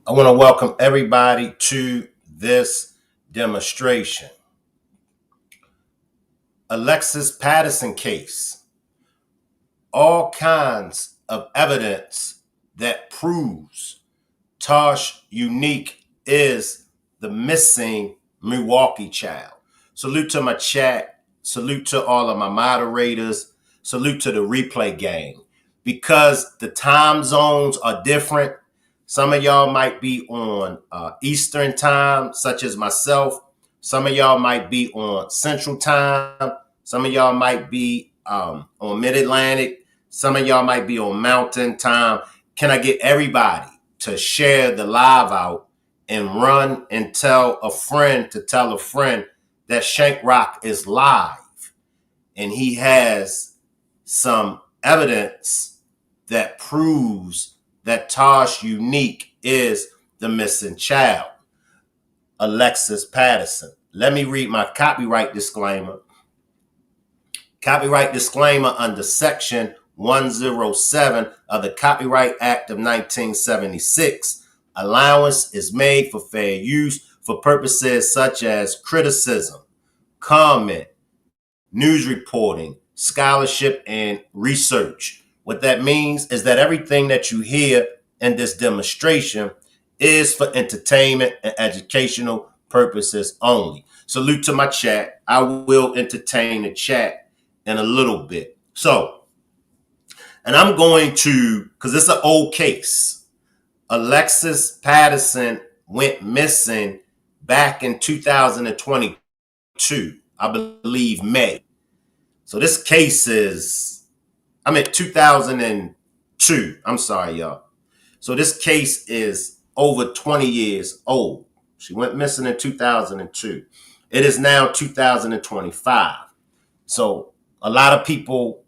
I want to welcome everybody to this demonstration. Alexis Patterson case. All kinds of evidence that proves ToshUnique is the missing Milwaukee child. Salute to my chat. Salute to all of my moderators. Salute to the replay gang. Because the time zones are different, some of y'all might be on Eastern time, such as myself. Some of y'all might be on Central time. Some of y'all might be on Mid-Atlantic. Some of y'all might be on Mountain time. Can I get everybody to share the live out and run and tell a friend to tell a friend that Shank Rock is live and he has some evidence that proves that ToshUnique is the missing child, Alexis Patterson. Let me read my copyright disclaimer. Copyright disclaimer under Section 107 of the Copyright Act of 1976. Allowance is made for fair use for purposes such as criticism, comment, news reporting, scholarship, and research. What that means is that everything that you hear in this demonstration is for entertainment and educational purposes only. Salute to my chat. I will entertain the chat in a little bit. So, and I'm going to, because it's an old case. Alexis Patterson went missing back in 2022, I believe May. So this case is, I'm at 2002. I'm sorry, y'all. So this case is over 20 years old. She went missing in 2002. It is now 2025. So a lot of people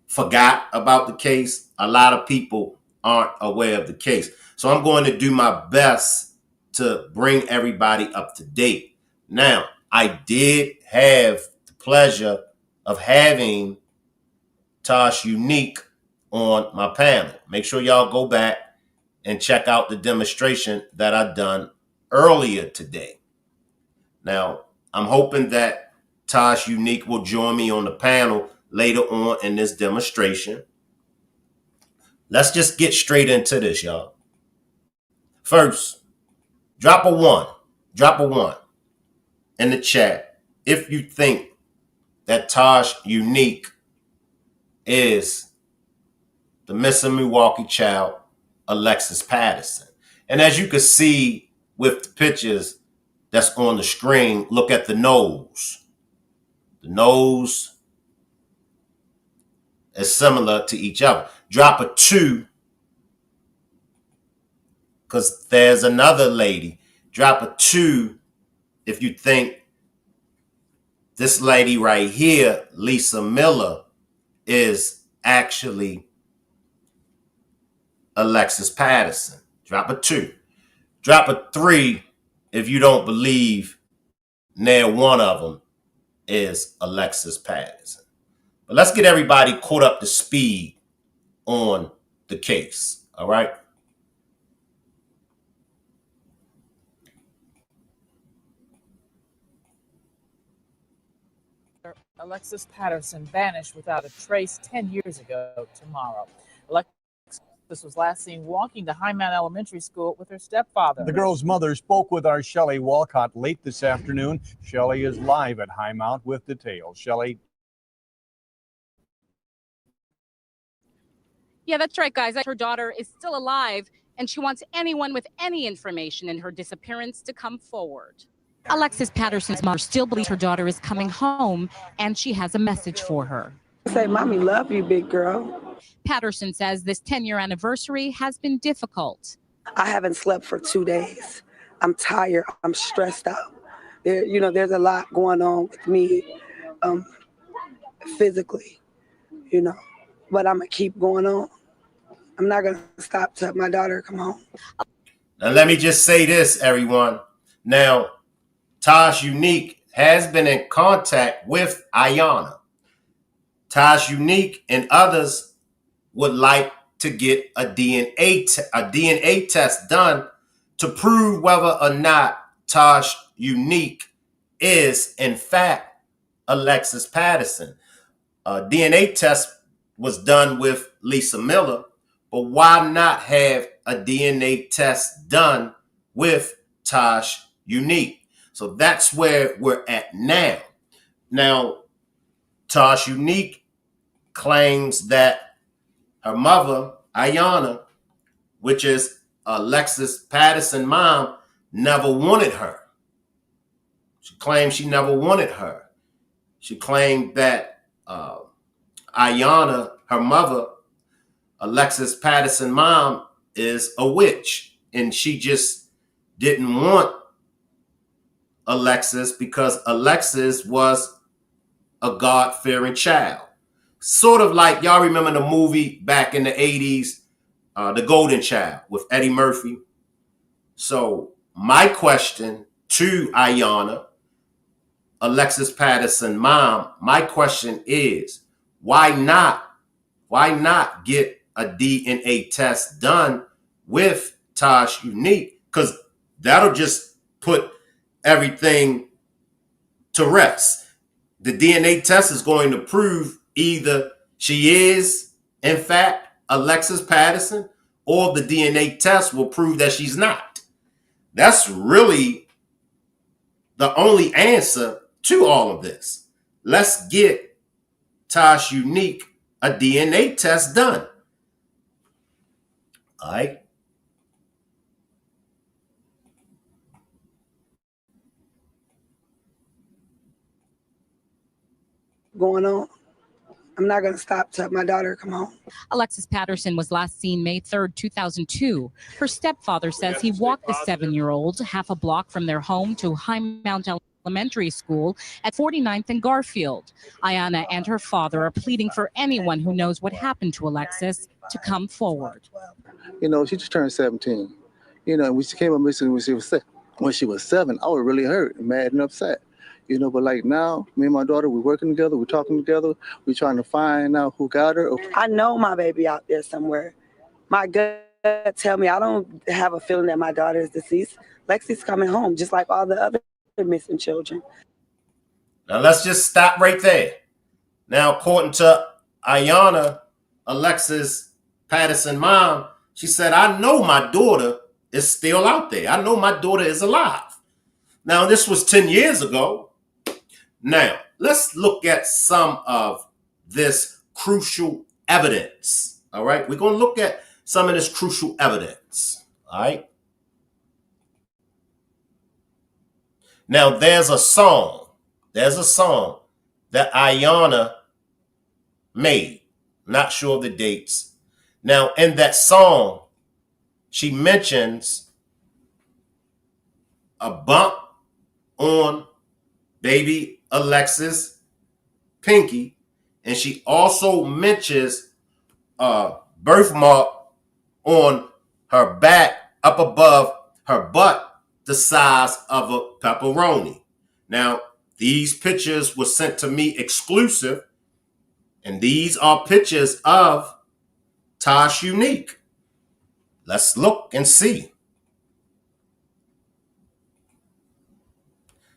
forgot about the case. A lot of people aren't aware of the case. So I'm going to do my best to bring everybody up to date. Now, I did have the pleasure of having ToshUnique on my panel. Make sure y'all go back and check out the demonstration that I done earlier today. Now, I'm hoping that ToshUnique will join me on the panel later on in this demonstration. Let's just get straight into this, y'all. First, drop a one in the chat if you think that ToshUnique is the missing Milwaukee child, Alexis Patterson. And as you can see with the pictures that's on the screen, look at the nose. The nose is similar to each other. Drop a 2, because there's another lady. Drop a 2 if you think this lady right here, Lisa Miller, is actually Alexis Patterson. Drop a 2. Drop a 3 if you don't believe near one of them is Alexis Patterson. But let's get everybody caught up to speed on the case, all right? Alexis Patterson vanished without a trace 10 years ago tomorrow. Alexis was last seen walking to Highmount Elementary School with her stepfather. The girl's mother spoke with our Shelley Walcott late this afternoon. Shelley is live at Highmount with details. Shelley. Yeah, that's right, guys. Her daughter is still alive, and she wants anyone with any information in her disappearance to come forward. Alexis Patterson's mother still believes her daughter is coming home, and she has a message for her. Say, Mommy, love you, big girl. Patterson says this 10-year anniversary has been difficult. I haven't slept for 2 days. I'm tired. I'm stressed out. There's a lot going on with me physically, but I'm going to keep going on. I'm not going to stop till my daughter come home. Now, let me just say this, everyone. Now, ToshUnique has been in contact with Ayanna. ToshUnique and others would like to get a DNA test done to prove whether or not ToshUnique is in fact Alexis Patterson. A DNA test was done with Lisa Miller, but why not have a DNA test done with ToshUnique? So that's where we're at now. Now, ToshUnique claims that her mother, Ayanna, which is Alexis Patterson's mom, never wanted her. She claimed she never wanted her. She claimed that Ayanna, her mother, Alexis Patterson's mom, is a witch, and she just didn't want Alexis because Alexis was a God-fearing child. Sort of like, y'all remember the movie back in the 80s, The Golden Child with Eddie Murphy? So my question to Ayanna, Alexis Patterson's mom, my question is, why not get a DNA test done with ToshUnique? Because that'll just put everything to rest. The DNA test is going to prove either she is, in fact, Alexis Patterson, or the DNA test will prove that she's not. That's really the only answer to all of this. Let's get ToshUnique a DNA test done. All right. Going on. I'm not going to stop till my daughter come home. Alexis Patterson was last seen May 3rd, 2002. Her stepfather says he walked the 7-year-old half a block from their home to Highmount Elementary School at 49th and Garfield. Ayanna and her father are pleading for anyone who knows what happened to Alexis to come forward. You know, she just turned 17. You know, when she came up missing when she was 7, I was really hurt and mad and upset. You know, but like now, me and my daughter, we're working together, we're talking together, we're trying to find out who got her. I know my baby out there somewhere. My gut tell me I don't have a feeling that my daughter is deceased. Lexi's coming home, just like all the other missing children. Now let's just stop right there. Now, according to Ayanna, Alexis Patterson's mom, she said, I know my daughter is still out there. I know my daughter is alive. Now, this was 10 years ago. Now, let's look at some of this crucial evidence. All right, we're going to look at some of this crucial evidence. All right. Now, there's a song that Ayanna made. Not sure of the dates. Now, in that song, she mentions a bump on baby Alexis' pinky, and she also mentions a birthmark on her back up above her butt the size of a pepperoni. Now, these pictures were sent to me exclusive, and these are pictures of ToshUnique. Let's look and see.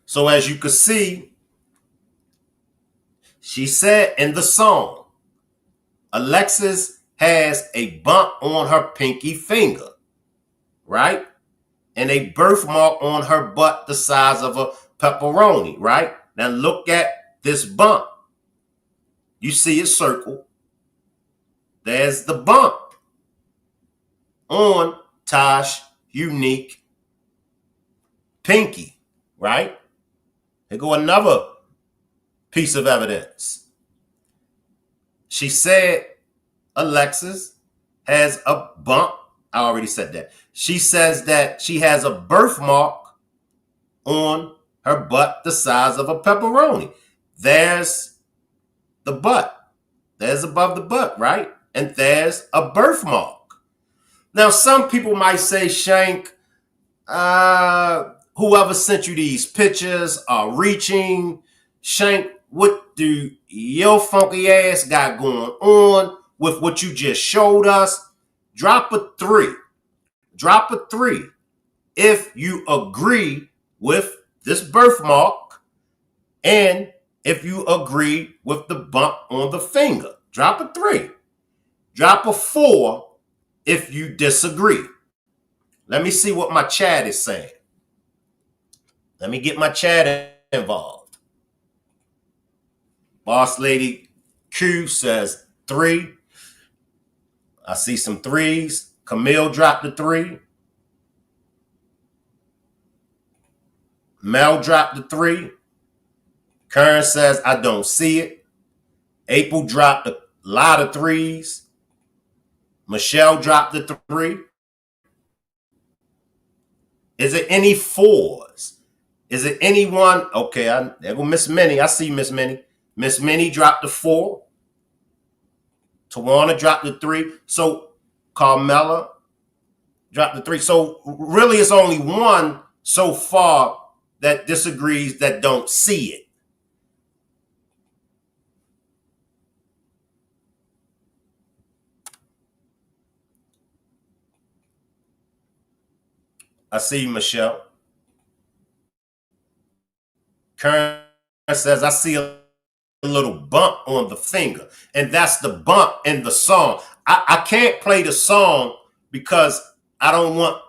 So as you can see, she said in the song, Alexis has a bump on her pinky finger, right? And a birthmark on her butt the size of a pepperoni, right? Now look at this bump. You see it circle. There's the bump on ToshUnique pinky, right? Here go another piece of evidence. She said Alexis has a bump. I already said that. She says that she has a birthmark on her butt the size of a pepperoni. There's the butt. There's above the butt, right? And there's a birthmark. Now, some people might say, Shank, whoever sent you these pictures are reaching. Shank, what do your funky ass got going on with what you just showed us? drop a 3. Drop a 3 if you agree with this birthmark and if you agree with the bump on the finger. Drop a 3. Drop a 4 if you disagree. Let me see what my chat is saying. Let me get my chat involved. Boss Lady Q says 3. I see some 3s. Camille dropped the 3. Mel dropped the 3. Karen says, I don't see it. April dropped a lot of 3s. Michelle dropped the 3. Is it any 4s? Is it anyone? Okay, there go Miss Minnie. I see Miss Minnie. Miss Minnie dropped the 4. Tawana dropped the 3. So Carmela dropped the 3. So really it's only one so far that disagrees, that don't see it. I see you, Michelle. Karen says, I see a little bump on the finger. And that's the bump in the song. I can't play the song because I don't want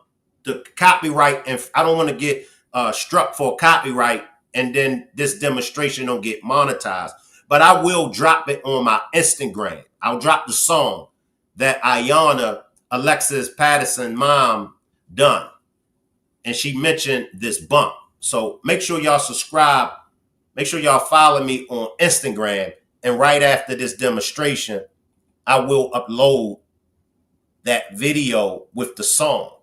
the copyright, and I don't want to get struck for copyright and then this demonstration don't get monetized. But I will drop it on my Instagram. I'll drop the song that Ayanna, Alexis Patterson mom, done. And she mentioned this bump. So make sure y'all subscribe. Make sure y'all follow me on Instagram. And right after this demonstration, I will upload that video with the song.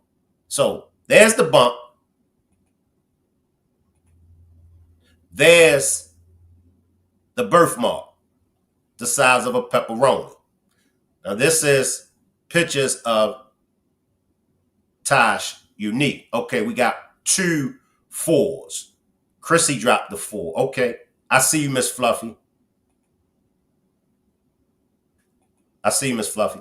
So there's the bump. There's the birthmark, the size of a pepperoni. Now this is pictures of ToshUnique. Okay, we got 2 4s. Chrissy dropped the 4. Okay, I see you, Miss Fluffy. I see you, Miss Fluffy.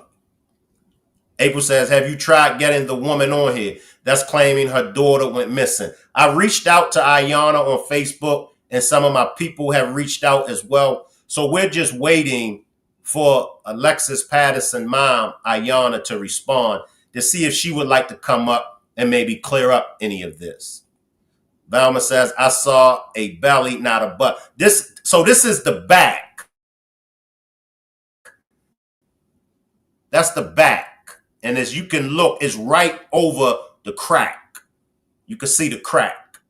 April says, have you tried getting the woman on here that's claiming her daughter went missing? I reached out to Ayanna on Facebook, and some of my people have reached out as well. So we're just waiting for Alexis Patterson mom, Ayanna, to respond to see if she would like to come up and maybe clear up any of this. Velma says, I saw a belly, not a butt. So this is the back. That's the back. And as you can look, it's right over the crack. You can see the crack.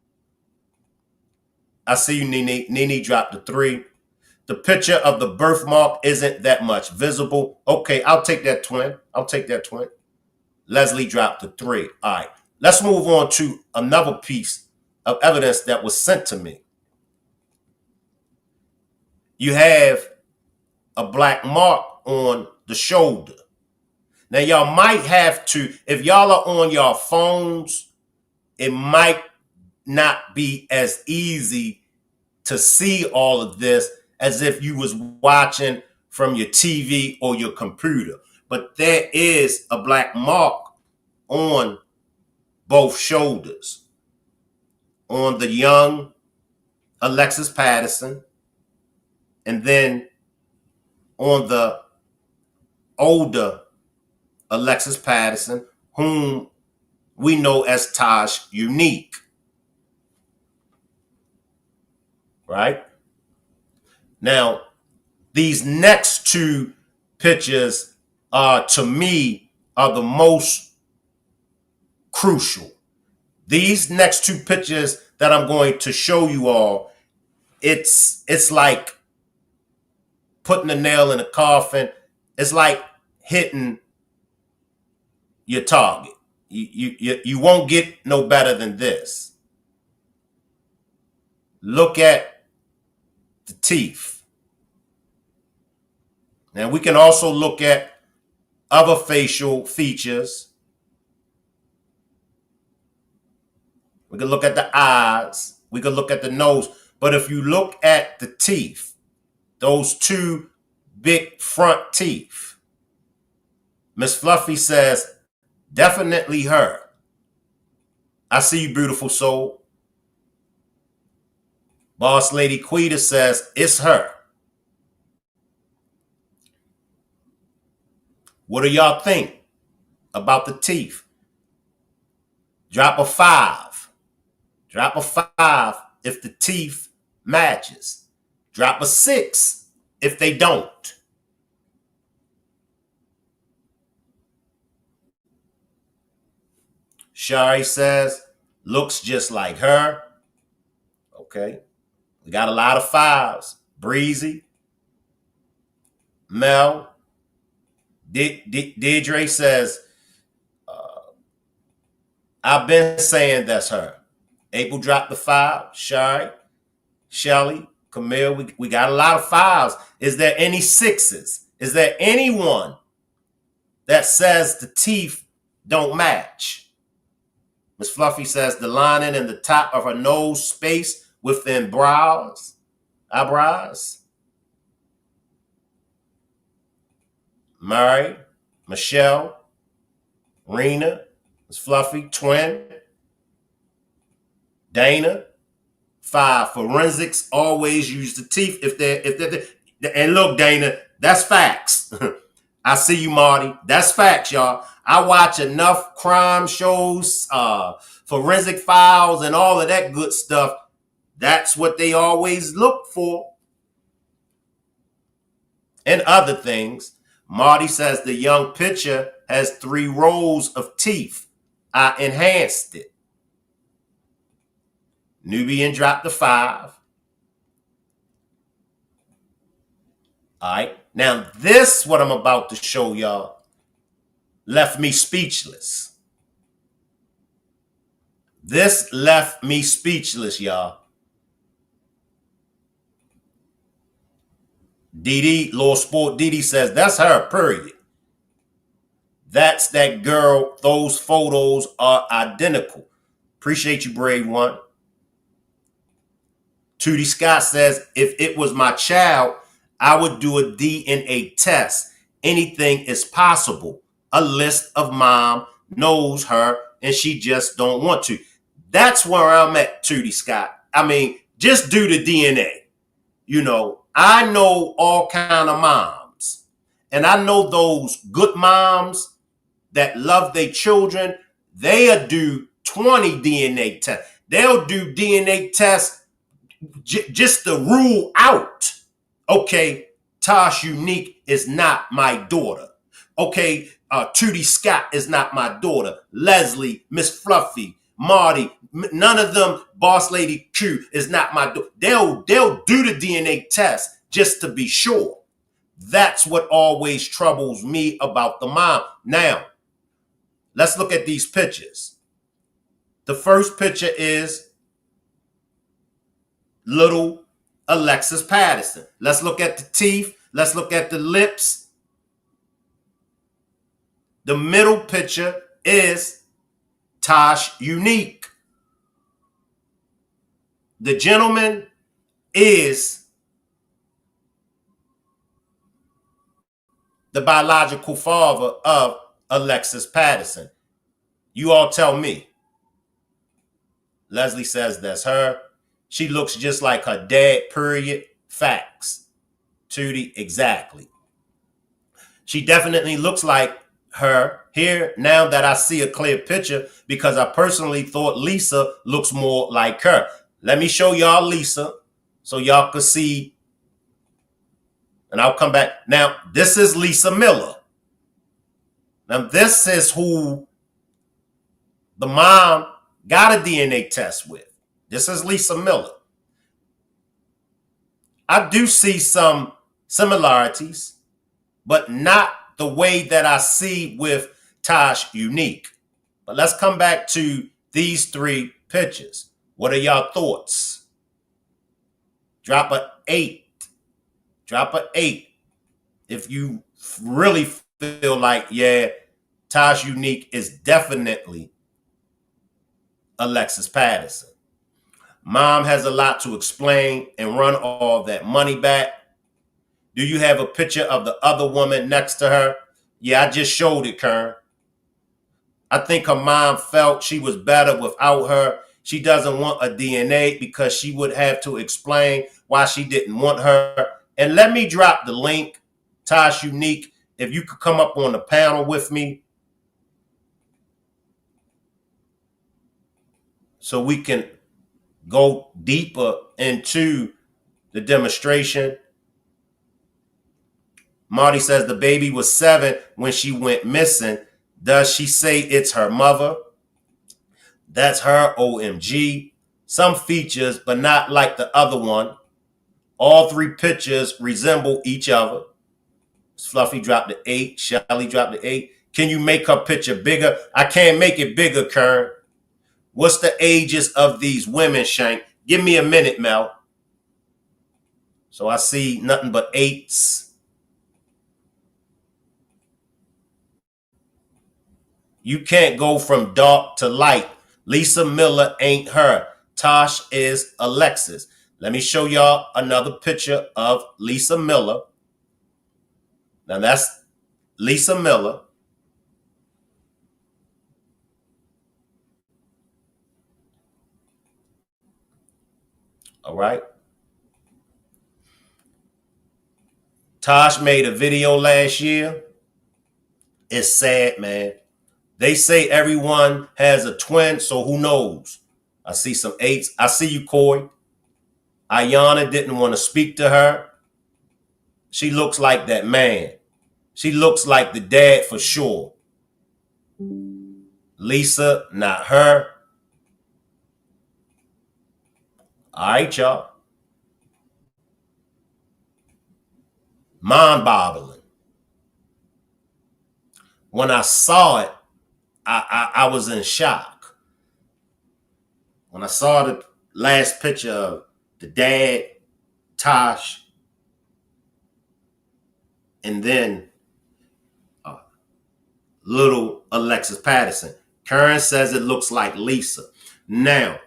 I see you, Nene. Nene dropped the 3. The picture of the birthmark isn't that much visible. Okay, I'll take that, twin. I'll take that, twin. Leslie dropped the 3. All right, let's move on to another piece of evidence that was sent to me. You have a black mark on the shoulder. Now, y'all might have to, if y'all are on your phones, it might not be as easy to see all of this as if you was watching from your TV or your computer. But there is a black mark on both shoulders, on the young Alexis Patterson, and then on the older Alexis Patterson, whom we know as ToshUnique. Right? Now, these next 2 pictures to me, are the most crucial. These next 2 pictures that I'm going to show you all, it's like putting a nail in a coffin. It's like hitting your target. You won't get no better than this. Look at the teeth. Now we can also look at other facial features. We can look at the eyes. We can look at the nose. But if you look at the teeth, those 2 big front teeth, Miss Fluffy says, definitely her. I see you, beautiful soul. Boss Lady Quita says, it's her. What do y'all think about the teeth? Drop a 5. Drop a 5 if the teeth matches. Drop a 6 if they don't. Shari says, looks just like her. Okay. We got a lot of 5s. Breezy. Mel. Deidre says, I've been saying that's her. April dropped the 5. Shari. Shelly. Camille. We got a lot of 5s. Is there any 6s? Is there anyone that says the teeth don't match? Miss Fluffy says the lining in the top of her nose space within eyebrows. Mary, Michelle, Rena, Miss Fluffy, twin. Dana, 5. Forensics always use the teeth if they're and look, Dana, that's facts. I see you, Marty. That's facts, y'all. I watch enough crime shows, forensic files, and all of that good stuff. That's what they always look for. And other things. Marty says the young picture has 3 rows of teeth. I enhanced it. Nubian dropped the 5. All right. Now, this, what I'm about to show y'all, left me speechless. This left me speechless, y'all. Didi, Lord Sport Didi says, that's her, period. That's that girl. Those photos are identical. Appreciate you, brave one. Tootie Scott says, if it was my child, I would do a DNA test. Anything is possible. A list of mom knows her and she just don't want to. That's where I'm at, Tootie Scott. I mean, just do the DNA. You know, I know all kind of moms. And I know those good moms that love their children. They'll do 20 DNA tests. They'll do DNA tests just to rule out, okay, ToshUnique is not my daughter. Okay, Tootie Scott is not my daughter. Leslie, Miss Fluffy, Marty, none of them, Boss Lady Q is not my daughter. They'll do the DNA test just to be sure. That's what always troubles me about the mom. Now, let's look at these pictures. The first picture is little Alexis Patterson. Let's look at the teeth. Let's look at the lips. The middle picture is ToshUnique. The gentleman is the biological father of Alexis Patterson. You all tell me. Leslie says that's her. She looks just like her dad, period. Facts. Tootie, exactly. She definitely looks like her here now that I see a clear picture, because I personally thought Lisa looks more like her. Let me show y'all Lisa so y'all can see. And I'll come back. Now, this is Lisa Miller. Now, this is who the mom got a DNA test with. This is Lisa Miller. I do see some similarities, but not the way that I see with ToshUnique. But let's come back to these 3 pictures. What are y'all thoughts? Drop a 8. Drop a 8 if you really feel like, yeah, ToshUnique is definitely Alexis Patterson. Mom has a lot to explain and run all that money back. Do you have a picture of the other woman next to her? Yeah, I just showed it, Kern. I think her mom felt she was better without her. She doesn't want a DNA because she would have to explain why she didn't want her. And let me drop the link, ToshUnique, if you could come up on the panel with me so we can go deeper into the demonstration. Marty says the baby was 7 when she went missing. Does she say it's her mother? That's her, OMG. Some features, but not like the other one. All 3 pictures resemble each other. Fluffy dropped the 8. Shelly dropped the 8. Can you make her picture bigger? I can't make it bigger, Kern. What's the ages of these women, Shank? Give me a minute, Mel. So I see nothing but 8s. You can't go from dark to light. Lisa Miller ain't her. Tosh is Alexis. Let me show y'all another picture of Lisa Miller. Now that's Lisa Miller. All right. Tosh made a video last year. It's sad, man. They say everyone has a twin, so who knows? I see some 8s. I see you, Corey. Ayana didn't want to speak to her. She looks like that man. She looks like the dad for sure. Lisa, not her. All right, y'all. Mind-boggling. When I saw it, I was in shock. When I saw the last picture of the dad, Tosh, and then little Alexis Patterson. Karen says it looks like Lisa. Now,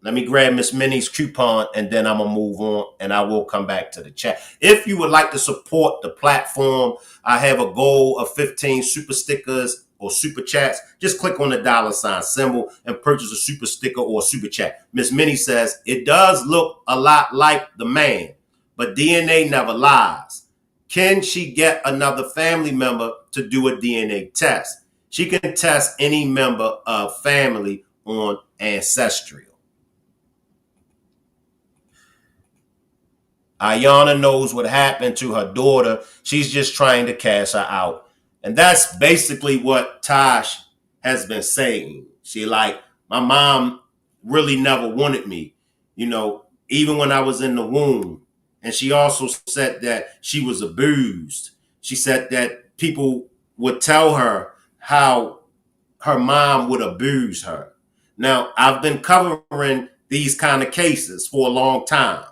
let me grab Miss Minnie's coupon and then I'm going to move on and I will come back to the chat. If you would like to support the platform, I have a goal of 15 super stickers or super chats. Just click on the $ symbol and purchase a super sticker or a super chat. Miss Minnie says, it does look a lot like the man, but DNA never lies. Can she get another family member to do a DNA test? She can test any member of family on Ancestral. Ayana knows what happened to her daughter. She's just trying to cash her out. And that's basically what Tosh has been saying. She like, my mom really never wanted me, you know, even when I was in the womb. And she also said that she was abused. She said that people would tell her how her mom would abuse her. Now, I've been covering these kind of cases for a long time.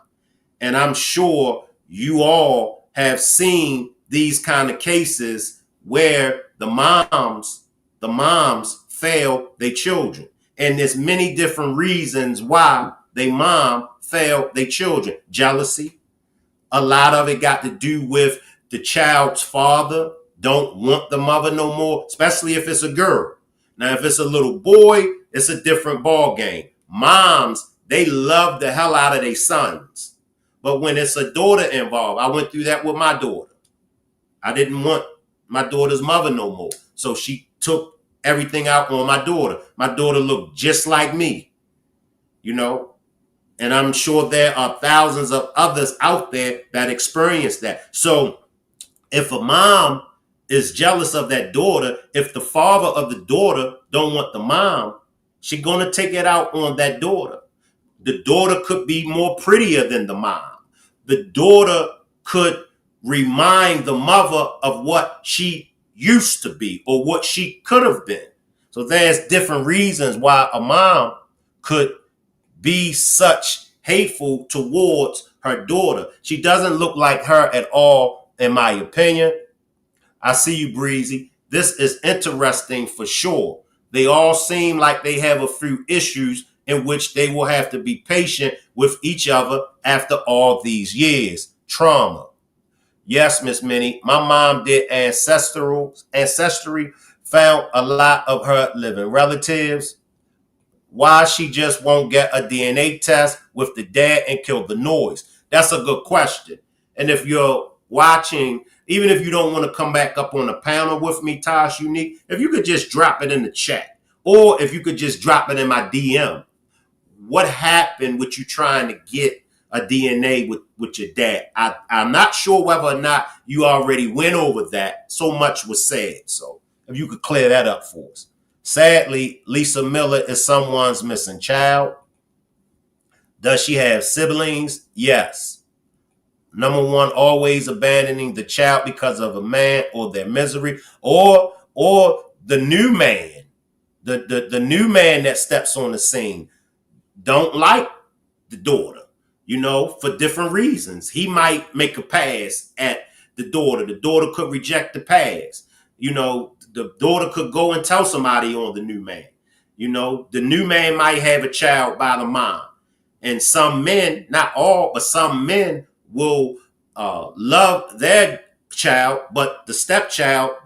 And I'm sure you all have seen these kind of cases where the moms fail their children. And there's many different reasons why they mom failed their children. Jealousy. A lot of it got to do with the child's father don't want the mother no more, especially if it's a girl. Now, if it's a little boy, it's a different ball game. Moms, they love the hell out of their sons. But when it's a daughter involved, I went through that with my daughter. I didn't want my daughter's mother no more. So she took everything out on my daughter. My daughter looked just like me, you know. And I'm sure there are thousands of others out there that experience that. So if a mom is jealous of that daughter, if the father of the daughter don't want the mom, she's going to take it out on that daughter. The daughter could be more prettier than the mom. The daughter could remind the mother of what she used to be or what she could have been. So there's different reasons why a mom could be such hateful towards her daughter. She doesn't look like her at all, in my opinion. I see you, Breezy. This is interesting for sure. They all seem like they have a few issues in which they will have to be patient with each other after all these years. Trauma. Yes, Miss Minnie. My mom did ancestry, found a lot of her living relatives. Why she just won't get a DNA test with the dad and kill the noise? That's a good question. And if you're watching, even if you don't want to come back up on the panel with me, ToshUnique, if you could just drop it in the chat, or if you could just drop it in my DM. What happened with you trying to get a DNA with your dad? I'm not sure whether or not you already went over that. So much was said. So if you could clear that up for us. Sadly, Lisa Miller is someone's missing child. Does she have siblings? Yes. Number one, always abandoning the child because of a man or their misery, or the new man, the new man that steps on the scene don't like the daughter, for different reasons. He might make a pass at the daughter. The daughter could reject the pass. The daughter could go and tell somebody on the new man. The new man might have a child by the mom. And some men, not all, but some men will love their child, but the stepchild,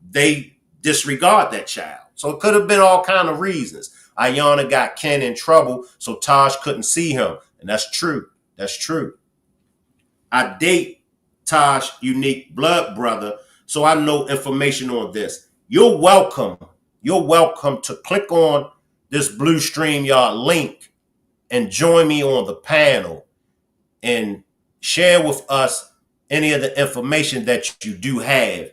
they disregard that child. So it could have been all kind of reasons. Ayanna got Ken in trouble, so Tosh couldn't see him. And that's true. That's true. I date ToshUnique blood brother, so I know information on this. You're welcome. You're welcome to click on this blue StreamYard link and join me on the panel and share with us any of the information that you do have.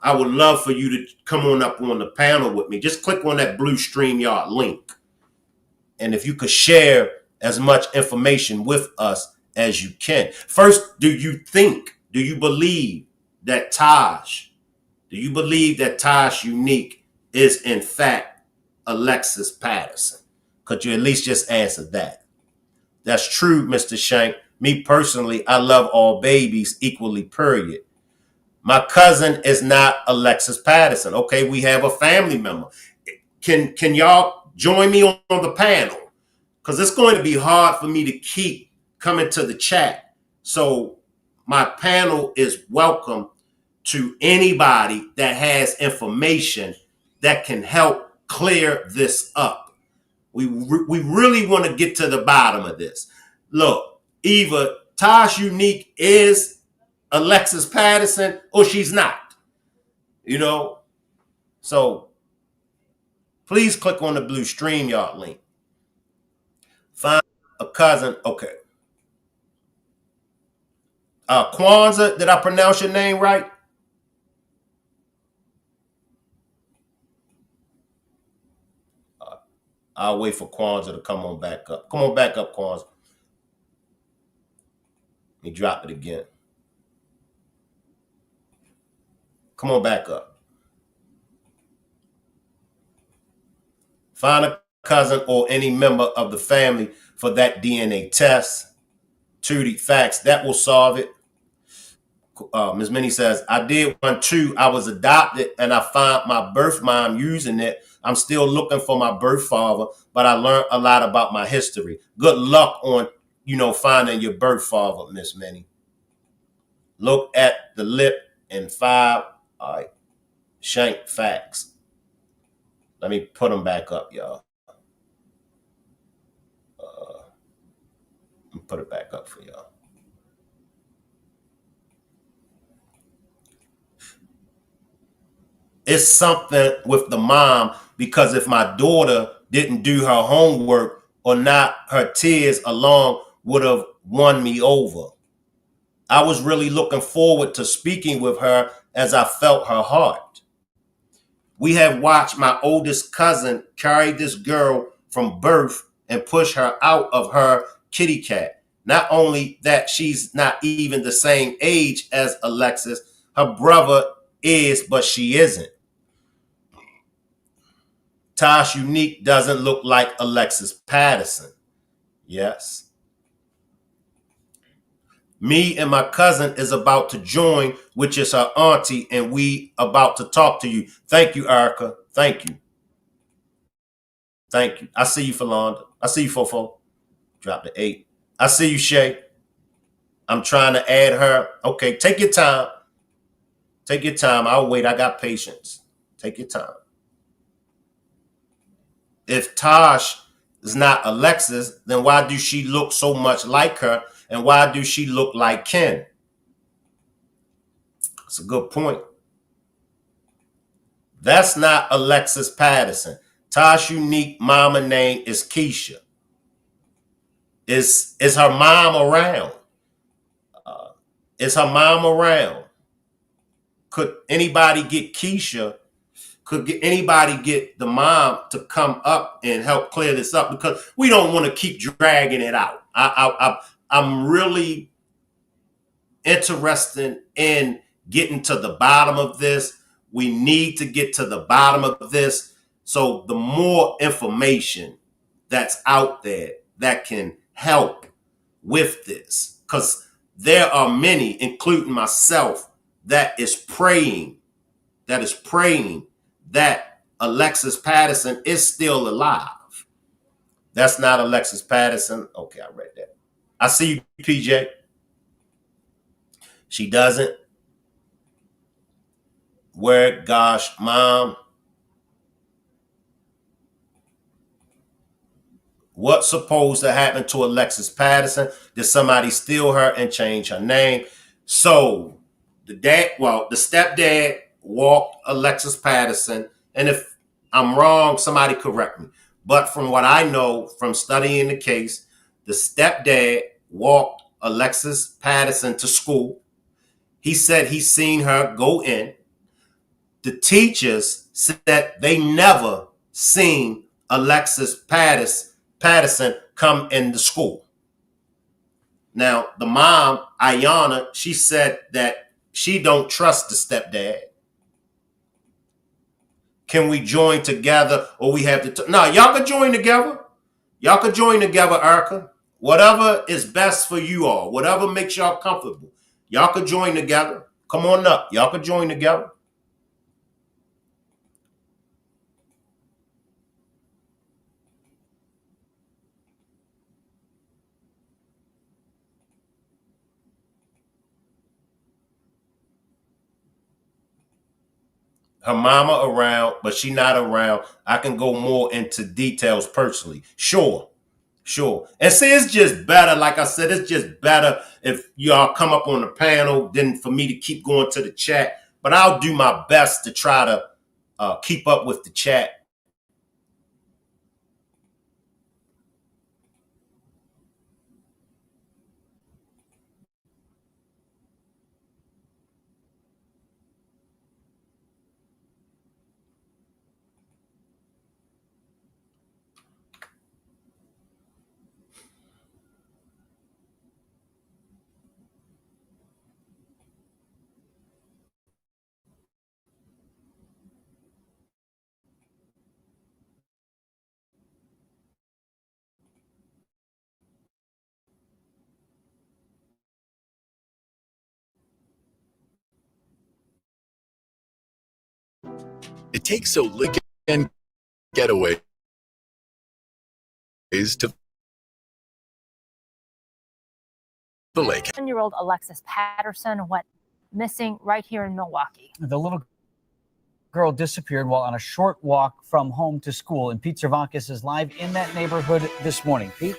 I would love for you to come on up on the panel with me. Just click on that blue StreamYard link. And if you could share as much information with us as you can. First, do you believe that ToshUnique is in fact Alexis Patterson? Could you at least just answer that? That's true, Mr. Shank. Me personally, I love all babies equally, period. My cousin is not Alexis Patterson. Okay, we have a family member. Can y'all join me on the panel? Because it's going to be hard for me to keep coming to the chat. So my panel is welcome to anybody that has information that can help clear this up. We really want to get to the bottom of this. Look, either ToshUnique is Alexis Patterson or she's not. So please click on the blue StreamYard link. Find a cousin. Okay. Kwanzaa, did I pronounce your name right? I'll wait for Kwanzaa to come on back up. Come on back up, Kwanzaa. Let me drop it again. Come on back up. Find a cousin or any member of the family for that DNA test. Tootie, facts, that will solve it. Ms. Minnie says, I did one too. I was adopted and I found my birth mom using it. I'm still looking for my birth father, but I learned a lot about my history. Good luck on, finding your birth father, Miss Minnie. Look at the lip and 5. All right. Shank, facts. Let me put them back up, y'all. Put it back up for y'all. It's something with the mom, because if my daughter didn't do her homework or not, her tears alone would have won me over. I was really looking forward to speaking with her as I felt her heart. We have watched my oldest cousin carry this girl from birth and push her out of her kitty cat. Not only that, she's not even the same age as Alexis. Her brother is, but she isn't. ToshUnique doesn't look like Alexis Patterson. Yes. Me and my cousin is about to join, which is her auntie, and we about to talk to you. Thank you, Erica. Thank you. Thank you. I see you, Philanda. I see you, Fofo. Drop the 8. I see you, Shay. I'm trying to add her. Okay, take your time. Take your time. I'll wait. I got patience. Take your time. If Tosh is not Alexis, then why do she look so much like her? And why do she look like Ken? That's a good point. That's not Alexis Patterson. ToshUnique mama name is Keisha. Is her mom around? Is her mom around? Could anybody get Keisha? Could anybody get the mom to come up and help clear this up? Because we don't want to keep dragging it out. I'm really interested in getting to the bottom of this. We need to get to the bottom of this. So the more information that's out there that can help with this, because there are many, including myself, that is praying that Alexis Patterson is still alive. That's not Alexis Patterson. Okay, I read that. I see you, PJ. She doesn't. Where, gosh, mom. What's supposed to happen to Alexis Patterson? Did somebody steal her and change her name? So the stepdad walked Alexis Patterson. And if I'm wrong, somebody correct me. But from what I know from studying the case, the stepdad walked Alexis Patterson to school. He said he seen her go in. The teachers said they never seen Alexis Patterson come into school. Now, the mom, Ayana, she said that she don't trust the stepdad. Can we join together or we have to? No, y'all can join together. Y'all can join together, Erica. Whatever is best for you all. Whatever makes y'all comfortable. Y'all can join together. Come on up. Y'all can join together. Her mama around, but she not around. I can go more into details personally. Sure. And see, it's just better. Like I said, it's just better if y'all come up on the panel than for me to keep going to the chat. But I'll do my best to try to keep up with the chat. It takes so little and getaways to the lake. 10-year-old Alexis Patterson went missing right here in Milwaukee. The little girl disappeared while on a short walk from home to school, and Pete Cervantes is live in that neighborhood this morning. Pete?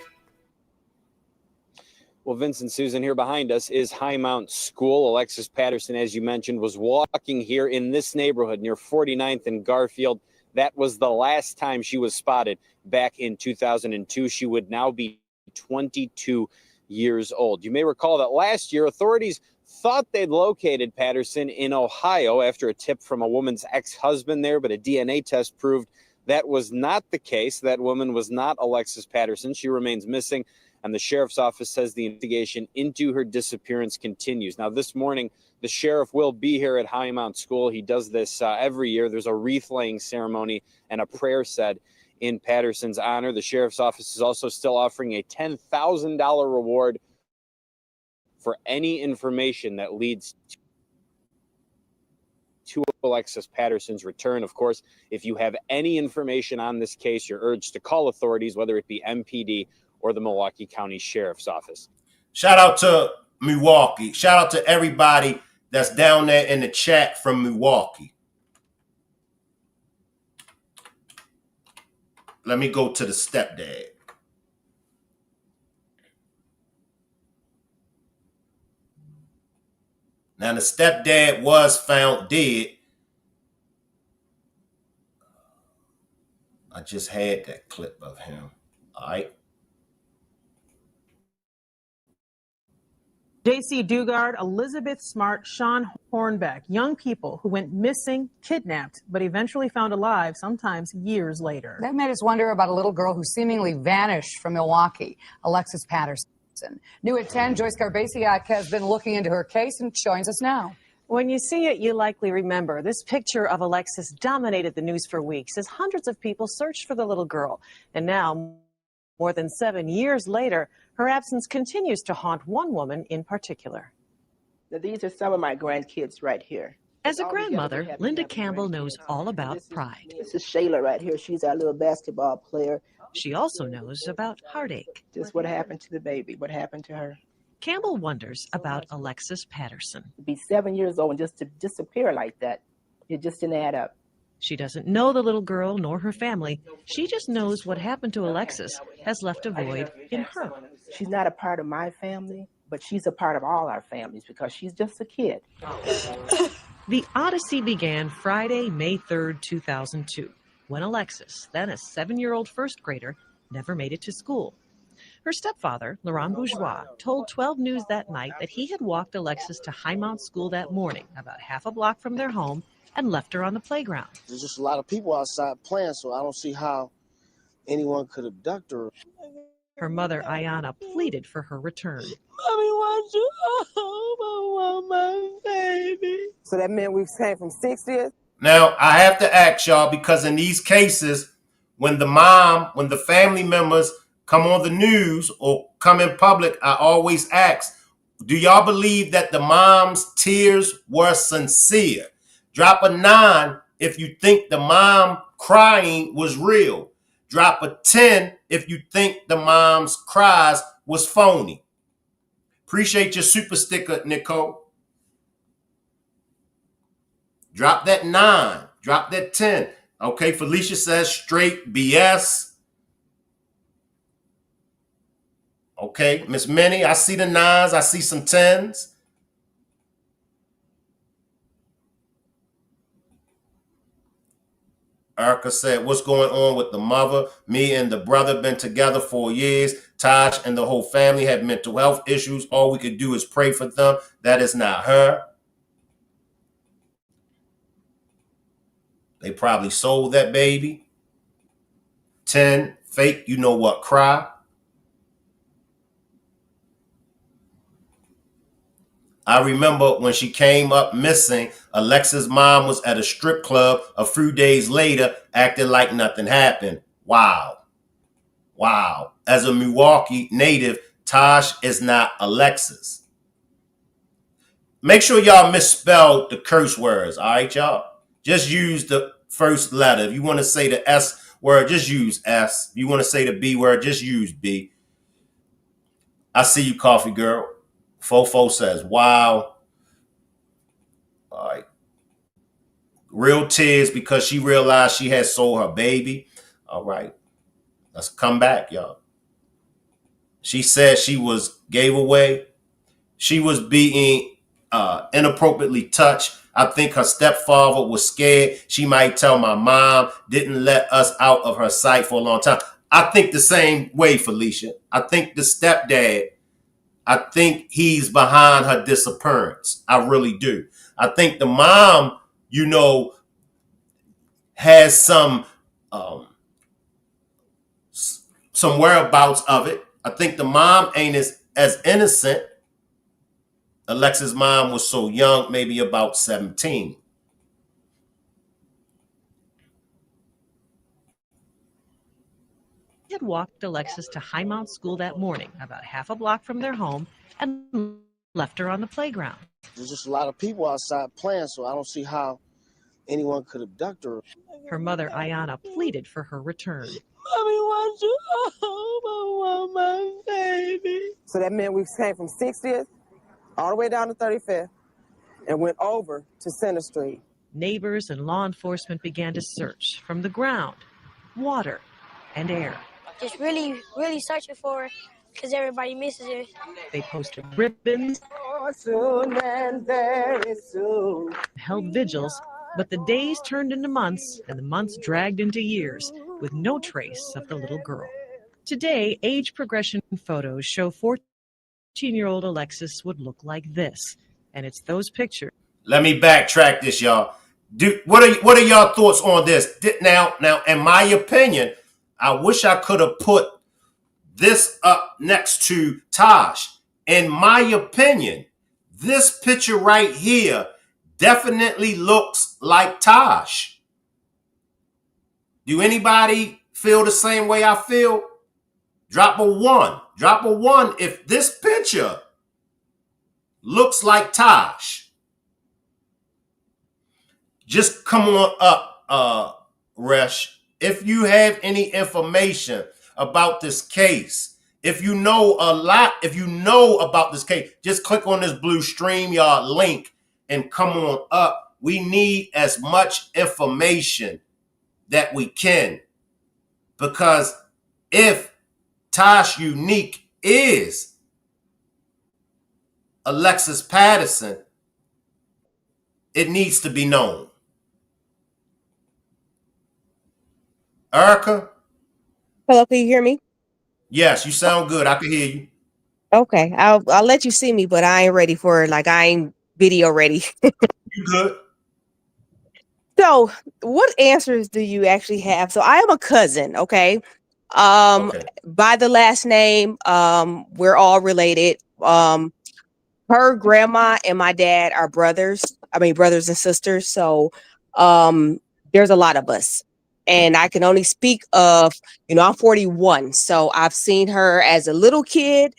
Well, Vincent, Susan, here behind us is Highmount School. Alexis Patterson, as you mentioned, was walking here in this neighborhood near 49th and Garfield. That was the last time she was spotted back in 2002. She would now be 22 years old. You may recall that last year, authorities thought they'd located Patterson in Ohio after a tip from a woman's ex-husband there, but a DNA test proved that was not the case. That woman was not Alexis Patterson. She remains missing, and the sheriff's office says the investigation into her disappearance continues. Now, this morning, the sheriff will be here at Highmount School. He does this every year. There's a wreath-laying ceremony and a prayer said in Patterson's honor. The sheriff's office is also still offering a $10,000 reward for any information that leads to Alexis Patterson's return. Of course, if you have any information on this case, you're urged to call authorities, whether it be MPD or the Milwaukee County Sheriff's Office. Shout out to Milwaukee. Shout out to everybody that's down there in the chat from Milwaukee. Let me go to the stepdad. Now, the stepdad was found dead. I just had that clip of him. All right. J.C. Dugard, Elizabeth Smart, Sean Hornbeck, young people who went missing, kidnapped, but eventually found alive, sometimes years later. That made us wonder about a little girl who seemingly vanished from Milwaukee, Alexis Patterson. New at 10, Joyce Garbasiak has been looking into her case and joins us now. When you see it, you likely remember. This picture of Alexis dominated the news for weeks as hundreds of people searched for the little girl. And now, more than 7 years later, her absence continues to haunt one woman in particular. Now, these are some of my grandkids right here. As a grandmother, Linda Campbell knows all about pride. This is Shayla right here. She's our little basketball player. She also knows about heartache. Just what happened to the baby, what happened to her. Campbell wonders about Alexis Patterson. To be 7 years old and just to disappear like that, it just didn't add up. She doesn't know the little girl nor her family. She just knows what happened to Alexis has left a void in her. She's not a part of my family, but she's a part of all our families because she's just a kid. The odyssey began Friday, May 3rd, 2002, when Alexis, then a 7-year-old first grader, never made it to school. Her stepfather, Laurent Bourgeois, told 12 News that night that he had walked Alexis to Highmount School that morning, about half a block from their home, and left her on the playground. There's just a lot of people outside playing, so I don't see how anyone could abduct her. Her mother, Ayana, pleaded for her return. Mommy, why you home? I want my baby. So that meant we came from 60th? Now, I have to ask y'all, because in these cases, when the family members come on the news or come in public, I always ask, do y'all believe that the mom's tears were sincere? Drop a 9 if you think the mom crying was real. Drop a 10 if you think the mom's cries was phony. Appreciate your super sticker, Nicole. Drop that 9. Drop that 10. Okay, Felicia says straight BS. Okay, Miss Minnie, I see the 9s. I see some 10s. Erica said, what's going on with the mother? Me and the brother been together for years. Tosh and the whole family have mental health issues. All we could do is pray for them. That is not her. They probably sold that baby. 10, fake, you know what, cry. I remember when she came up missing, Alexis' mom was at a strip club a few days later, acting like nothing happened. Wow. Wow. As a Milwaukee native, Tosh is not Alexis. Make sure y'all misspell the curse words, all right, y'all? Just use the first letter. If you want to say the S word, just use S. If you want to say the B word, just use B. I see you, coffee girl. Fofo says, wow. All right. Real tears because she realized she had sold her baby. All right. Let's come back, y'all. She said she gave away. She was being inappropriately touched. I think her stepfather was scared. She might tell my mom, didn't let us out of her sight for a long time. I think the same way, Felicia. I think the stepdad, I think he's behind her disappearance. I really do. I think the mom, you know, has some whereabouts of it. I think the mom ain't as innocent. Alexis' mom was so young, maybe about 17. He had walked Alexis to Highmount School that morning, about half a block from their home, and left her on the playground. There's just a lot of people outside playing, so I don't see how anyone could abduct her. Her mother, Ayana, pleaded for her return. Mommy, why you home? I want my baby. So that meant we came from 60th? all the way down to 35th and went over to Center Street. Neighbors and law enforcement began to search from the ground, water, and air. Just really searching for her because everybody misses her. They posted ribbons, Soon and very soon. held vigils, but the days turned into months and the months dragged into years with no trace of the little girl. Today, age progression photos show 14-year-old Alexis would look like this, and it's those pictures. Let me backtrack this, y'all. What are y'all thoughts on this? Now, in my opinion, I wish I could have put this up next to Tosh. In my opinion, this picture right here definitely looks like Tosh. Do anybody feel the same way I feel? Drop a one. Drop a one if this picture looks like Tosh. Just come on up, Resh. If you have any information about this case, if you know about this case, just click on this blue StreamYard link and come on up. We need as much information that we can, because if ToshUnique is Alexis Patterson, it needs to be known. Erica? Hello, can you hear me? Yes, you sound good. I can hear you. Okay, I'll let you see me, but I ain't ready for it. Like, I ain't video ready. You good? So, what answers do you actually have? So, I am a cousin, okay? Okay. By the last name, we're all related. Her grandma and my dad are brothers and sisters. So, there's a lot of us. And I can only speak of, I'm 41. So I've seen her as a little kid,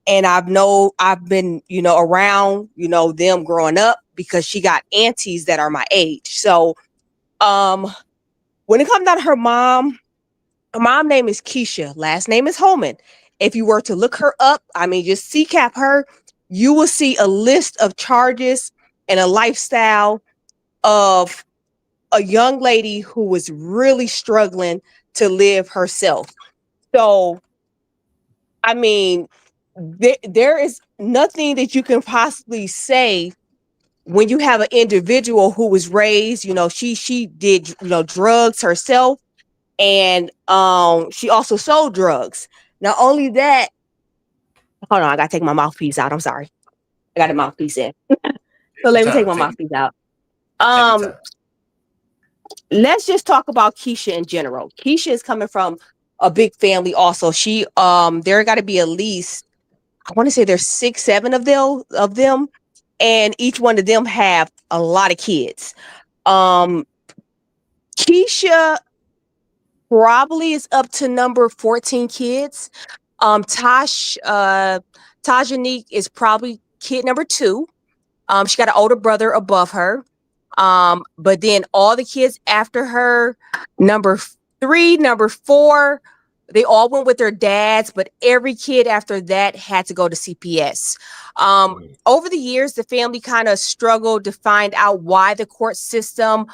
and I've been, around, them growing up, because she got aunties that are my age. So, when it comes down to her mom name is Keisha. Last name is Holman. If you were to look her up, just CCAP her, you will see a list of charges and a lifestyle of a young lady who was really struggling to live herself. So, there is nothing that you can possibly say when you have an individual who was raised, she did, drugs herself, and she also sold drugs. Not only that, hold on, I gotta take my mouthpiece out. I'm sorry. I got a mouthpiece in. So let me take my mouthpiece out. Let's just talk about Keisha in general. Keisha is coming from a big family also. She there got to be at least, I want to say there's 6, 7 of them, and each one of them have a lot of kids. Keisha probably is up to number 14 kids. ToshUnique is probably kid number 2. She got an older brother above her. But then all the kids after her, number 3, number 4, they all went with their dads, but every kid after that had to go to CPS. Over the years, the family kind of struggled to find out why the court system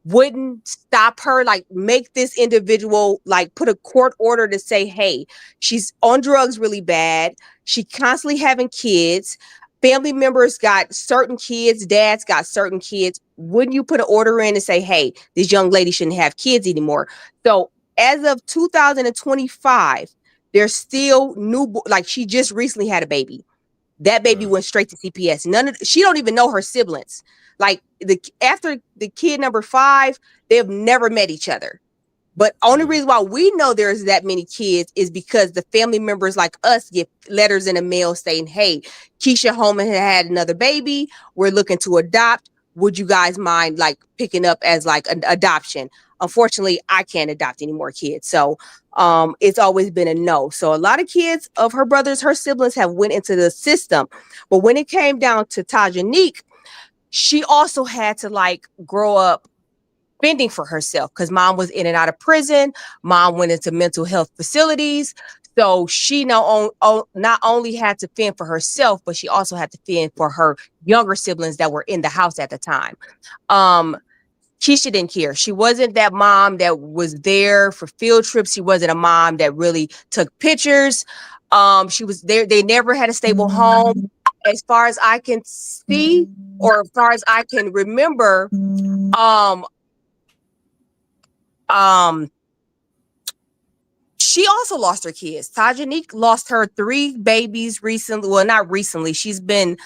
wouldn't stop her, like make this individual, like put a court order to say, hey, she's on drugs really bad. She constantly having kids. Family members got certain kids, dads got certain kids. Wouldn't you put an order in and say, hey, this young lady shouldn't have kids anymore? So as of 2025, there's still like she just recently had a baby. That baby went straight to CPS. She don't even know her siblings. Like after the kid number 5, they've never met each other. But only reason why we know there's that many kids is because the family members like us get letters in the mail saying, hey, Keisha Holman had another baby. We're looking to adopt. Would you guys mind like picking up as like an adoption? Unfortunately, I can't adopt any more kids. So it's always been a no. So a lot of kids of her brothers, her siblings have went into the system. But when it came down to ToshUnique, she also had to like grow up fending for herself because mom was in and out of prison. Mom went into mental health facilities. So she not only had to fend for herself, but she also had to fend for her younger siblings that were in the house at the time. Keisha didn't care. She wasn't that mom that was there for field trips. She wasn't a mom that really took pictures. She was there. They never had a stable home. As far as I can see, or as far as I can remember, she also lost her kids. ToshUnique lost her 3 babies recently. Well, not recently. She's been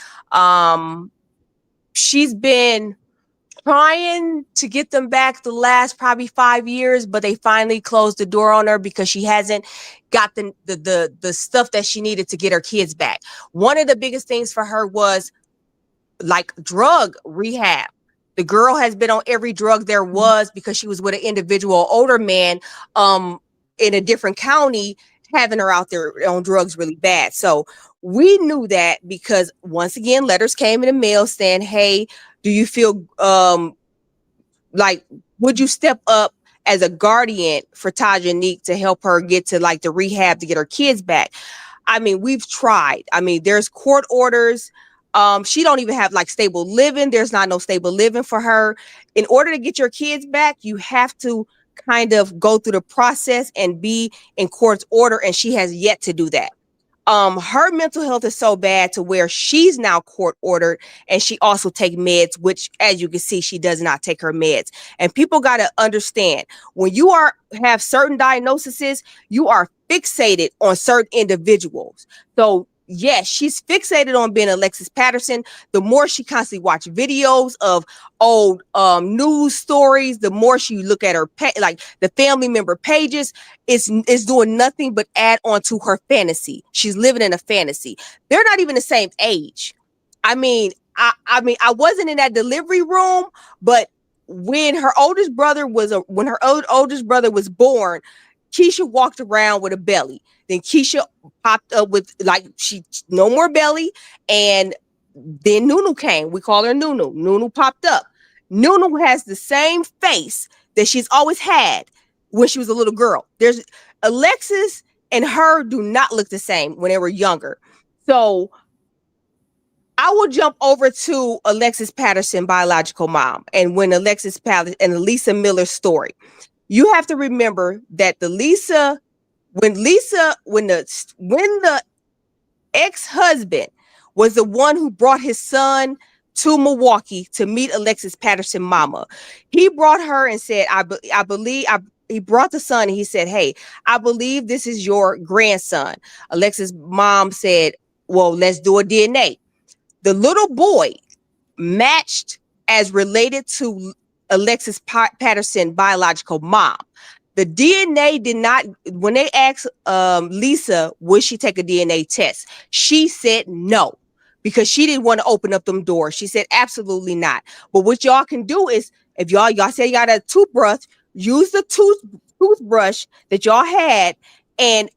trying to get them back the last probably 5 years, but they finally closed the door on her because she hasn't got the stuff that she needed to get her kids back. One of the biggest things for her was like drug rehab. The girl has been on every drug there was because she was with an individual, older man, in a different county, having her out there on drugs really bad. So we knew that because once again, letters came in the mail saying, hey, do you feel like, would you step up as a guardian for ToshUnique to help her get to like the rehab to get her kids back? I mean, we've tried. I mean, there's court orders. She don't even have like stable living. There's not no stable living for her. In order to get your kids back, you have to kind of go through the process and be in court's order. And she has yet to do that. Her mental health is so bad to where she's now court ordered, and she also take meds, which as you can see, she does not take her meds. And people got to understand, when you have certain diagnoses, you are fixated on certain individuals. So yes, she's fixated on being Alexis Patterson. The more she constantly watch videos of old news stories, the more she look at her like the family member pages, it's doing nothing but add on to her fantasy. She's living in a fantasy. They're not even the same age. I mean, I wasn't in that delivery room, but when her oldest brother was born, Keisha walked around with a belly. Then Keisha popped up with like she no more belly, and then Nunu came. We call her Nunu. Nunu popped up. Nunu has the same face that she's always had when she was a little girl. There's Alexis and her do not look the same when they were younger. So I will jump over to Alexis Patterson, biological mom, and when Alexis Patterson and the Lisa Miller story. You have to remember that when the ex-husband was the one who brought his son to Milwaukee to meet Alexis Patterson mama. He brought her and said, he brought the son and he said, hey, I believe this is your grandson. Alexis' mom said, well, let's do a DNA. The little boy matched as related to Alexis Patterson, biological mom. The DNA did not, when they asked Lisa, would she take a DNA test? She said no, because she didn't want to open up them doors. She said, absolutely not. But what y'all can do is, if y'all say you got a toothbrush, use the toothbrush that y'all had and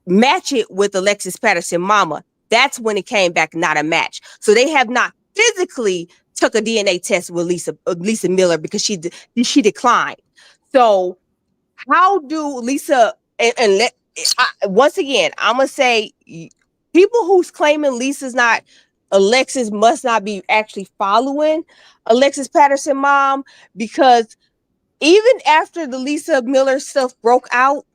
match it with Alexis Patterson mama. That's when it came back not a match. So they have not physically took a DNA test with Lisa Miller because she declined. So how do Lisa once again, I'm gonna say people who's claiming Lisa's not Alexis must not be actually following Alexis Patterson mom, because even after the Lisa Miller stuff broke out,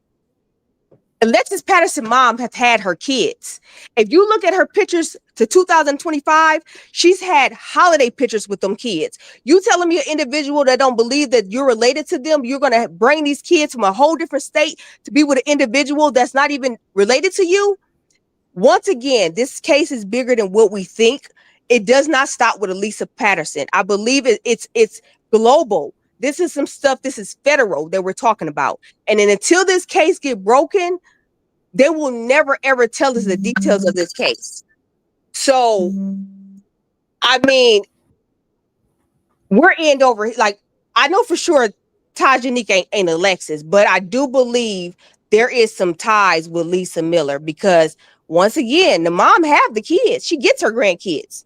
Alexis Patterson mom has had her kids. If you look at her pictures to 2025, she's had holiday pictures with them kids. You telling me an individual that don't believe that you're related to them, you're going to bring these kids from a whole different state to be with an individual that's not even related to you? Once again, this case is bigger than what we think. It does not stop with Alexis Patterson. I believe it's global. This is some stuff, this is federal that we're talking about. And then until this case get broken, they will never, ever tell us the details of this case. So, I mean, we're end over. Like, I know for sure ToshUnique ain't Alexis, but I do believe there is some ties with Lisa Miller, because once again, the mom have the kids. She gets her grandkids.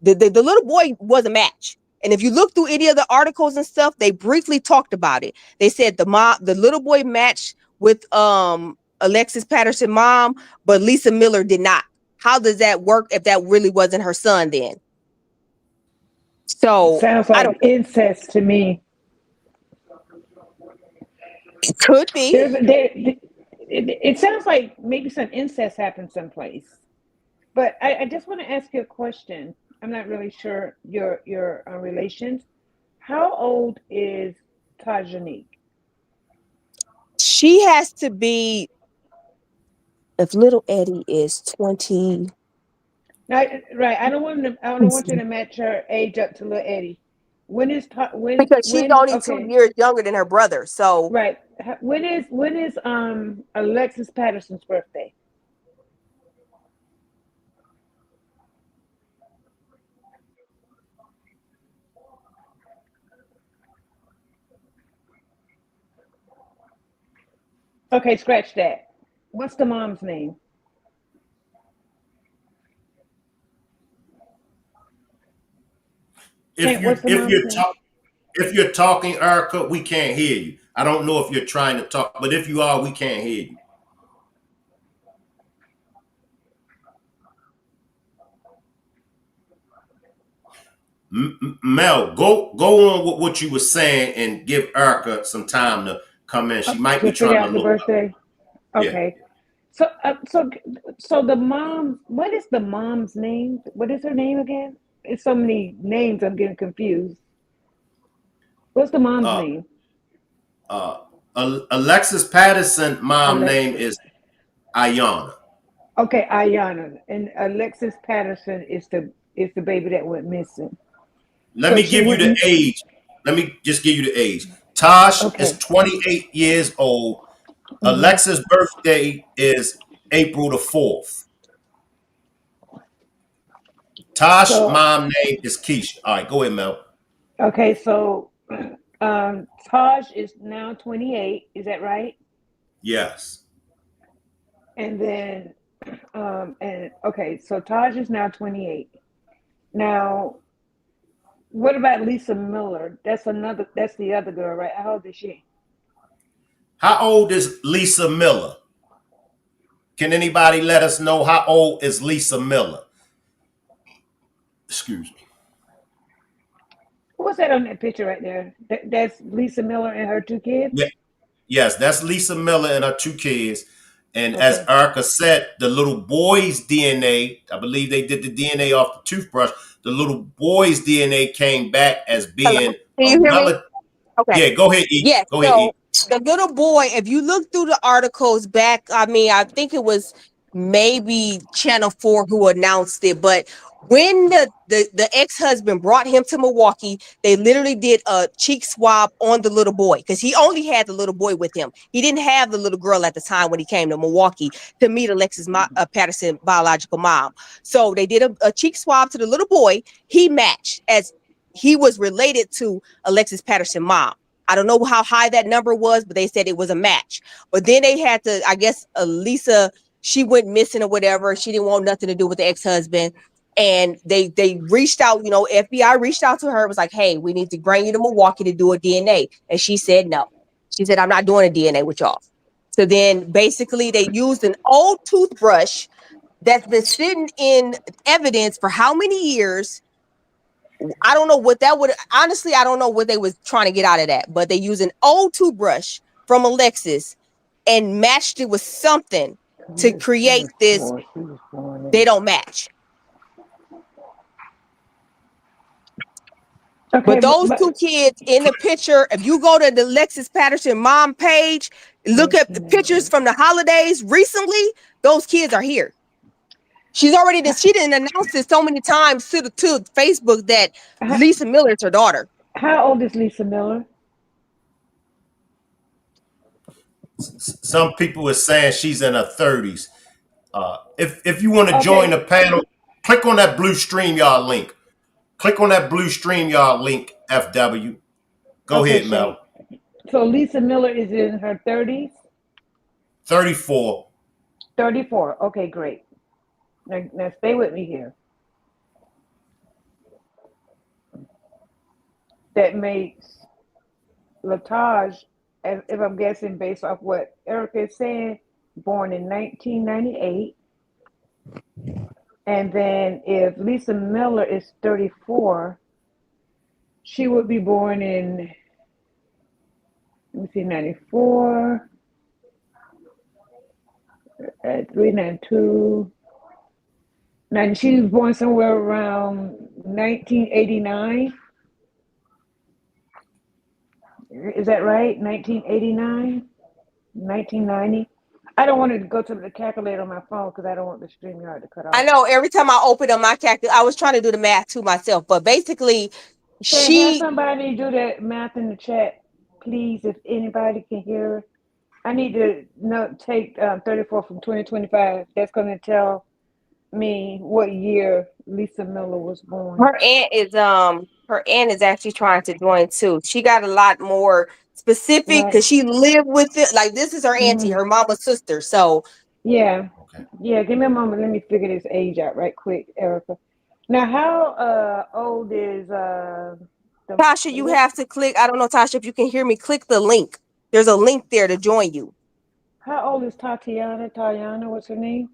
The little boy was a match. And if you look through any of the articles and stuff, they briefly talked about it. They said the little boy matched with Alexis Patterson mom, but Lisa Miller did not. How does that work if that really wasn't her son then? So Sounds I like don't. incest to me. It could be. It sounds like maybe some incest happened someplace. But I just want to ask you a question. I'm not really sure your relations. How old is ToshUnique? She has to be. If little Eddie is 20. Right. I don't want you to match her age up to little Eddie. When is Because she's only 2 okay? years younger than her brother. So Right. When is Alexis Patterson's birthday? Okay, scratch that. What's the mom's name? What's the mom's name? If you're talking, Erica, we can't hear you. I don't know if you're trying to talk, but if you are, we can't hear you. Mel, go on with what you were saying and give Erica some time to come in. She might be To figure trying to out the look. birthday. Okay. Yeah. So the mom. What is the mom's name? What is her name again? It's so many names. I'm getting confused. What's the mom's name? Alexis Patterson, mom name Alexis. is Ayana. Okay, Ayana, and Alexis Patterson is the baby that went missing. Let me give you the age. Let me just give you the age. Tosh is 28 years old. Alexis' birthday is April the 4th. Tosh, mom name is Keisha. All right, go ahead, Mel. Okay, so Taj is now 28. Is that right? Yes. And then, so Taj is now 28. Now, what about Lisa Miller? That's the other girl, right? How old is she? How old is Lisa Miller? Can anybody let us know how old is Lisa Miller? Excuse me. What's that on that picture right there? That's Lisa Miller and her 2 kids? Yeah. Yes, that's Lisa Miller and her 2 kids. And as Erica said, the little boy's DNA, I believe they did the DNA off the toothbrush. The little boy's DNA came back as being Can you hear me? Okay. Yeah, go ahead, E. Yes. Go ahead, E. The little boy, if you look through the articles back, I mean, I think it was maybe Channel 4 who announced it, but when the ex-husband brought him to Milwaukee, they literally did a cheek swab on the little boy because he only had the little boy with him. He didn't have the little girl at the time when he came to Milwaukee to meet Alexis Patterson biological mom. So they did a cheek swab to the little boy. He matched as he was related to Alexis Patterson mom. I don't know how high that number was, but they said it was a match. But then they had to, I guess, Lisa, she went missing or whatever. She didn't want nothing to do with the ex-husband. And they reached out, FBI reached out to her. It was like, hey, we need to bring you to Milwaukee to do a DNA. And she said no. She said, I'm not doing a DNA with y'all. So then basically they used an old toothbrush that's been sitting in evidence for how many years. I don't know what that would, honestly, I don't know what they was trying to get out of that, but they used an old toothbrush from Alexis and matched it with something to create this. They don't match. Okay, but those 2 kids in the picture, if you go to the Alexis Patterson mom page, look at the pictures from the holidays recently, those kids are here. She didn't announce this so many times to Facebook that Lisa Miller is her daughter. How old is Lisa Miller? Some people are saying she's in her 30s. If you want to join the panel, click on that blue StreamYard link. Click on that blue StreamYard link, FW. Go ahead, Mel. So Lisa Miller is in her 30s? 34. 34. Okay, great. Now stay with me here. That makes Lataj, if I'm guessing based off what Erica is saying, born in 1998. And then if Lisa Miller is 34, she would be born in, let me see, 94, 392. Now she was born somewhere around 1989. Is that right? 1989? 1990? I don't want to go to the calculator on my phone because I don't want the StreamYard to cut off. I know every time I open up my calculator, I was trying to do the math to myself, but basically, Can have she. somebody do that math in the chat, please, if anybody can hear it. I need to take 34 from 2025. That's going to tell me what year Lisa Miller was born. Her aunt is actually trying to join too. She got a lot more specific because she lived with it. Like this is her auntie, her mama's sister. So yeah, yeah. Give me a moment. Let me figure this age out right quick, Erica. Now, how old is Tasha, you have to click. I don't know, Tasha, if you can hear me. Click the link. There's a link there to join you. How old is Tatiana? Tatiana, what's her name?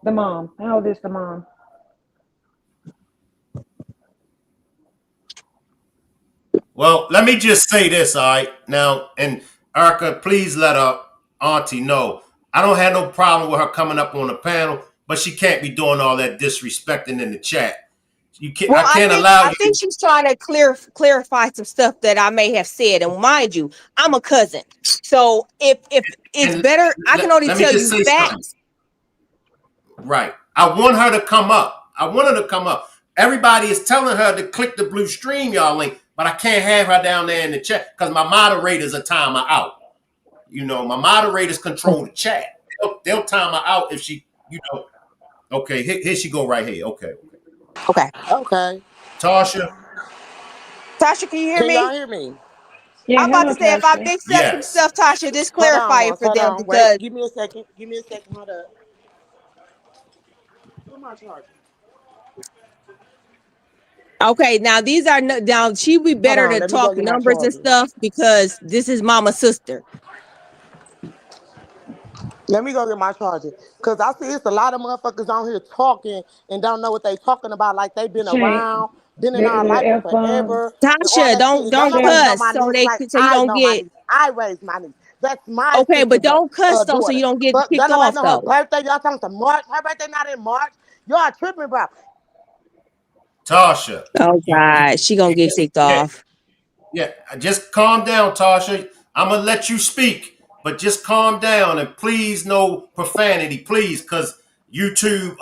The mom. How old is the mom? Well, let me just say this, all right? Now, and Erica, please let her auntie know. I don't have no problem with her coming up on the panel, but she can't be doing all that disrespecting in the chat. You can't. Well, I can't allow you. I think she's trying to clarify some stuff that I may have said. And mind you, I'm a cousin, so if it's better, I can only tell you facts. Right. I want her to come up. I want her to come up. Everybody is telling her to click the blue StreamYard link, but I can't have her down there in the chat because my moderators are time her out. You know, my moderators control the chat. They'll time her out if she, Okay, here she go right here. Okay. Okay. Tasha, can you hear me? Can y'all hear me? Yeah, I'm about to say if I mix up some stuff, Tasha, just clarify it for them because. Wait, give me a second. Give me a second. Hold up. Where's my charger? Okay, now these are now she'd be better to talk numbers and stuff because this is mama's sister. Let me go get my charger. Because I see it's a lot of motherfuckers on here talking and don't know what they talking about. Like they been around, been in our life forever. Tasha, don't cuss so you don't get. I raised my niece. That's my okay, but don't cuss though so you don't get kicked off know though. Her birthday, y'all talking to March. Her birthday not in March. Y'all tripping, bro. Tasha. Oh God, she gonna get kicked off. Yeah, just calm down, Tasha. I'm gonna let you speak, but just calm down and please no profanity, please, because YouTube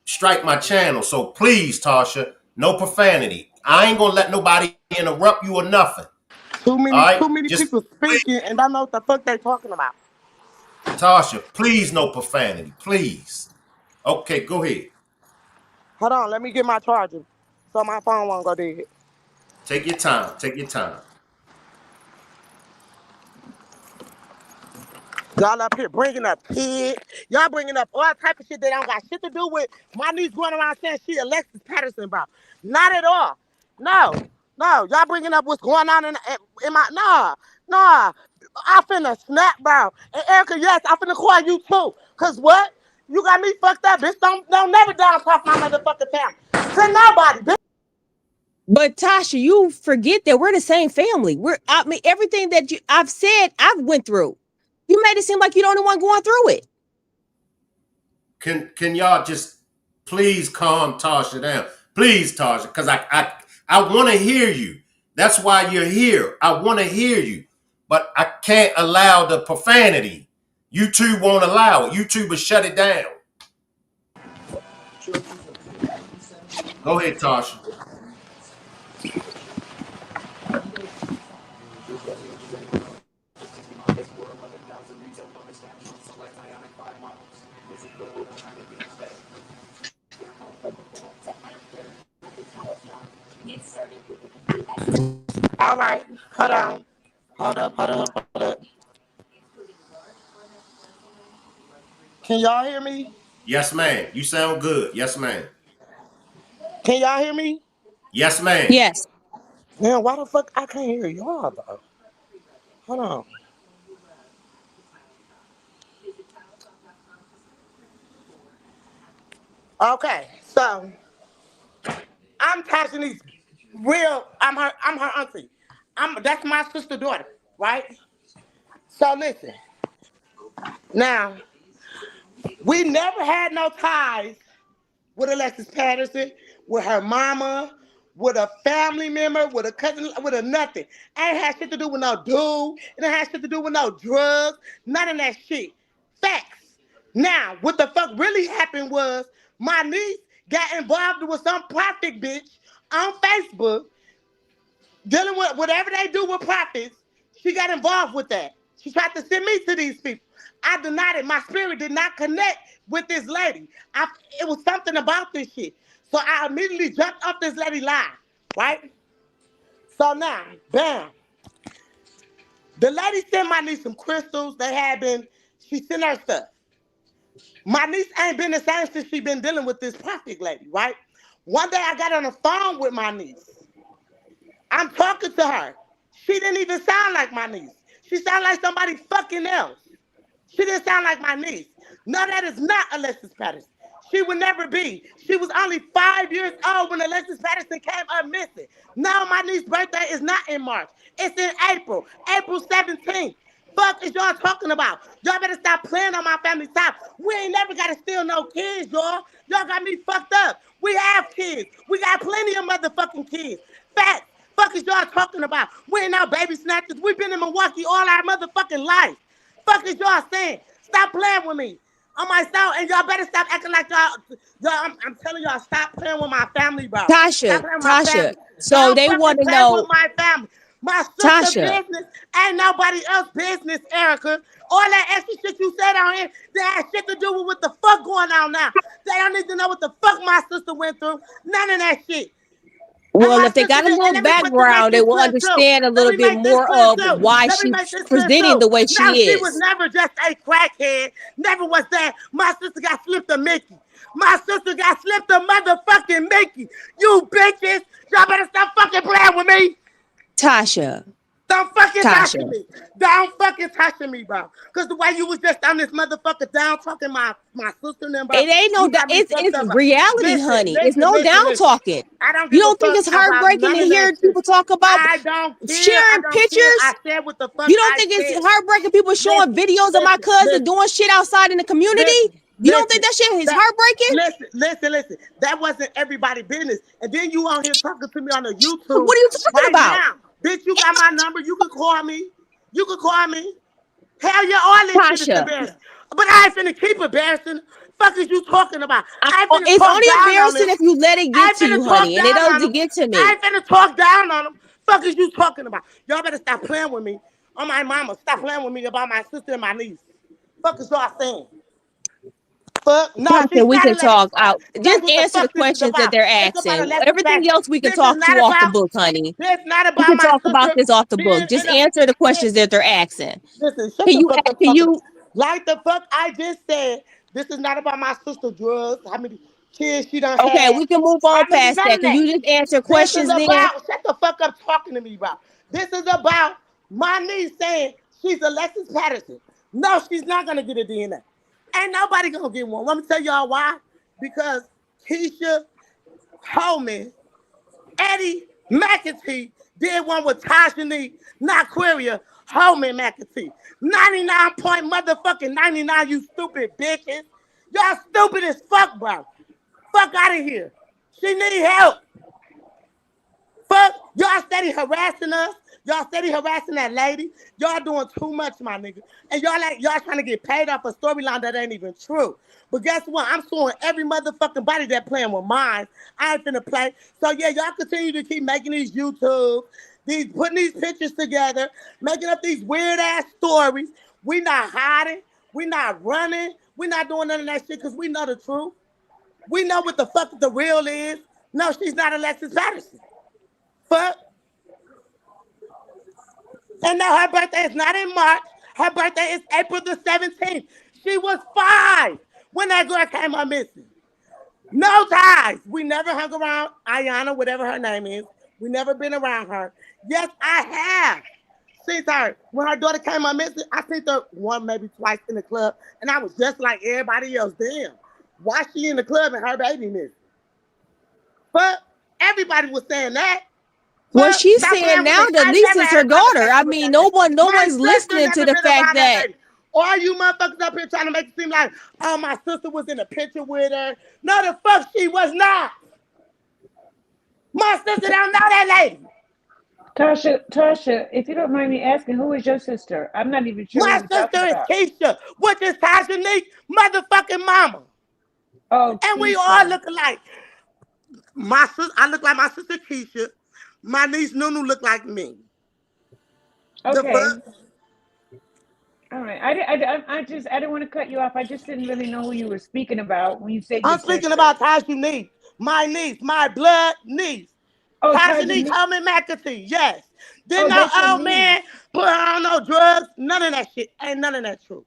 strike my channel. So please, Tasha, no profanity. I ain't gonna let nobody interrupt you or nothing. Too many people speaking and don't know what the fuck they talking about. Tasha, please no profanity, please. Okay, go ahead. Hold on, let me get my charger so my phone won't go dead. Take your time. Take your time. Y'all up here bringing up kids. Y'all bringing up all type of shit that don't got shit to do with my niece going around saying she Alexis Patterson, bro. Not at all. No. Y'all bringing up what's going on in my... Nah. I finna snap, bro. And Erica, yes, I finna call you too. Cause what? You got me fucked up, bitch. Don't never down talk my motherfucking family. To nobody, bitch. But Tasha, you forget that we're the same family. Everything that I've said, I've went through. You made it seem like you're the only one going through it. Can y'all just please calm Tasha down? Please, Tasha, because I want to hear you. That's why you're here. I want to hear you. But I can't allow the profanity. YouTube won't allow it. YouTube will shut it down. Go ahead, Tasha. All right, hold on. Hold up. Can y'all hear me? Yes, ma'am. You sound good. Yes, ma'am. Can y'all hear me? Yes, ma'am. Yes. Man, why the fuck I can't hear y'all though? Hold on. Okay, so I'm ToshUnique's I'm her auntie. That's my sister daughter, right? So listen, now we never had no ties with Alexis Patterson, with her mama, with a family member, with a cousin, with a nothing. Ain't had shit to do with no dude. It ain't had shit to do with no drugs. None of that shit. Facts. Now, what the fuck really happened was my niece got involved with some profit bitch on Facebook, dealing with whatever they do with profits. She got involved with that. She tried to send me to these people. I denied it. My spirit did not connect with this lady. It was something about this shit. So I immediately jumped off this lady line, right? So now, bam. The lady sent my niece some crystals. She sent her stuff. My niece ain't been the same since she been dealing with this profit lady, right? One day I got on the phone with my niece. I'm talking to her. She didn't even sound like my niece. She sounded like somebody fucking else. She didn't sound like my niece. No, that is not Alexis Patterson. She would never be. She was only 5 years old when Alexis Patterson came up missing. No, my niece's birthday is not in March. It's in April. April 17th. Fuck is y'all talking about? Y'all better stop playing on my family's top. We ain't never got to steal no kids, y'all. Y'all got me fucked up. We have kids. We got plenty of motherfucking kids. Facts. Fuck is y'all talking about? We ain't no baby snatchers. We been in Milwaukee all our motherfucking life. Fuck is y'all saying? Stop playing with me on my soul, and y'all better stop acting like I'm telling y'all, stop playing with my family, bro. Stop playing with my family. So Don't they fucking want to play with know, my family. My sister Tasha. business ain't nobody else's business, Erica. All that extra shit you said on here, that has shit to do with what the fuck going on now. They don't need to know what the fuck my sister went through. None of that shit. Well, if they got a little background, they will understand a little bit more of why Let me she's make this clear presenting too. the way Now, she she was is. never just a crackhead. Never was that. My sister got slipped a Mickey. My sister got slipped a motherfucking Mickey. You bitches. Y'all better stop fucking playing with me. Tasha. Don't fucking touch me. Don't fucking touch me, bro. Because the way you was just on this motherfucker down talking my sister and them, bro. It ain't no, it's reality, honey. It's no down talking. I don't You give a don't think fuck it's about heartbreaking none to of that hear shit. people talk about I don't care. sharing pictures? I said what the fuck You don't I think said. it's heartbreaking people showing videos of my cousin doing shit outside in the community? You don't think that shit is heartbreaking? Listen. That wasn't everybody's business. And then you on here talking to me on the YouTube. What are you talking right about? now. Bitch, you got my number. You can call me. Hell yeah, all this shit is Tasha. embarrassing. But I ain't finna keep embarrassing. Fuck is you talking about? I ain't finna It's talk only down on embarrassing them. if you let it I get ain't to finna you, talk honey, and it down on doesn't them. get to I me. ain't finna talk down on them. Fuck is you talking about? Y'all better stop playing with me. On my mama, stop playing with me about my sister and my niece. Fuck is y'all saying? Fuck. No, she's Tasha, we not can Alexis. talk out. That's Just what the answer the fuck this is questions that about. they're It's about asking. Alexis Everything Patterson. else we can This is talk to not off the about. book, honey. This not We about can my talk about sister this off the book. being Just in a. answer the questions that they're asking. Listen, shut Can the you fuck up can talking. you Like the fuck I just said, this is not about my sister drugs, how many kids she done okay, had, we can move how on many, past none that. of Can that. you just answer This is questions then? about, shut the fuck up talking to me about. This is about my niece saying she's Alexis Patterson. No, she's not gonna get a DNA. Ain't nobody gonna get one. Let me tell y'all why. Because Keisha Holman, Eddie McAtee did one with ToshUnique, not Queria, Holman McAtee. 99 point motherfucking 99, you stupid bitches. Y'all stupid as fuck, bro. Fuck out of here. She need help. Fuck, y'all steady harassing us. Y'all steady harassing that lady. Y'all doing too much, my nigga. And y'all trying to get paid off a storyline that ain't even true. But guess what? I'm suing every motherfucking body that playing with mine. I ain't finna play. So yeah, y'all continue to keep making these YouTubes, putting these pictures together, making up these weird ass stories. We not hiding. We not running. We not doing none of that shit because we know the truth. We know what the fuck the real is. No, she's not Alexis Patterson. Fuck. And now her birthday is not in March. Her birthday is April the 17th. She was 5 when that girl came up missing. No ties. We never hung around Ayana, whatever her name is. We never been around her. Yes, I have seen her. When her daughter came up missing, I seen her one, maybe twice in the club. And I was just like everybody else. Damn. Why she in the club and her baby missing? But everybody was saying that. Well, But she's stop saying playing with now me. that I Lisa never is had her a daughter. I conversation with mean, that lady. no My one's sister listening to never the been fact around that that. lady. All you motherfuckers up here trying to make it seem like, oh, my sister was in a picture with her. No, the fuck she was not. My sister don't know that lady. Tasha, if you don't mind me asking, who is your sister? I'm not even sure who My you're talking sister is about. Keisha, which is ToshUnique motherfucking mama. Oh, And we all Keisha. look alike. My sister, I look like my sister Keisha. My niece Nunu look like me. The Okay. fuck? All right. I didn't want to cut you off. I just didn't really know who you were speaking about when you said your I'm speaking sister. about ToshUnique, my niece, my blood niece. Oh, ToshUnique ToshUnique. Holman McAtee, yes. Didn't Oh, no that's your old niece. man put her on no drugs. None of that shit. Ain't none of that true.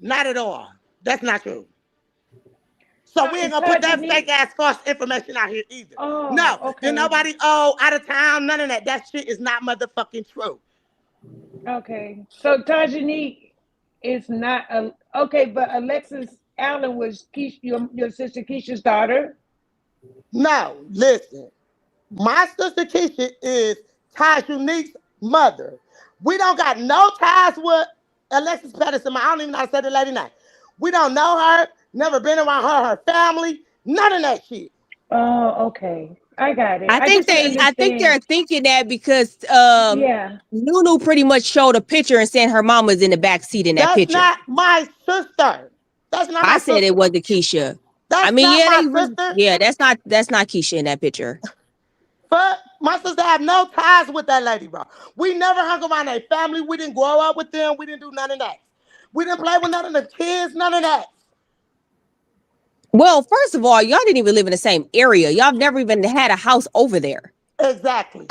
Not at all. That's not true. So So we ain't is gonna put that fake ToshUnique? ass false information out here either. Oh, No, did okay. nobody out of town, none of that. That shit is not motherfucking true. Okay. So ToshUnique is not a okay, but Alexis Allen was your sister Keisha's daughter. No, listen. My sister Keisha is ToshUnique's mother. We don't got no ties with Alexis Patterson. I don't even know how to say the lady name. We don't know her, never been around her family, none of that shit. Oh, okay. I got it. I I think just didn't I think they're understand. thinking that because Yeah. Nunu pretty much showed a picture and saying her mom was in the back seat in that That's picture. not my sister. That's not I my said it sister. wasn't Keisha. I That's mean, not yeah, my sister. that's not Keisha in that picture. But my sister have no ties with that lady, bro. We never hung around their family. We didn't grow up with them. We didn't do none of that. We didn't play with none of the kids, none of that. Well, first of all, y'all didn't even live in the same area. Y'all never even had a house over there. Exactly.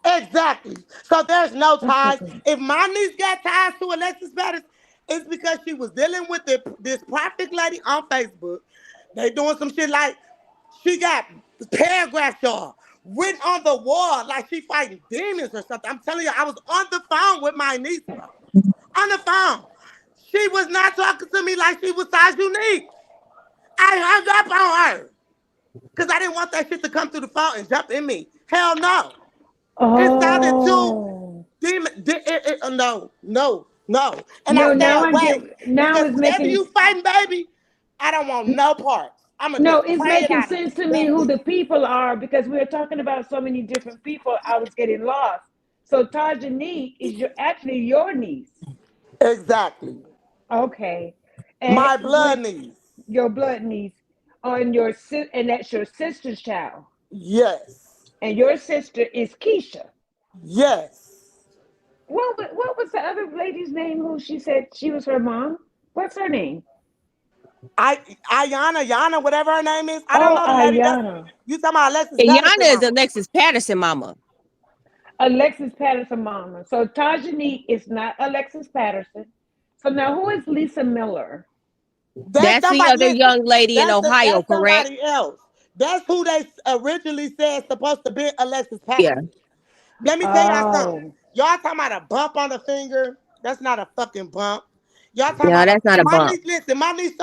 Exactly. So there's no ties. If my niece got ties to Alexis Patterson, it's because she was dealing with this perfect lady on Facebook. They doing some shit like she got paragraphs, y'all, written on the wall like she fighting demons or something. I'm telling you, I was on the phone with my niece, bro. On the phone. She was not talking to me like she was ToshUnique. I hung up on her because I didn't want that shit to come through the phone and jump in me. Hell no. It sounded too Oh. demon. No. And I No, stay now I away get now because it's whatever making you fighting, baby, I don't want no parts. I'ma no, just it's pray it making out of sense you. to me That's who it. the people are because we were talking about so many different people. I was getting lost. So ToshUnique is actually your niece. Exactly. Okay. And My blood niece. your blood niece and and that's your sister's child. Yes. And your sister is Keisha. Yes. What was the other lady's name who she said she was her mom? What's her name? Yana, whatever her name is. I don't Oh, know the lady. That's Ayana. you talking about Alexis Patterson, Yana is mama. Alexis Patterson mama. Alexis Patterson mama. So ToshUnique is not Alexis Patterson. So now who is Lisa Miller? That's That's the somebody. other Listen, young lady in Ohio, that's correct? somebody else. That's who they originally said supposed to be Alexis Yeah. Patterson. Let me tell y'all something. Oh. Y'all talking about a bump on the finger? That's not a fucking bump. Y'all talking No, about that's not a my bump. niece. Listen, my niece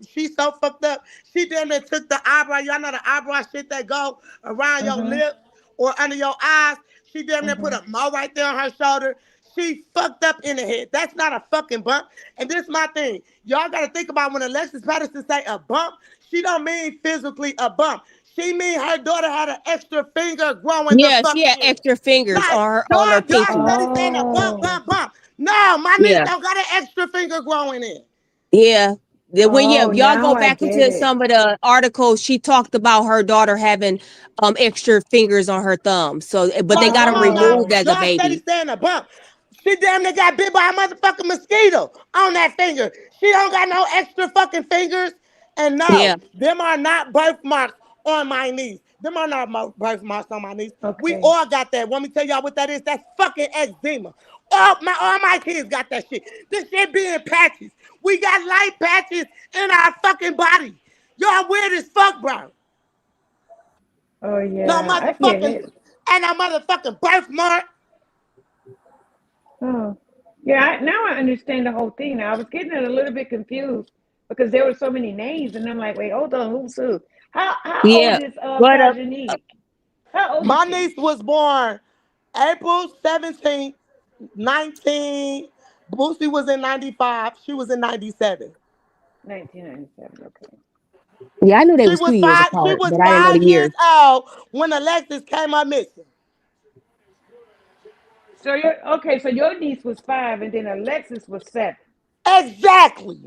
she's so fucked up. She damn near took the eyebrow. Y'all know the eyebrow shit that go around your lip or under your eyes. She damn near put a mo right there on her shoulder. She fucked up in the head. That's not a fucking bump. And this is my thing. Y'all got to think about when Alexis Patterson say a bump, she don't mean physically a bump. She mean her daughter had an extra finger growing the Yeah, fuck she had in. extra fingers Like, on her y'all pinky. study saying a bump. No, my niece Yeah. don't got an extra finger growing in. Yeah. Oh, If y'all now go I back get into it. some of the articles, she talked about her daughter having extra fingers on her thumb. So but they Oh, got come them on now. removed as a Y'all steady baby. saying a bump. She damn near got bit by a motherfucking mosquito on that finger. She don't got no extra fucking fingers. And no, Yeah. them are not birthmarks on my niece. Them are not birthmarks on my niece. We Okay. all got that. Want me to tell y'all what that is? That's fucking eczema. All my kids got that shit. This shit be in patches. We got light patches in our fucking body. Y'all weird as fuck, bro. Oh No yeah, I get motherfucking it. and a motherfucking birthmark. Oh. Yeah, now I understand the whole thing. Now I was getting it a little bit confused, because there were so many names, and I'm like, wait, hold on, who's who? How Yeah, old is but ToshUnique? How old is My she? niece was born April 17th, 19. Boosie was in 95. She was in 97. 1997. Okay. yeah, I knew they was 2 years She apart, was but I didn't know the 5 years years. old when Alexis came up missing. So your niece was 5, and then Alexis was 7. Exactly.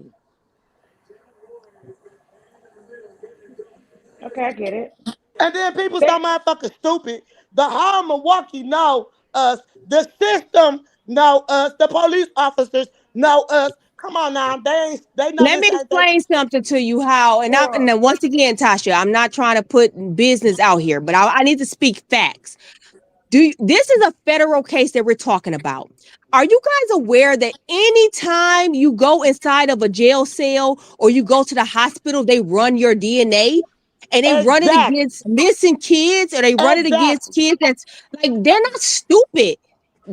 Okay, I get it. And then people so motherfucking stupid. The whole Milwaukee know us. The system know us. The police officers know us. Come on now. They know Let this me ain't that. explain something to you how, and then once again, Tasha, I'm not trying to put business out here, but I need to speak facts. This is a federal case that we're talking about. Are you guys aware that anytime you go inside of a jail cell or you go to the hospital, they run your DNA and they run it Exactly. against missing kids or they run it against Exactly. kids that's like, they're not stupid.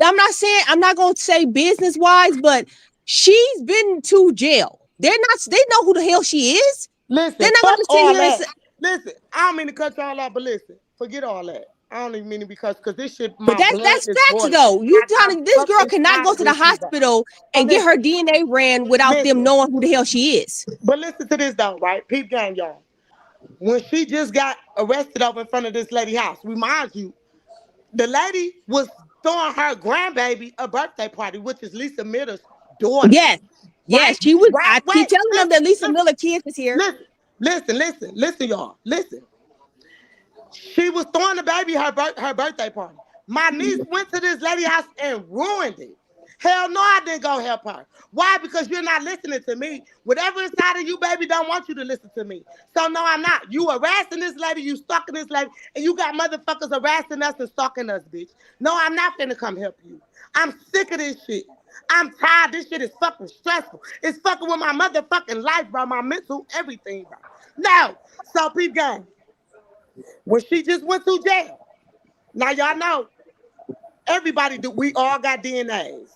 I'm not saying, I'm not going to say business wise, but she's been to jail. They know who the hell she is. Listen, They're not going fuck to sit all here and that. say, Listen, I don't mean to cut y'all off, but listen, forget all that. I don't even mean it because this shit, but my blood that's is facts boiling. though. You I'm telling this girl fucking cannot go tired to of the this shit, bro. hospital So and get her listen, DNA ran without them knowing who the hell she is. but listen to this though, right? Peep game, y'all. When she just got arrested over in front of this lady's house, remind you, the lady was throwing her grandbaby a birthday party, which is Lisa Miller's daughter. Yes, Right? she was. Right? I keep Wait, telling them that Lisa Miller kids is here. listen, y'all. Listen. She was throwing the baby her birthday party. My niece went to this lady's house and ruined it. Hell no, I didn't go help her. Why? Because you're not listening to me. Whatever inside of you, baby, don't want you to listen to me. So no, I'm not. You harassing this lady, you stalking this lady, and you got motherfuckers harassing us and stalking us, bitch. No, I'm not finna come help you. I'm sick of this shit. I'm tired. This shit is fucking stressful. It's fucking with my motherfucking life, bro. My mental, everything, bro. No. So, peep game. When she just went to jail. Now y'all know, everybody we all got DNAs.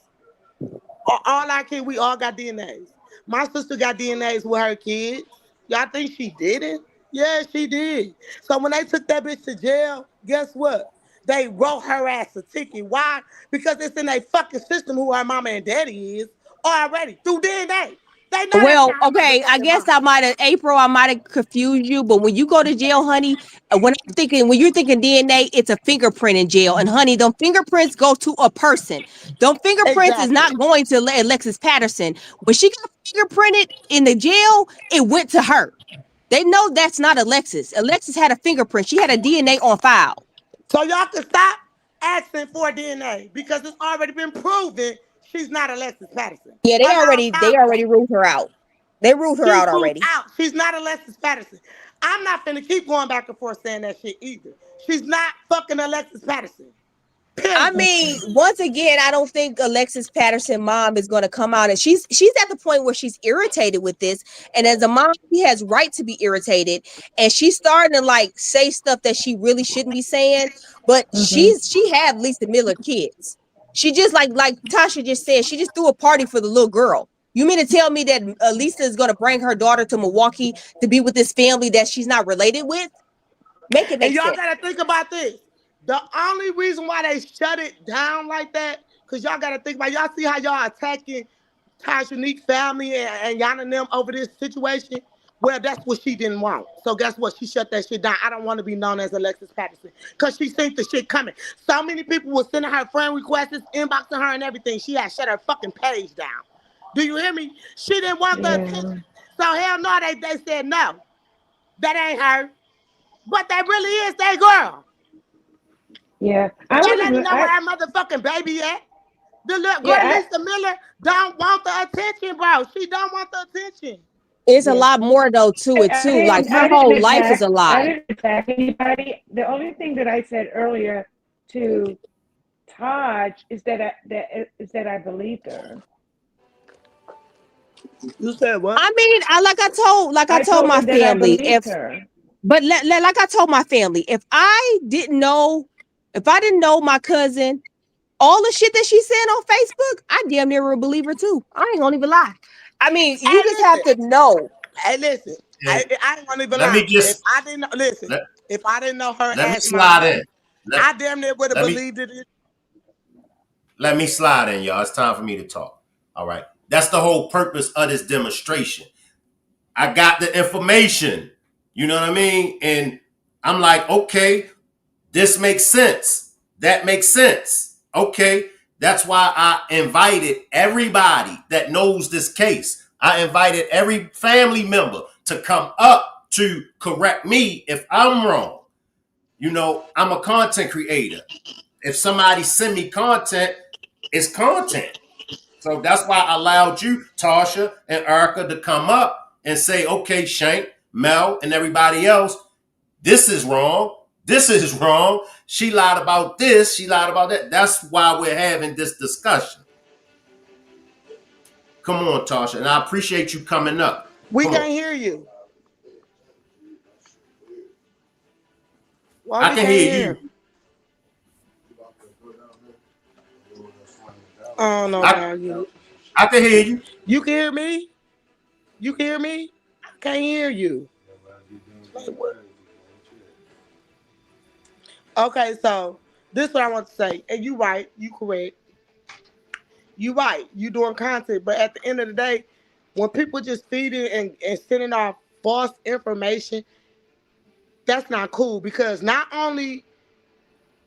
All our kids, we all got DNAs. My sister got DNAs with her kids. Y'all think she didn't? Yeah, she did. So when they took that bitch to jail, guess what? They wrote her ass a ticket. Why? Because it's in a fucking system who her mama and daddy is already through DNA. They know that's Well, not her okay, I motherfucking guess mama. I might have confused you, but when you go to jail, honey, when you're thinking DNA, it's a fingerprint in jail. And honey, them fingerprints go to a person. Them fingerprints is Exactly. not going to Alexis Patterson. When she got fingerprinted in the jail, it went to her. They know that's not Alexis. Alexis had a fingerprint. She had a DNA on file. So y'all can stop asking for DNA because it's already been proven she's not Alexis Patterson. Yeah, A long they time already ago. ruled her out. They ruled her She's out ruled already. out. She's not Alexis Patterson. I'm not finna keep going back and forth saying that shit either. She's not fucking Alexis Patterson. I Period. mean, once again, I don't think Alexis Patterson mom is going to come out, and she's at the point where she's irritated with this. And as a mom, she has right to be irritated, and she's starting to like say stuff that she really shouldn't be saying. But she had Lisa Miller kids. She just like Tasha just said, she just threw a party for the little girl. You mean to tell me that Lisa is going to bring her daughter to Milwaukee to be with this family that she's not related with? Make it make And y'all sense. gotta think about this. The only reason why they shut it down like that, because y'all gotta think about, y'all see how y'all attacking ToshUnique family and y'all and them over this situation? Well, that's what she didn't want. So guess what? She shut that shit down. I don't want to be known as Alexis Patterson because she seen the shit coming. So many people were sending her friend requests, inboxing her and everything. She had shut her fucking page down. Do you hear me? She didn't want the attention. So hell no, they said no. That ain't her. But that really is that girl. Yeah, I That would lady have. know where her motherfucking baby at. The little girl Yeah, Lisa Miller don't want the attention, bro. She don't want the attention. It's a lot more though to it too. Like her whole life is a I lie. didn't attack anybody. The only thing that I said earlier to Taj is that I believed her. You said what? I mean, I told my him that I family believed her. like I told my family, if I didn't know my cousin, all the shit that she said on Facebook, I damn near would believe her too. I ain't gonna even lie. I mean, you Hey, just have to know. Hey, listen. I ain't gonna even Let lie. me just If I didn't know, listen. If I didn't know her let me as slide mama, in. I damn near would have Let me believed it. let me slide in, y'all. It's time for me to talk. All right. That's the whole purpose of this demonstration. I got the information. You know what I mean? And I'm like, okay, this makes sense. That makes sense. Okay. That's why I invited everybody that knows this case. I invited every family member to come up to correct me if I'm wrong. You know, I'm a content creator. If somebody send me content, it's content. So that's why I allowed you, Tasha and Erica, to come up and say, okay, Shank, Mel, and everybody else, this is wrong. This is wrong. She lied about this. She lied about that. That's why we're having this discussion. Come on, Tasha. And I appreciate you coming up. We Come can't on. hear you. Why I we can can't hear hear? you. Oh no, dog. I can hear you. You can hear me? You can hear me? I can't hear you. Okay, so this is what I want to say. And you right, you correct. You right. You doing content, but at the end of the day, when people just feeding and sending off false information, that's not cool because not only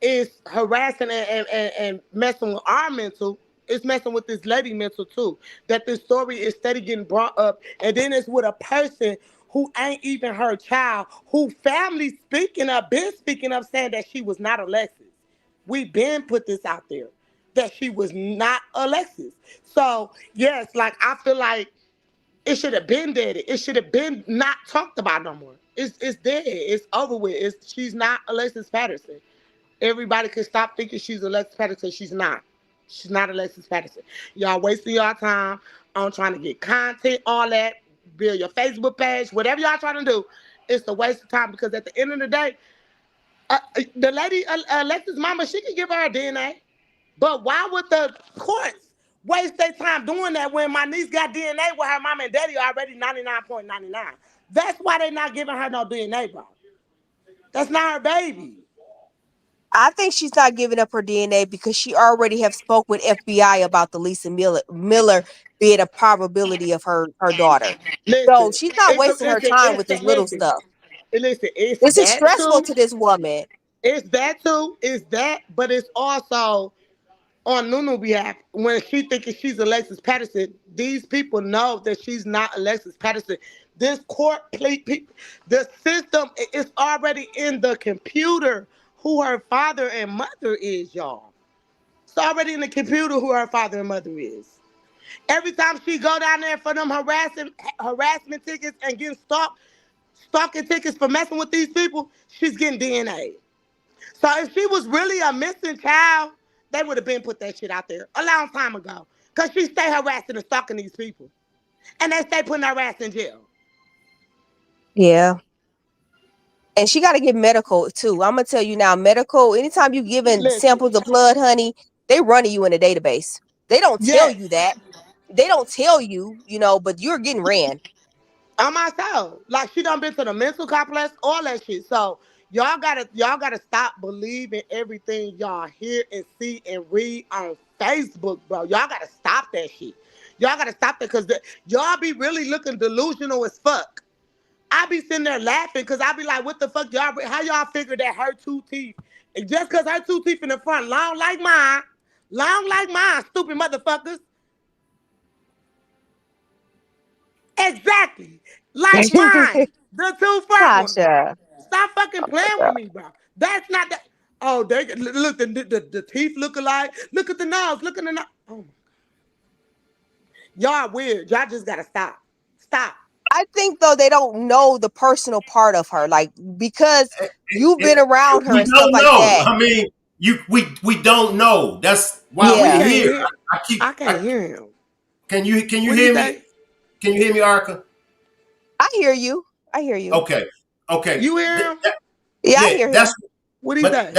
is harassing and messing with our mental, it's messing with this lady mental too. That this story is steady getting brought up, and then it's with a person who ain't even her child, who family been speaking up, saying that she was not Alexis. We been put this out there that she was not Alexis. So yes, like I feel like it should have been dead. It should have been not talked about no more. It's dead. It's over with. She's not Alexis Patterson. Everybody can stop thinking she's Alexis Patterson. She's not. She's not Alexis Patterson. Y'all wasting y'all time on trying to get content, all that, build your Facebook page, whatever y'all trying to do. It's a waste of time because at the end of the day, the lady, Alexis' mama, she can give her DNA. But why would the courts waste their time doing that when my niece got DNA with her mama and daddy already 99.99? That's why they're not giving her no DNA, bro. That's not her baby. I think she's not giving up her DNA because she already have spoke with FBI about the Lisa Miller being a probability of her daughter. So Listen, she's not wasting her time with this little stuff. Listen, it's This is that stressful too. to this woman. It's that too. It's that, but it's also on Nunu's behalf when she thinking she's Alexis Patterson. These people know that she's not Alexis Patterson. This court the system is already in the computer who her father and mother is, y'all. It's already in the computer who her father and mother is. Every time she go down there for them harassment tickets and getting stalking tickets for messing with these people, she's getting DNA. So if she was really a missing child, they would have been put that shit out there a long time ago. Because she stay harassing and stalking these people. And they stay putting her ass in jail. Yeah. And she got to get medical too. I'm going to tell you now, medical, anytime you giving samples of blood, honey, they running you in a database. They don't tell you that. They don't tell you, but you're getting ran. On myself. Like she done been to the mental complex, all that shit. So y'all gotta stop believing everything y'all hear and see and read on Facebook, bro. Y'all gotta stop that shit. Y'all gotta stop that because y'all be really looking delusional as fuck. I be sitting there laughing because I be like, what the fuck, y'all? How y'all figure that her two teeth, just because her two teeth in the front long like mine, stupid motherfuckers. Exactly. Like mine. The two front ones. Tasha. Stop fucking playing with me, bro. That's not that. Oh, they look, the teeth look alike. Look at the nose. Look at the nose. Oh. Y'all weird. Y'all just gotta stop. Stop. I think though they don't know the personal part of her, like because you've been around her We and stuff don't like know. that. I mean, we don't know. That's why Yeah. we're here. I can't hear him. Can you What hear you me? say? Can you hear me, Arca? I hear you. I hear you. Okay. You hear him? Yeah, I hear him. What do you say?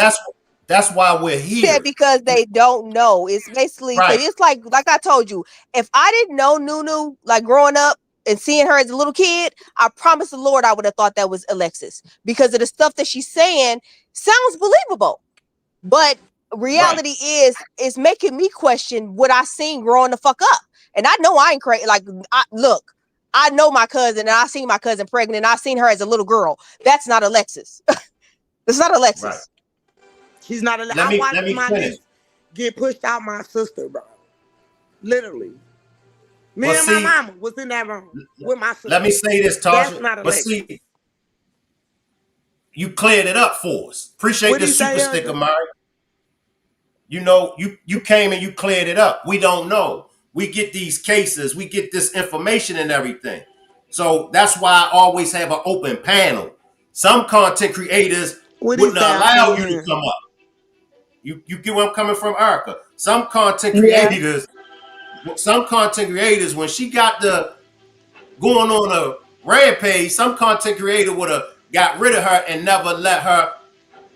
That's why we're Yeah, here. because they don't know. It's basically Right. it's like I told you, if I didn't know Nunu like growing up, and seeing her as a little kid, I promise the Lord I would have thought that was Alexis because of the stuff that she's saying sounds believable. But reality is making me question what I seen growing the fuck up. And I know I ain't crazy. Like, look, I know my cousin, and I seen my cousin pregnant, and I seen her as a little girl. That's not Alexis. It's not Alexis. Right. She's not. I watched my niece get pushed out my sister, bro. Literally. Me and my mama was in that room with my sister. Let me say this, Tasha. That's not but see, you cleared it up for us. Appreciate the super sticker, Mari. You know, you came and you cleared it up. We don't know. We get these cases, we get this information and everything. So that's why I always have an open panel. Some content creators wouldn't allow you to come up. You get where I'm coming from, Erica. Some content creators, when she got the going on a rampage, some content creator would have got rid of her and never let her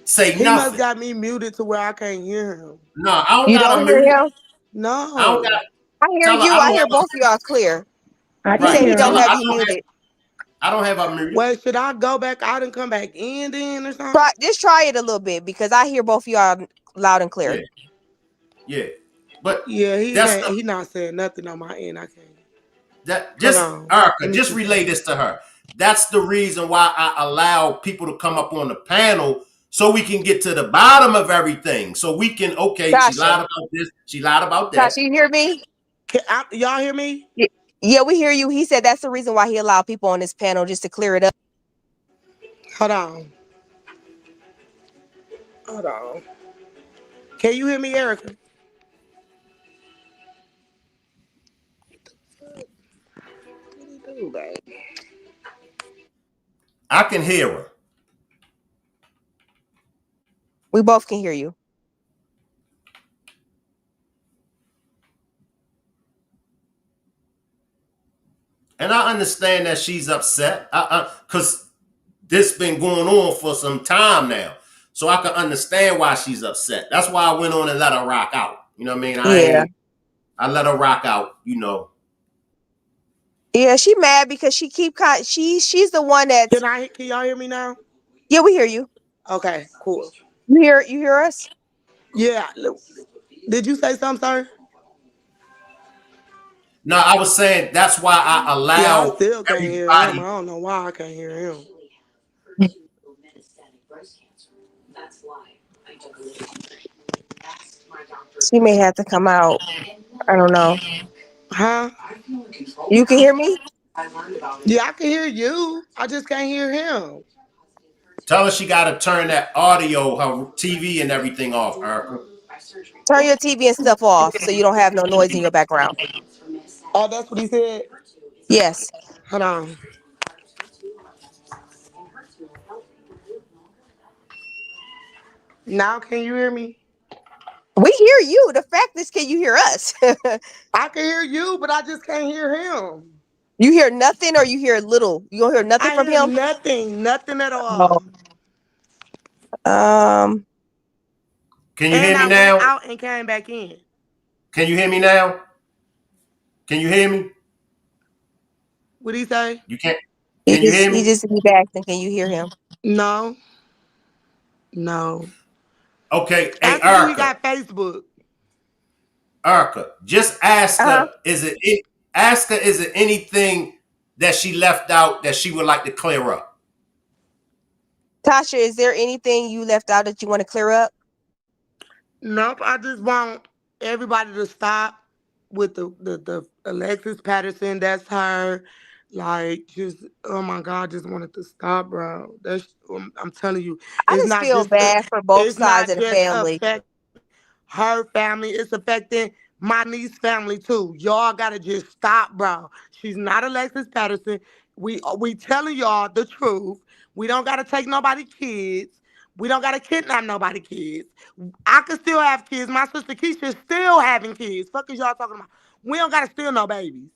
say nothing. He must got me muted to where I can't hear him. No, I don't. You don't hear him? No. I don't got. I hear you. I hear both of y'all clear. He said he don't have you muted. I don't have a muted. Wait, should I go back out and come back in then or something? Just try it a little bit because I hear both of y'all loud and clear. Yeah. But yeah, he not saying nothing on my end. I can't. Erica, just relay this to her. That's the reason why I allow people to come up on the panel so we can get to the bottom of everything. So we can, Tasha. She lied about this. She lied about that. Tasha, you hear me? Y'all hear me? Yeah, we hear you. He said that's the reason why he allowed people on this panel just to clear it up. Hold on. Can you hear me, Erica? I can hear her. We both can hear you. And I understand that she's upset because this been going on for some time now. So I can understand why she's upset. That's why I went on and let her rock out. You know what I mean? I let her rock out, you know. Yeah, she mad because she she's the one that's. Can y'all hear me now? Yeah, we hear you. Okay, cool. You hear us? Yeah. Did you say something, sir? No, I was saying that's why I allow I still can't hear him. I don't know why I can't hear him. She may have to come out. I don't know. Huh? You can hear me? Yeah, I can hear you. I just can't hear him. Tell her she got to turn that audio, her TV and everything off, Erica. Turn your TV and stuff off so you don't have no noise in your background. Oh, that's what he said? Yes. Hold on. Now can you hear me? We hear you. The fact is, can you hear us? I can hear you, but I just can't hear him. You hear nothing or you hear little? You don't hear nothing from him? Nothing at all. No. Can you hear me now? Went out and came back in. Can you hear me now? Can you hear me? What did he say? You can't. Can you hear me? He just be back. And can you hear him? No. Okay. Hey, Erica. We got Facebook. Erica, just ask her. Is it anything that she left out that she would like to clear up? Tasha, is there anything you left out that you want to clear up? Nope. I just want everybody to stop with the Alexis Patterson. That's her. Like, just, oh my God, just wanted to stop, bro. That's, I'm telling you. I just feel bad for both sides of the family. Her family, it's affecting my niece's family too. Y'all gotta just stop, bro. She's not Alexis Patterson. We telling y'all the truth. We don't gotta take nobody's kids. We don't gotta kidnap nobody's kids. I can still have kids. My sister Keisha's still having kids. Fuck is y'all talking about? We don't gotta steal no babies.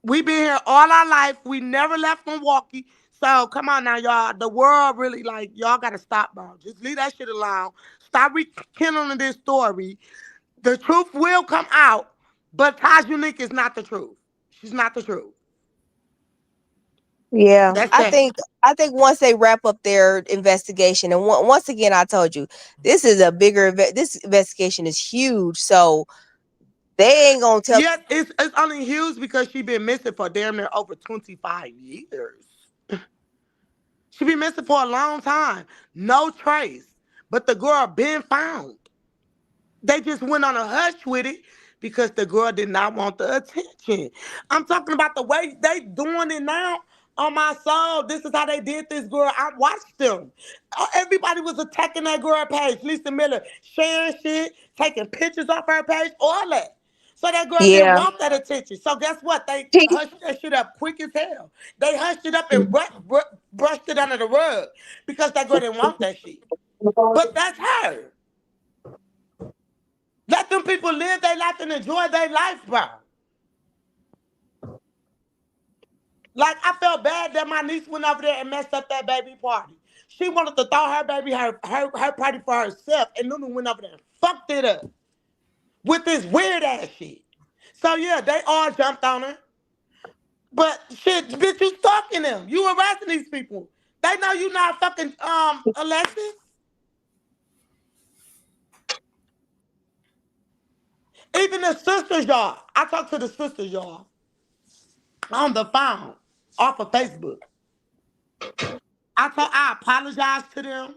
We been here all our life. We never left Milwaukee. So come on now, y'all. The world really, like, y'all gotta stop, bro. Just leave that shit alone. Stop rekindling this story. The truth will come out, but ToshUnique is not the truth. She's not the truth. Yeah, That's I that. think I think once they wrap up their investigation, and once again, I told you this is a bigger this investigation is huge, so they ain't gonna tell. Yes, it's only huge because she been missing for damn near over 25 years. She been missing for a long time. No trace. But the girl been found. They just went on a hush with it because the girl did not want the attention. I'm talking about the way they doing it now. On my soul, this is how they did this girl. I watched them. Everybody was attacking that girl page. Lisa Miller sharing shit, taking pictures off her page, all that. So that girl didn't Yeah, want that attention. So guess what? They She- hushed that shit up quick as hell. They hushed it up and brushed it under the rug because that girl didn't want that shit. But that's her. Let them people live their life and enjoy their life, bro. Like, I felt bad that my niece went over there and messed up that baby party. She wanted to throw her baby, her party for herself, and Nunu went over there and fucked it up with this weird ass shit. So, yeah, they all jumped on her. But, shit, bitch, you stalking them. You harassing these people. They know you not fucking, Alexis. Even the sisters, y'all. I talked to the sisters, y'all, on the phone, off of Facebook. I apologized to them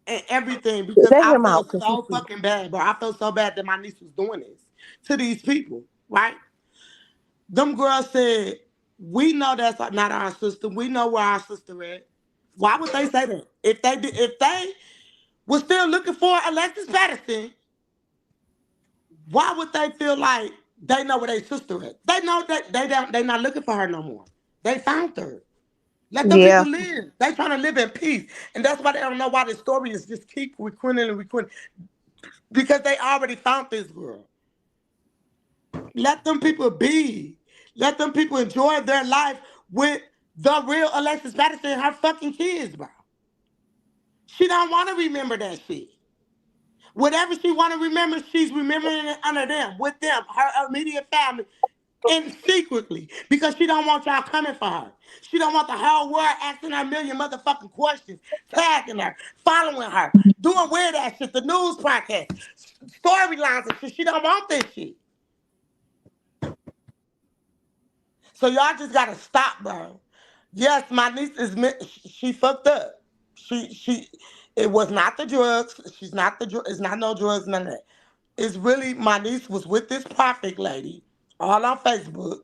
and everything because let I him out felt because so fucking bad, bro. I felt so bad that my niece was doing this to these people, right? Them girls said, "We know that's not our sister. We know where our sister at." Why would they say that? If they were still looking for Alexis Patterson, why would they feel like they know where their sister at? They know that they not looking for her no more. They found her. Let them yeah. people live. They trying to live in peace. And that's why they don't know why the story is just keep requinting and requinting. Because they already found this girl. Let them people be. Let them people enjoy their life with the real Alexis Patterson and her fucking kids, bro. She don't want to remember that shit. Whatever she want to remember, she's remembering it under them, with them, her immediate family, and secretly, because she don't want y'all coming for her. She don't want the whole world asking her a million motherfucking questions, tagging her, following her, doing weird ass shit, the news podcast, storylines and shit. She don't want this shit. So y'all just gotta stop, bro. Yes, my niece she fucked up. It was not the drugs. She's not it's not no drugs, none of that. It's really my niece was with this prophet lady all on Facebook.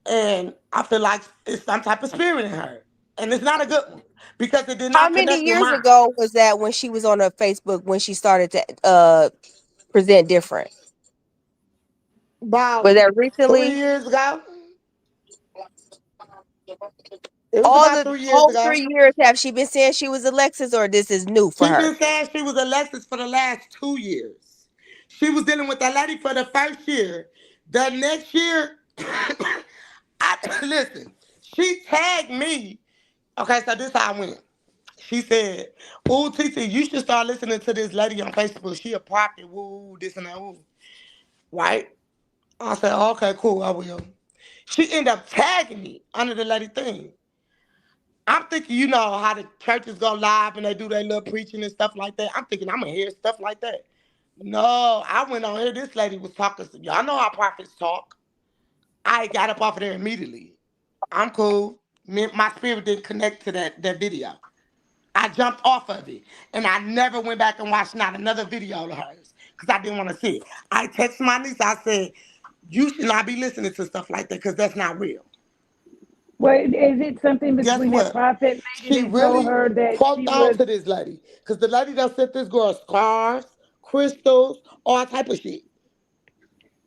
And I feel like it's some type of spirit in her. And it's not a good one. Because it did How not many connect with years mine. ago was that when she was on her Facebook when she started to present different? About Was that 3 recently? years ago. It was All about the 3 years whole ago. 3 years have she been saying she was Alexis, or this is new for She her? been saying she was Alexis for the last 2 years. She was dealing with that lady for the first year. The next year, listen, she tagged me. Okay, so this how I went. She said, "Ooh, TT, you should start listening to this lady on Facebook. She a prophet, woo, this and that, woo." Right? I said, "Okay, cool, I will." She ended up tagging me under the lady thing. I'm thinking, you know how the churches go live and they do their little preaching and stuff like that. I'm thinking I'm gonna hear stuff like that. No, I went on here. This lady was talking. Y'all know how prophets talk. I got up off of there immediately. I'm cool. My spirit didn't connect to that video. I jumped off of it, and I never went back and watched not another video of hers because I didn't want to see it. I texted my niece. I said, "You should not be listening to stuff like that because that's not real." Well, is it something Guess between that what? prophet lady She that told really her that quote she down was? to this lady because the lady done sent this girl scars, crystals, all type of shit.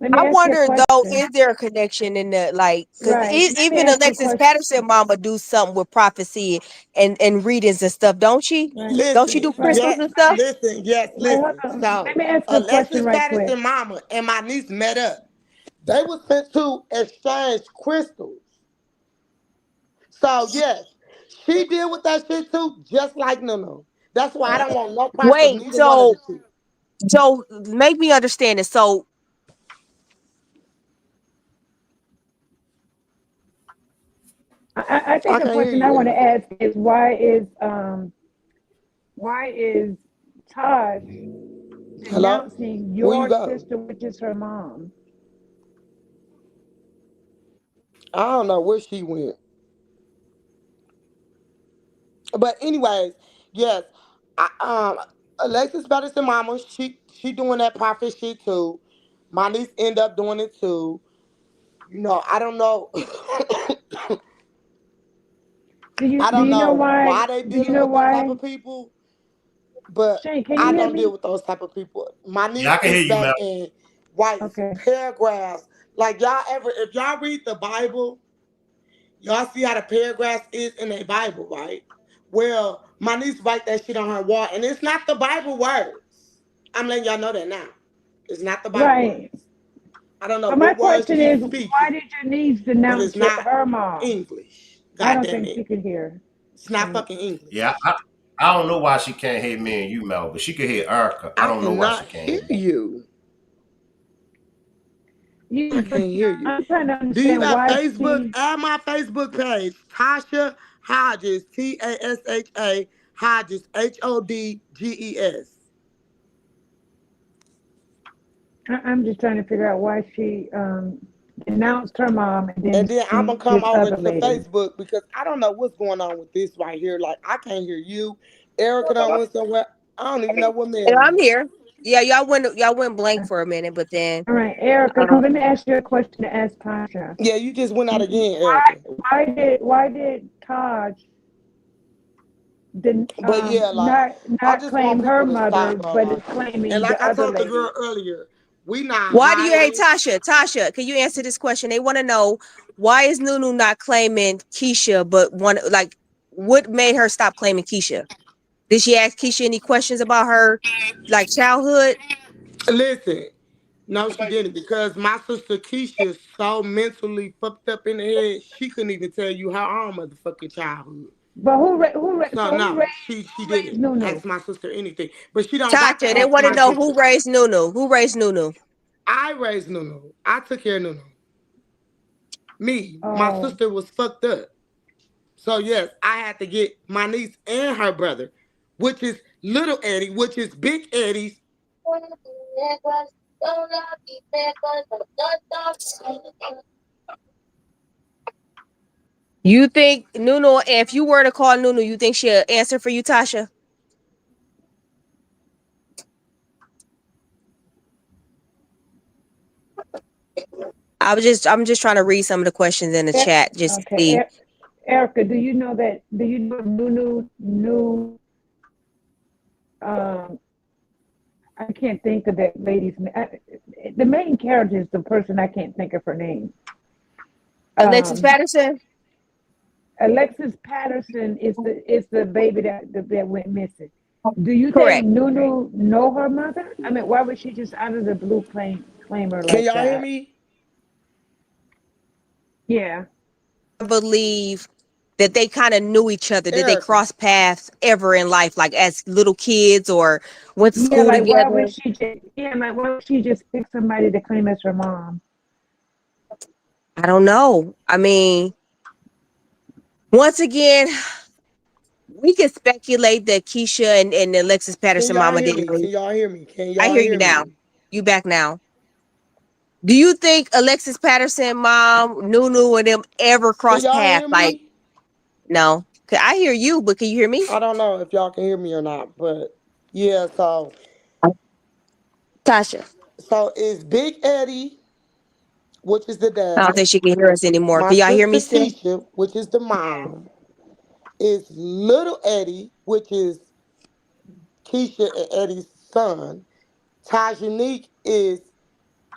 Let me I ask you a wonder though, question. is there a connection in the like? Because Right. Let me even ask you a Alexis question. Patterson, mama, do something with prophecy and readings and stuff, don't she? Right. Don't she do Listen, Right. crystals and stuff? yes, Wait, hold listen. on. Let So me ask you a question Alexis right quick. Patterson mama and my niece met up. They was sent to exchange crystals. So yes, she deal with that shit too, just like Nunu. That's why I don't want no parts of Wait, neither one of the so two. make me understand it. So I think the can't hear question you, I want to Erica. ask is why is Tosh Hello? denouncing Where you your go? sister, which is her mom? I don't know where she went. But anyways, yes. Alexis Patterson mama, she doing that prophet shit too. My niece end up doing it too. You know, I don't know. I Do don't you know know why? why they Do you dealing know with those type why? of people, but Shane, can I you hear don't deal me? with those type of people. My niece Yeah, I can hear is you, back Mel. in writes Okay. paragraphs. Like if y'all read the Bible, y'all see how the paragraphs is in the Bible, right? Well, my niece write that shit on her wall, and it's not the Bible words. I'm letting y'all know that now. It's not the Bible Right. words. I don't know But my what words question she's is, why speaking, did your niece but it's denounce not her mom? English. I God don't damn think she it. could hear. It's not Shane. fucking English. Yeah, I don't know why she can't hear me and you, Mel, but she can hear Erica. I I don't know why she cannot can't hear hear me. you. I But can't hear you. I'm trying to Do you understand got why Facebook? she. Add my Facebook page, Tasha Hodges, Tasha Hodges, Hodges. I'm just trying to figure out why she denounced her mom and And then then I'm gonna come this over other to lady. Facebook because I don't know what's going on with this right here. Like I can't hear you. Erica done went somewhere. I don't even know what Yeah, Mary I'm is. here. Yeah, y'all went blank for a minute, but then All right, Erica, um, let me ask you a question to ask Tasha. Yeah, you just went out again, Erica. Why did Taj But yeah, like I not just want claim her people to mother, stop, bro. but is Like, and claiming like the I other told the lady? girl earlier, we not why do you hate hiding. Tasha? Tasha, can you answer this question? They want to know why is Nunu not claiming Keisha, but what made her stop claiming Keisha? Did she ask Keisha any questions about her like childhood? Listen, no, she didn't because my sister Keisha is so mentally fucked up in the head, she couldn't even tell you her own motherfucking childhood. But So no, she who raised didn't Nunu? ask my sister anything. But she don't got to Tasha, they ask want to my know sister. who raised Nunu. Who raised Nunu? I raised Nunu. I took care of Nunu. Me, my Oh, sister was fucked up. So yes, I had to get my niece and her brother, which is little Eddie, which is big Eddie's. You think Nunu, if you were to call Nunu, you think she'll answer for you, Tasha? I'm just trying to read some of the questions in the chat just to see. okay. Erica, do you know Nunu knew? I can't think of that lady's name. The main character is the person I can't think of her name. Alexis Patterson? Alexis Patterson is the baby that went missing. Do you think Correct. Nunu know her mother? I mean, why would she just out of the blue claim her Can like y'all hear that? me? Yeah. I believe that they kind of knew each other. Did they Erica. cross paths ever in life, like as little kids or went to Yeah, school like why together? would she just pick somebody to claim as her mom? I don't know. I mean, once again, we can speculate that Keisha and Alexis Can Patterson y'all mama hear didn't me? Can really. y'all hear me? Can I y'all hear you hear now. me? You back now. Do you think Alexis Patterson mom, Nunu, and them ever Can crossed y'all paths? hear Like, me? no. I hear you, but can you hear me? I don't know if y'all can hear me or not, but yeah, Tasha. so it's Big Eddie, which is the I don't daddy. think she can hear us anymore. My Can y'all hear me sister still? Keisha, which is the mom, is little Eddie, which is Keisha and Eddie's son. ToshUnique is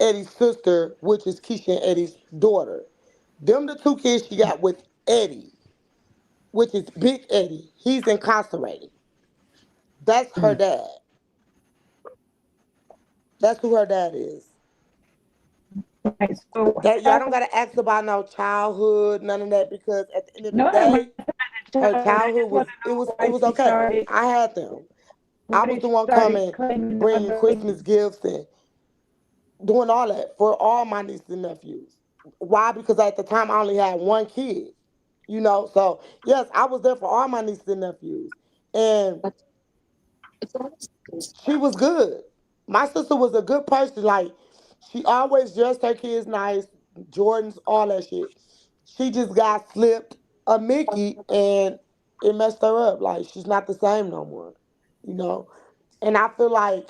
Eddie's sister, which is Keisha and Eddie's daughter. Them the two kids she got with Eddie, which is Big Eddie. He's incarcerated. That's her dad. That's who her dad is. Right, so That y'all don't gotta ask about no childhood, none of that, because at the end of the no, I'm day, not her I childhood just want was to it know was it why was she okay. started I had them. I why was did the she one started coming, claiming the bringing other Christmas lady. gifts and doing all that for all my nieces and nephews. Why? Because at the time I only had one kid. You know, so yes, I was there for all my nieces and nephews, and she was good. My sister was a good person. Like, she always dressed her kids nice, Jordans, all that shit. She just got slipped a Mickey, and it messed her up. Like, she's not the same no more. You know, and I feel like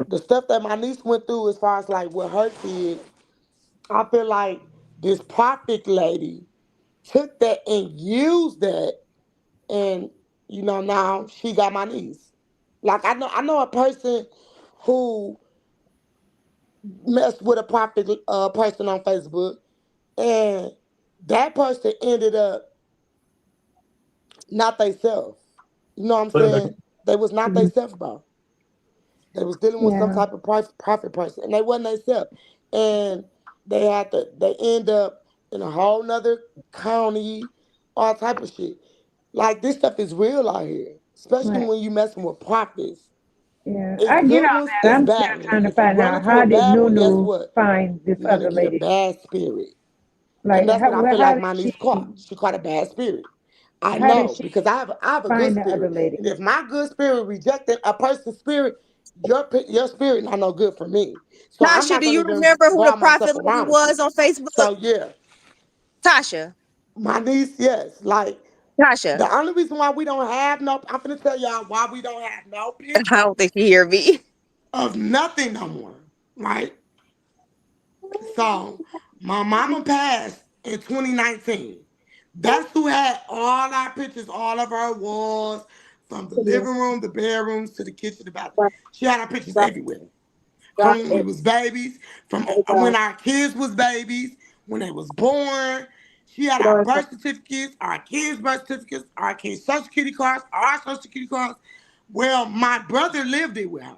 the stuff that my niece went through, as far as like with her kids, I feel like this prophet lady took that and used that, and now she got my niece. Like, I know a person who messed with a prophet person on Facebook, and that person ended up not they self. You know what I'm saying? They was not they self, bro. They was dealing with some Yeah. type of prophet person, and they wasn't they self. And they end up in a whole nother county, all type of shit. Like, this stuff is real out here, especially Right. when you messing with prophets. Yeah. It's I get good all ones, that. it's I'm still bad ones. trying to If you find run out into how a did bad one, guess Nunu what? find this You're gonna other get a lady? bad spirit. Like And that's what I feel how like did my she niece caught. She caught a bad spirit. I how did know, she because I have a good find the other spirit. lady? And if my good spirit rejected a person's spirit, your spirit not no good for me. So I'm Tasha, not do gonna you even remember who the bother prophet myself lady around with you. was on Facebook? So yeah, Tasha. my niece, yes. Like, Tasha. the only reason why we don't have no, I'm gonna tell y'all why we don't have no I pictures don't think you hear me. of nothing no more. Right? So my mama passed in 2019. That's who had all our pictures, all of our walls, from the living room, the bedrooms, to the kitchen, the bathroom. She had our pictures everywhere. From when we was babies, from when our kids was babies, when they was born. She had our birth certificates, our kids' birth certificates, our kids' social security cards, our social security cards. Well, my brother lived it with her.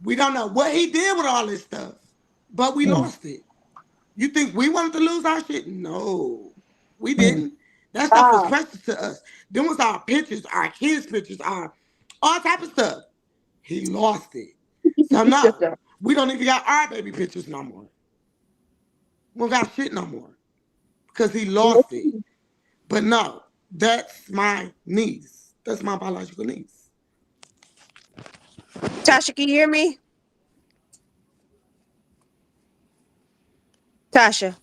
We don't know what he did with all this stuff, but we lost it. You think we wanted to lose our shit? No, we didn't. That stuff was precious to us. Them was our pictures, our kids' pictures, our all type of stuff. He lost it. So no, we don't even got our baby pictures no more. We don't got shit no more because he lost it. But no, that's my niece. That's my biological niece. Tasha, can you hear me? Tasha.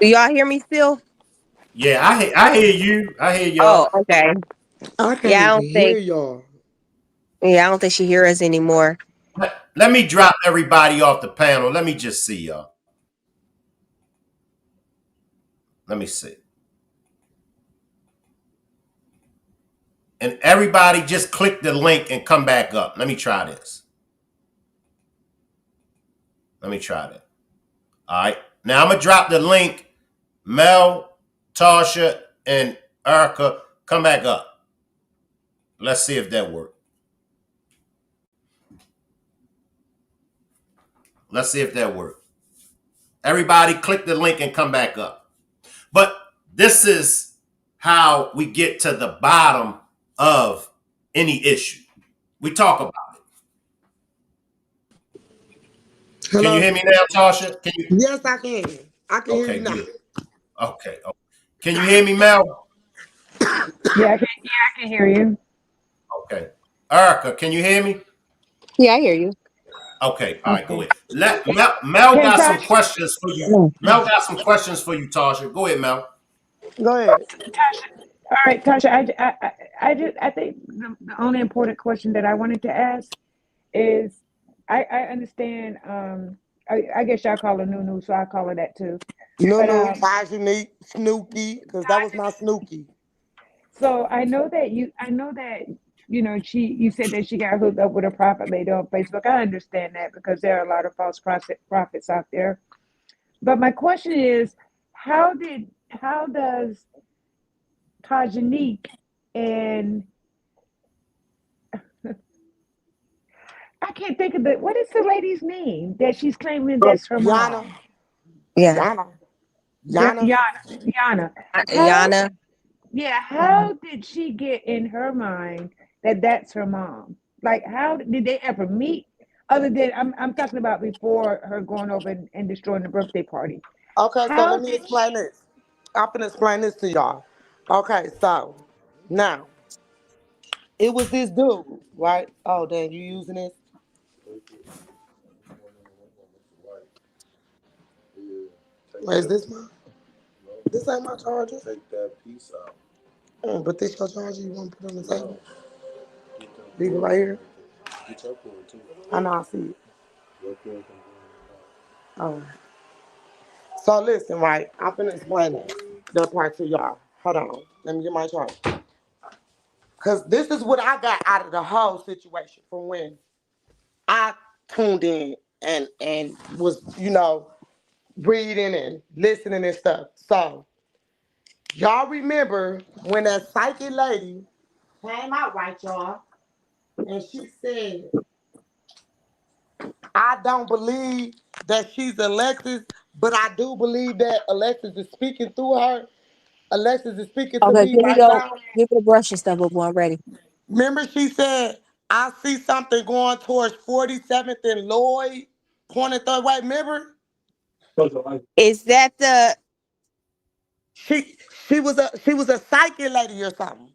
Do y'all hear me still? Yeah, I hear you. I hear Oh, y'all. okay. I can't Yeah, I even don't hear think y'all. I don't think she hear us anymore. Let me drop everybody off the panel. Let me just see y'all. Let me see. And everybody just click the link and come back up. Let me try this. Let me try that. All right. Now I'm going to drop the link. Mel, Tasha, and Erica, come back up. Let's see if that works. Let's see if that works. Everybody click the link and come back up. But this is how we get to the bottom of any issue. We talk about it. Can you Hello? hear me now, Tasha? Can you? Yes, I can. I can hear Okay, you now. good. Okay. Can you hear me, Mel? Yeah, I can hear you. Okay. Erica, can you hear me? Yeah, I hear you. Okay. All right, go Okay. ahead. Mel Hey, got some Tasha. questions for you. Mel got some questions for you, Tasha. Go ahead, Mel. Go ahead. All right, Tasha. I think the only important question that I wanted to ask is, I understand. I guess y'all call her Nunu, so I call her that too. No, But no, ToshUnique, Snooky, because that was my Snooky. so I know that you said that she got hooked up with a prophet lady on Facebook. I understand that because there are a lot of false prophets out there. But my question is, how does ToshUnique and I can't think of what is the lady's name that she's claiming that's her Yana. mom? Yeah. Yana. Yana. Yana. How Yana. how did she get in her mind that that's her mom? Like, how did they ever meet? Other than I'm talking about before her going over and destroying the birthday party. Okay, so How let me did she? explain this. I'm gonna explain this to y'all. Okay, so now it was this dude, right? Oh, damn, you using this? Where's this one? This ain't my charger. Take that piece out. But this your charger you want to put on the table? Leave it right here. Get your cord too. I know, I see it. Your cord can go in the back. Oh. So listen, right? I'm gonna explain that part to y'all. Hold on. Let me get my charger. Because this is what I got out of the whole situation from when I tuned in and was, reading and listening and stuff. So, y'all remember when that psychic lady came out, right, y'all? And she said, I don't believe that she's Alexis, but I do believe that Alexis is speaking through her. Alexis is speaking to Okay, me here we right go. now. Give me the brush and stuff, before I'm ready. Remember, she said, I see something going towards 47th and Lloyd, pointing third way. Remember? Is that the She she was a psychic lady or something.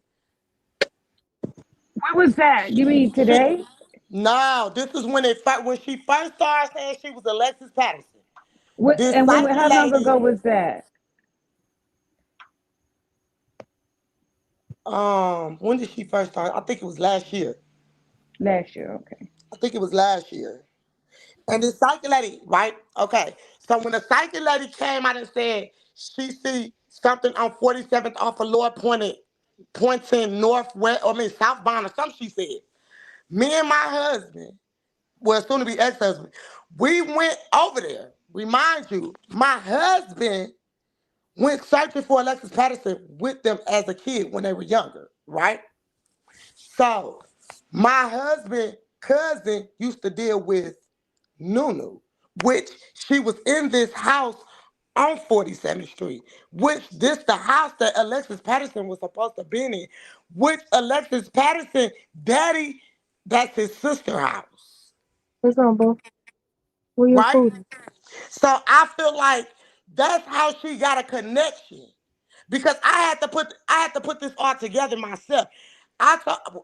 What was that? You mean today? No, this is when she first started saying she was Alexis Patterson. What This and when? psychic How long lady, ago was that? when did she first start? I think it was last year. Last year. Okay. I think it was last year. And this psychic lady, right? Okay. So when the psychic lady came out and said she see something on 47th off of Lord pointing northwest, southbound or something, she said. Me and my husband, well, soon to be ex-husband, we went over there. Remind you, my husband went searching for Alexis Patterson with them as a kid when they were younger, right? So my husband cousin used to deal with Nunu, which she was in this house on 47th Street, which this the house that Alexis Patterson was supposed to be in, which Alexis Patterson, daddy, that's his sister house, what's on, bro? Where your right? food? So I feel like that's how she got a connection. Because I had to put this all together myself.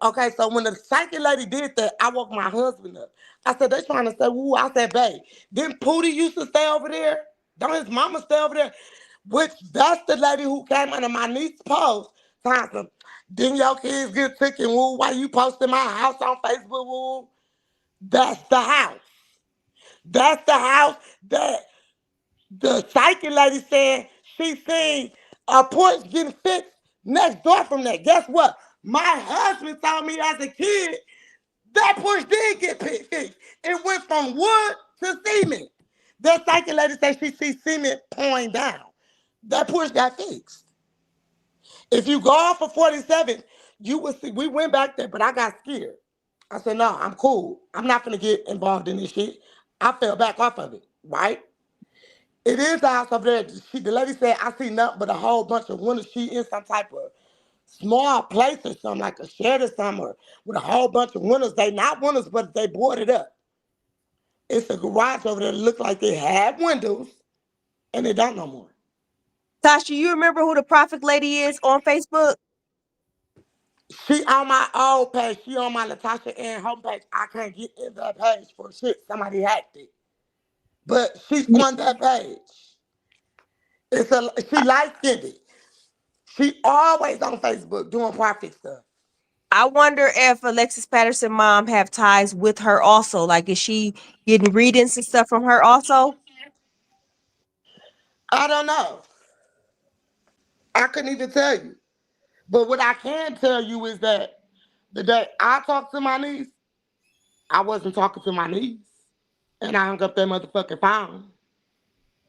Okay, so when the psychic lady did that, I woke my husband up. I said, they trying to say, woo. I said, babe, didn't Pootie used to stay over there? Don't his mama stay over there? Which that's the lady who came under my niece's post. Time didn't your kids get taken, woo? Why you posting my house on Facebook, woo? That's the house. That's the house that the psychic lady said she seen a porch getting fixed next door from that. Guess what? My husband told me as a kid that porch did get fixed. It went from wood to cement. That psychic lady said she sees cement pouring down. That porch got fixed. If you go off of 47th, you will see. We went back there, but I got scared. I said, no, I'm cool. I'm not gonna get involved in this shit. I fell back off of it, right? It is the house over there. The lady said, I see nothing but a whole bunch of windows. She in some type of small place or something, like a shed or something, or with a whole bunch of windows. They not windows, but they boarded up. It's a garage over there that look like they have windows, and they don't no more. Tasha, you remember who the prophet lady is on Facebook? She on my old page. She on my Latasha Ann homepage. I can't get in that page for shit. Somebody hacked it. But she's on that page. She light-skinned. She always on Facebook doing prophet stuff. I wonder if Alexis Patterson mom have ties with her also. Like, is she getting readings and stuff from her also? I don't know. I couldn't even tell you. But what I can tell you is that the day I talked to my niece, I wasn't talking to my niece. And I hung up that motherfucking phone.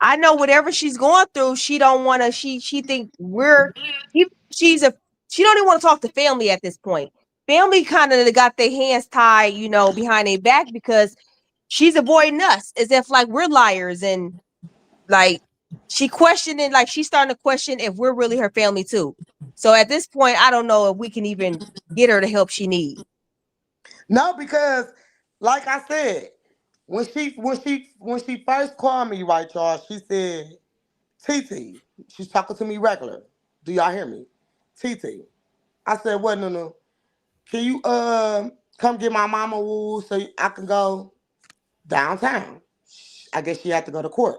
I know whatever she's going through, she don't want to. She think she's a she don't even want to talk to family at this point. Family kind of got their hands tied, behind their back because she's avoiding us as if like we're liars and like she's starting to question if we're really her family too. So at this point, I don't know if we can even get her the help she needs. No, because like I said, when she first called me, right, y'all, she said, TT, she's talking to me regular. Do y'all hear me? TT. I said, what, Nunu? Can you come get my mama woo so I can go downtown? I guess she had to go to court,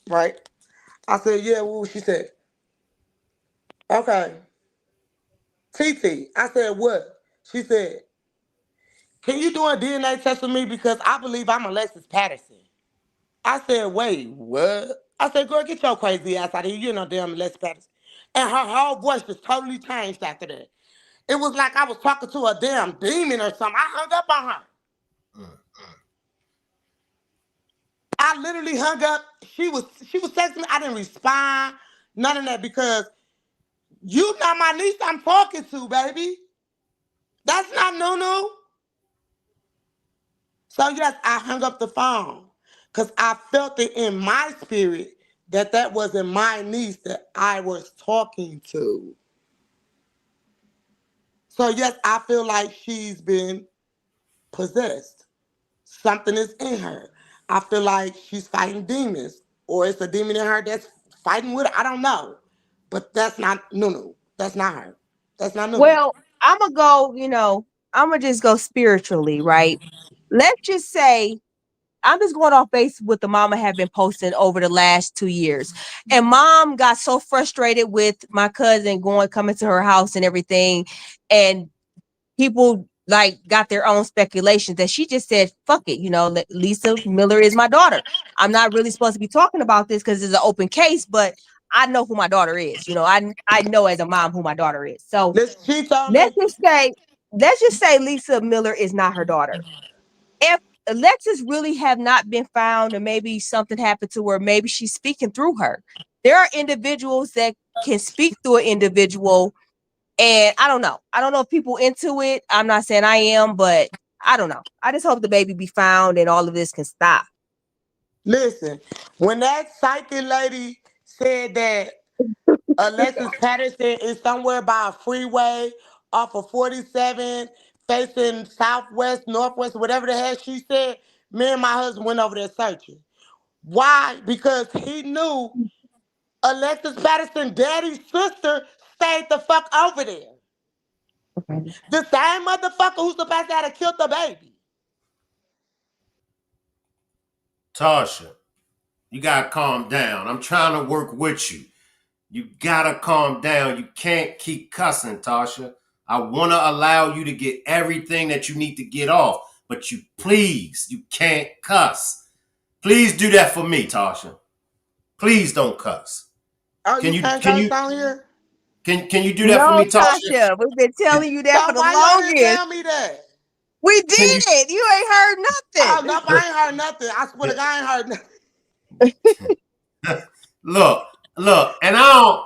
right? I said, yeah, woo. She said, okay. TT. I said, what? She said, can you do a DNA test with me because I believe I'm Alexis Patterson? I said, wait, what? I said, girl, get your crazy ass out of here. You're no damn Alexis Patterson. And her whole voice just totally changed after that. It was like I was talking to a damn demon or something. I hung up on her. I literally hung up. She was texting me. I didn't respond. None of that because you not my niece I'm talking to, baby. That's not Nunu. So yes, I hung up the phone because I felt it in my spirit that that wasn't my niece that I was talking to. So yes, I feel like she's been possessed. Something is in her. I feel like she's fighting demons, or it's a demon in her that's fighting with her. I don't know, but that's not Nunu. That's not her. That's not Nunu. Well, I'm gonna go. I'm gonna just go spiritually, right? Let's just say I'm just going off base what the mama have been posting over the last 2 years. And mom got so frustrated with my cousin coming to her house and everything. And people like got their own speculations that she just said, fuck it. Lisa Miller is my daughter. I'm not really supposed to be talking about this because it's an open case, but I know who my daughter is. I know as a mom who my daughter is. So let's just say Lisa Miller is not her daughter. If Alexis really have not been found, or maybe something happened to her, maybe she's speaking through her. There are individuals that can speak through an individual, and I don't know. I don't know if people into it. I'm not saying I am, but I don't know. I just hope the baby be found and all of this can stop. Listen, when that psychic lady said that Alexis Patterson is somewhere by a freeway off of 47, facing southwest, northwest, whatever the hell she said, me and my husband went over there searching. Why? Because he knew Alexis Patterson, daddy's sister, stayed the fuck over there. Okay. The same motherfucker who's supposed to have killed the baby. Tasha, you gotta calm down. I'm trying to work with you. You gotta calm down. You can't keep cussing, Tasha. I want to allow you to get everything that you need to get off, but you can't cuss. Please do that for me, Tasha. Please don't cuss. Oh, can you cuss down here? Can you do that for me, Tasha? We've been telling you that so for the why longest. You didn't tell me that? We did. You ain't heard nothing. Oh, no, I ain't heard nothing. I swear to God, I ain't heard nothing. Look, and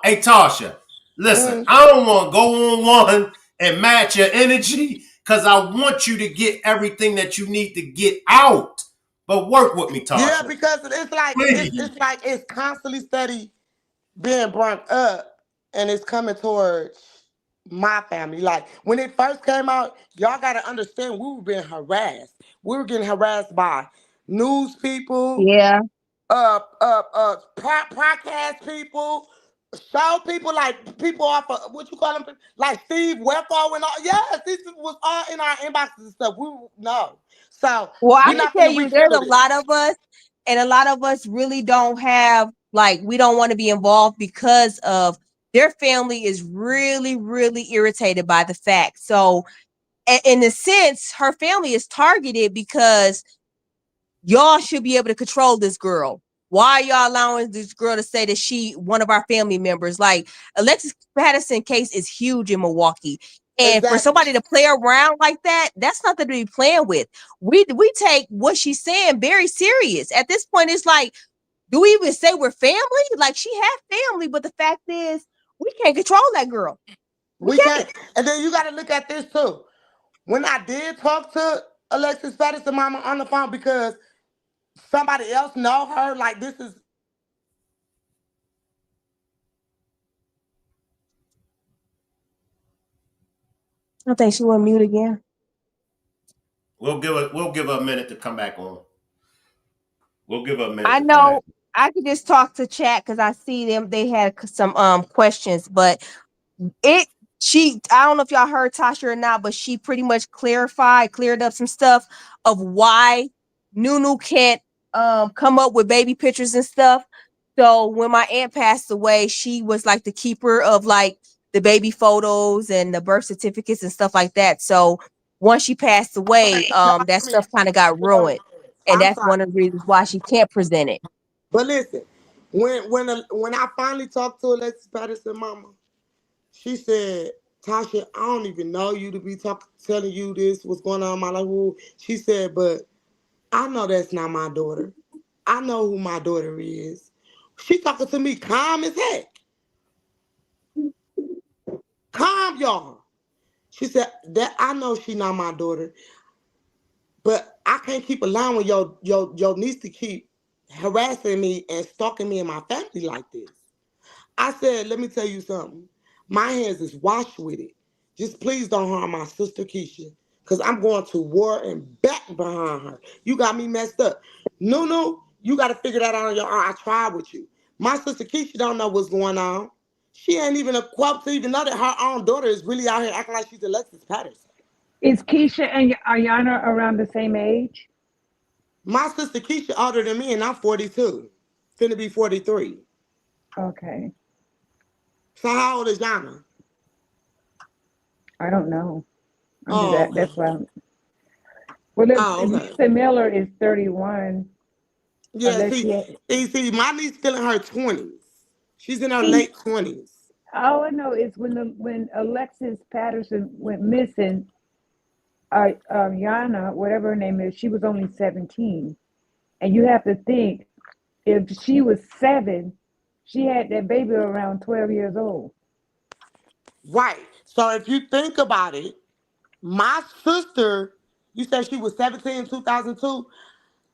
hey, Tasha, listen, I don't want to go on one and match your energy because I want you to get everything that you need to get out. But work with me, Tasha. Yeah, because it's like it's constantly steady being brought up, and it's coming towards my family. Like when it first came out, y'all got to understand we were being harassed. We were getting harassed by news people. Yeah. Podcast people, show people, like people off of what you call them, like Steve Wefo and all. Yes, this was all in our inboxes and stuff. So well, I can tell you, there's a lot of us, and a lot of us really don't have, like, we don't want to be involved because of their family is really, really irritated by the fact. So, in a sense, her family is targeted because y'all should be able to control this girl. Why are y'all allowing this girl to say that she one of our family members? Like, Alexis Patterson case is huge in Milwaukee. And for somebody to play around like that, that's nothing to be playing with. We take what she's saying very serious. At this point, it's like, do we even say we're family? Like, she had family, but the fact is, we can't control that girl. We can't. And then you got to look at this too. When I did talk to Alexis Patterson mama on the phone, because somebody else know her, like this is. I think she went mute again. We'll give her a minute to come back on. We'll give her a minute. I know I could just talk to chat because I see them. They had some questions, but I don't know if y'all heard Tasha or not, but she pretty much cleared up some stuff of why Nunu can't come up with baby pictures and stuff. So when my aunt passed away, she was like the keeper of like the baby photos and the birth certificates and stuff like that. So once she passed away, that stuff kind of got ruined. And I'm that's sorry. one of the reasons why she can't present it. But listen, when I finally talked to Alexis Patterson mama, she said, Tasha, I don't even know you to be telling you this, what's going on in my life. She said, but I know that's not my daughter. I know who my daughter is. She talking to me calm as heck. Calm, y'all. She said, that I know she not my daughter, but I can't keep allowing your niece to keep harassing me and stalking me and my family like this. I said, let me tell you something. My hands is washed with it. Just please don't harm my sister Keisha, because I'm going to war and back behind her. You got me messed up. Nunu, you got to figure that out on your own. I tried with you. My sister Keisha don't know what's going on. She ain't even equipped to even know that her own daughter is really out here acting like she's Alexis Patterson. Is Keisha and Ayana around the same age? My sister Keisha older than me, and I'm 42. Finna be 43. Okay. So how old is Yana? I don't know. Okay. That's why. Lisa Miller is 31. Yeah, see, my niece still in her 20s. She's in her late 20s. All I know is when Alexis Patterson went missing, Yana, whatever her name is, she was only 17. And you have to think, if she was 7, she had that baby around 12 years old. Right. So if you think about it, my sister, you said she was 17 in 2002.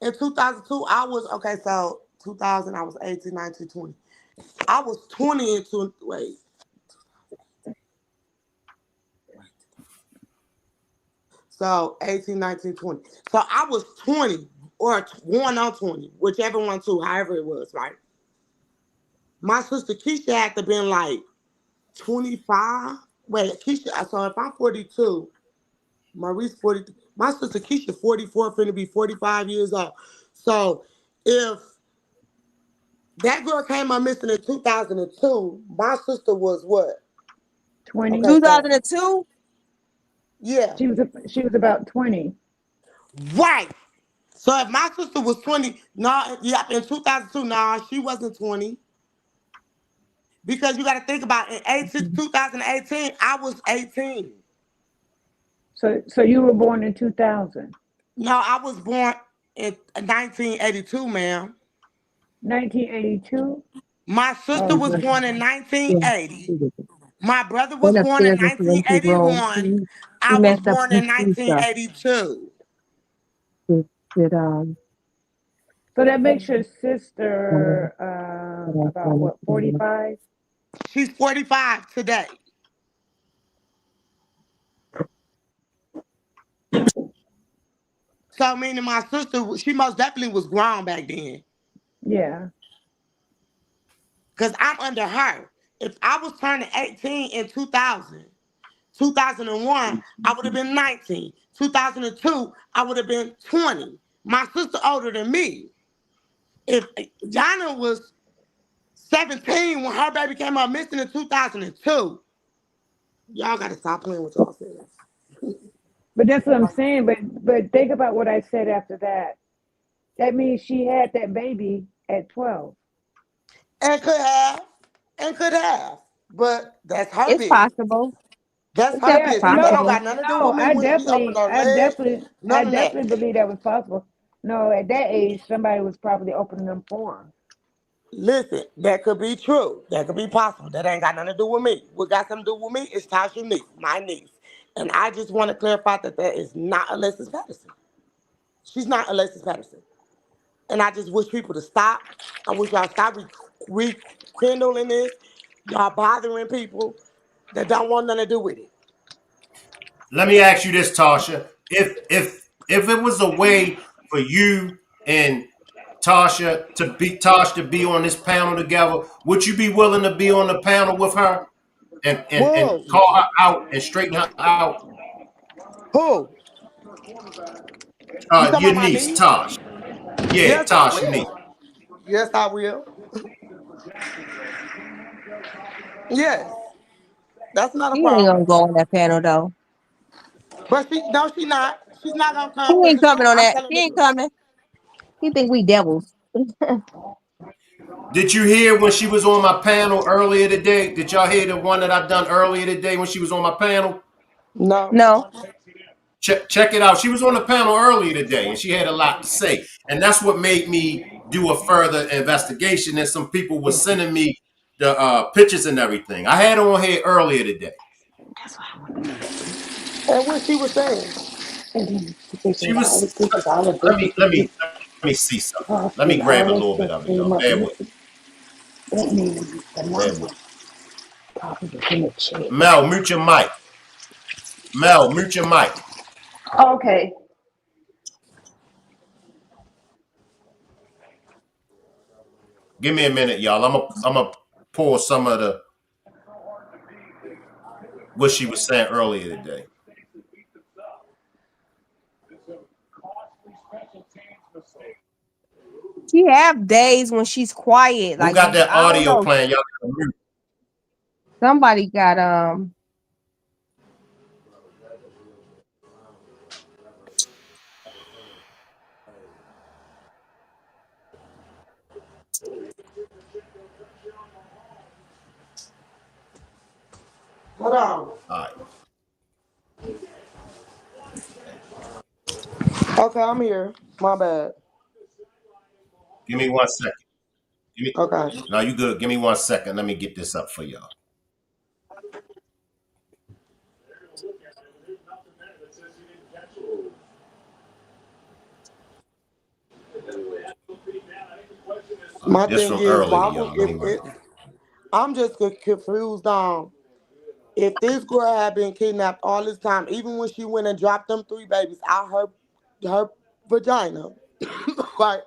In 2002, I was, okay, so 2000, I was 18, 19, 20. I was 20 in, wait. So 18, 19, 20. So I was 20 or 1 on 20, whichever one, too, however it was, right? My sister Keisha had to been like 25. Wait, Keisha, so if I'm 42, Maurice 40, my sister Keisha 44, finna be 45 years old. So if that girl came up missing in 2002, my sister was what? 20. Okay, 2002? Yeah. She was about 20. Right. So if my sister was 20, in 2002, she wasn't 20. Because you got to think about in 2018, I was 18. So you were born in 2000. No, I was born in 1982, ma'am. 1982? My sister was born in 1980. My brother was born in 1981. I was born in 1982. So that makes your sister about what, 45? She's 45 today. So meaning my sister, she most definitely was grown back then. Yeah. Because I'm under her. If I was turning 18 in 2000, 2001, I would have been 19. 2002, I would have been 20. My sister older than me. If Jana was 17 when her baby came up missing in 2002, y'all got to stop playing with y'all selves. But that's what I'm saying. But think about what I said after that. That means she had that baby at 12. And could have. But that's her It's business. possible. That's her business. That don't got nothing to do with me when she opened her legs. I definitely believe that was possible. No, at that age, somebody was probably opening them for her. Listen, that could be true. That could be possible. That ain't got nothing to do with me. What got something to do with me is ToshUnique, my niece. And I just want to clarify that is not Alexis Patterson. She's not Alexis Patterson. And I just wish people to stop. I wish y'all stop rekindling this. Y'all bothering people that don't want nothing to do with it. Let me ask you this, Tasha. If it was a way for you and Tosh to be on this panel together, would you be willing to be on the panel with her and Whoa. call her out and straighten her out? Who? You talking Your about my niece, niece? Tosh. Yeah, Yes, I Tosh, your niece. will. Yes, I will. Yes, that's not a She ain't problem. gonna go on that panel though. But no, she not. She's not gonna She come because ain't the truth. coming on I'm that. telling She the ain't truth. coming. He think we devils. Did you hear when she was on my panel earlier today? Did y'all hear the one that I done earlier today when she was on my panel? No. No. Check it out. She was on the panel earlier today, and she had a lot to say. And that's what made me do a further investigation. And some people were sending me the pictures and everything. I had her on here earlier today. And what she was saying. She was. Let me see something. Let me grab a little bit of it, y'all. Bear with me. Bear with me. Mel, mute your mic. Mel, mute your mic. Okay. Give me a minute, y'all. I'm gonna pull some of the what she was saying earlier today. She have days when she's quiet. Who Like, got that I don't audio know. playing? Y'all gotta mute. Somebody got Hold on. All right. Okay, I'm here. My bad. Give me 1 second. Okay. No, you good. Give me 1 second. Let me get this up for y'all. My This thing from is, earlier, why y'all. would Let if me run it? it. I'm just confused on if this girl had been kidnapped all this time, even when she went and dropped them 3 babies out her vagina, like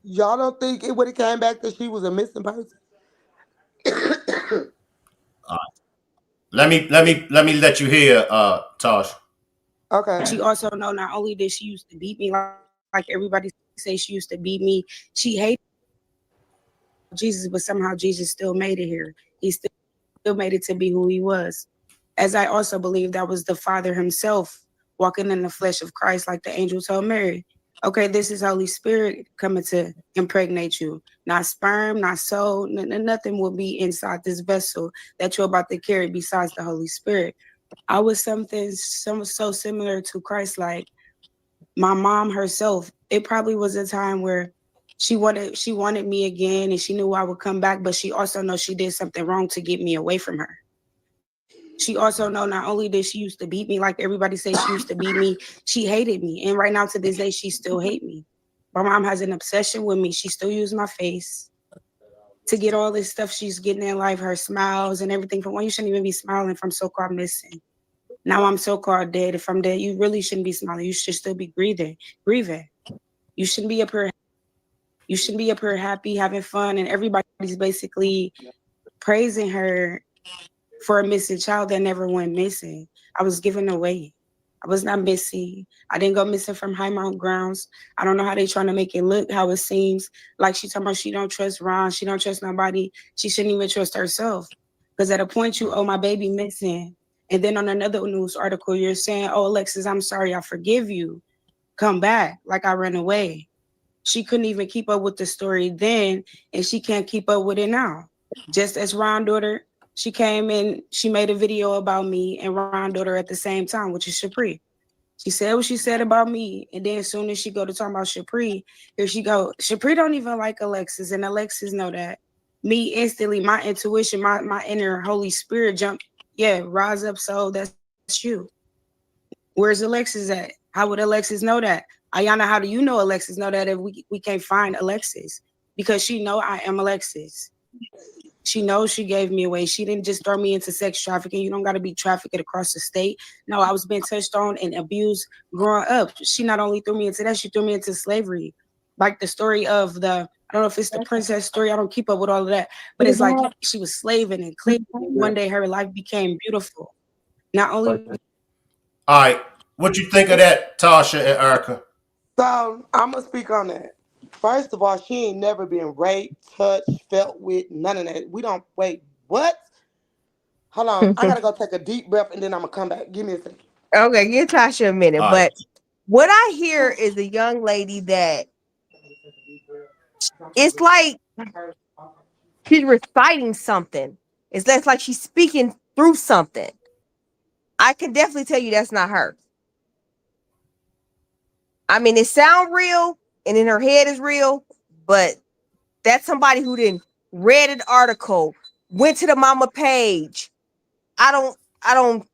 y'all don't think it would have came back that she was a missing person? All right. Let me let you hear, Tosh. Okay. She also know not only did she used to beat me like everybody say she used to beat me, she hated Jesus, but somehow Jesus still made it here. He still made it to be who he was. As I also believe that was the Father himself walking in the flesh of Christ, like the angel told Mary. Okay, this is Holy Spirit coming to impregnate you. Not sperm, not soul, nothing will be inside this vessel that you're about to carry besides the Holy Spirit. I was something so similar to Christ, like my mom herself. It probably was a time where she wanted me again, and she knew I would come back, but she also knows she did something wrong to get me away from her. She also know not only did she used to beat me, like everybody says she used to beat me, she hated me. And right now to this day, she still hate me. My mom has an obsession with me. She still uses my face to get all this stuff she's getting in life, her smiles and everything. From when you shouldn't even be smiling from so-called missing. Now I'm so-called dead. If I'm dead, you really shouldn't be smiling. You should still be grieving. You shouldn't be up here happy, having fun, and everybody's basically praising her for a missing child that never went missing. I was given away. I was not missing. I didn't go missing from High Mount grounds. I don't know how they trying to make it look, how it seems. Like she talking about she don't trust Ron. She don't trust nobody. She shouldn't even trust herself. Because at a point you, oh, my baby missing. And then on another news article, you're saying, oh, Alexis, I'm sorry, I forgive you. Come back, like I ran away. She couldn't even keep up with the story then, and she can't keep up with it now. Just as Ron's daughter, she came in, she made a video about me and Ron's daughter at the same time, which is Shapri. She said what she said about me, and then as soon as she go to talk about Shapri, here she go. Shapri don't even like Alexis, and Alexis know that. Me instantly, my intuition, my inner Holy Spirit jump, yeah, rise up, so that's you. Where's Alexis at? How would Alexis know that? Ayana, how do you know Alexis know that if we can't find Alexis? Because she know I am Alexis. She knows she gave me away. She didn't just throw me into sex trafficking. You don't got to be trafficked across the state. No, I was being touched on and abused growing up. She not only threw me into that, she threw me into slavery. Like the story of I don't know if it's the princess story. I don't keep up with all of that. But it's like she was slaving and cleaning. One day her life became beautiful. Not only. All right. What you think of that, Tasha and Erica? So I'm gonna speak on that. First of all, she ain't never been raped, touched, felt with, none of that. We don't wait. What? Hold on. I gotta go take a deep breath and then I'm gonna come back. Give me a second. Okay, give Tasha a minute. All But what I hear is a young lady that it's like she's reciting something. It's less like she's speaking through something. I can definitely tell you that's not her. I mean, it sounds real and in her head is real, but that's somebody who didn't read an article, went to the mama page. I don't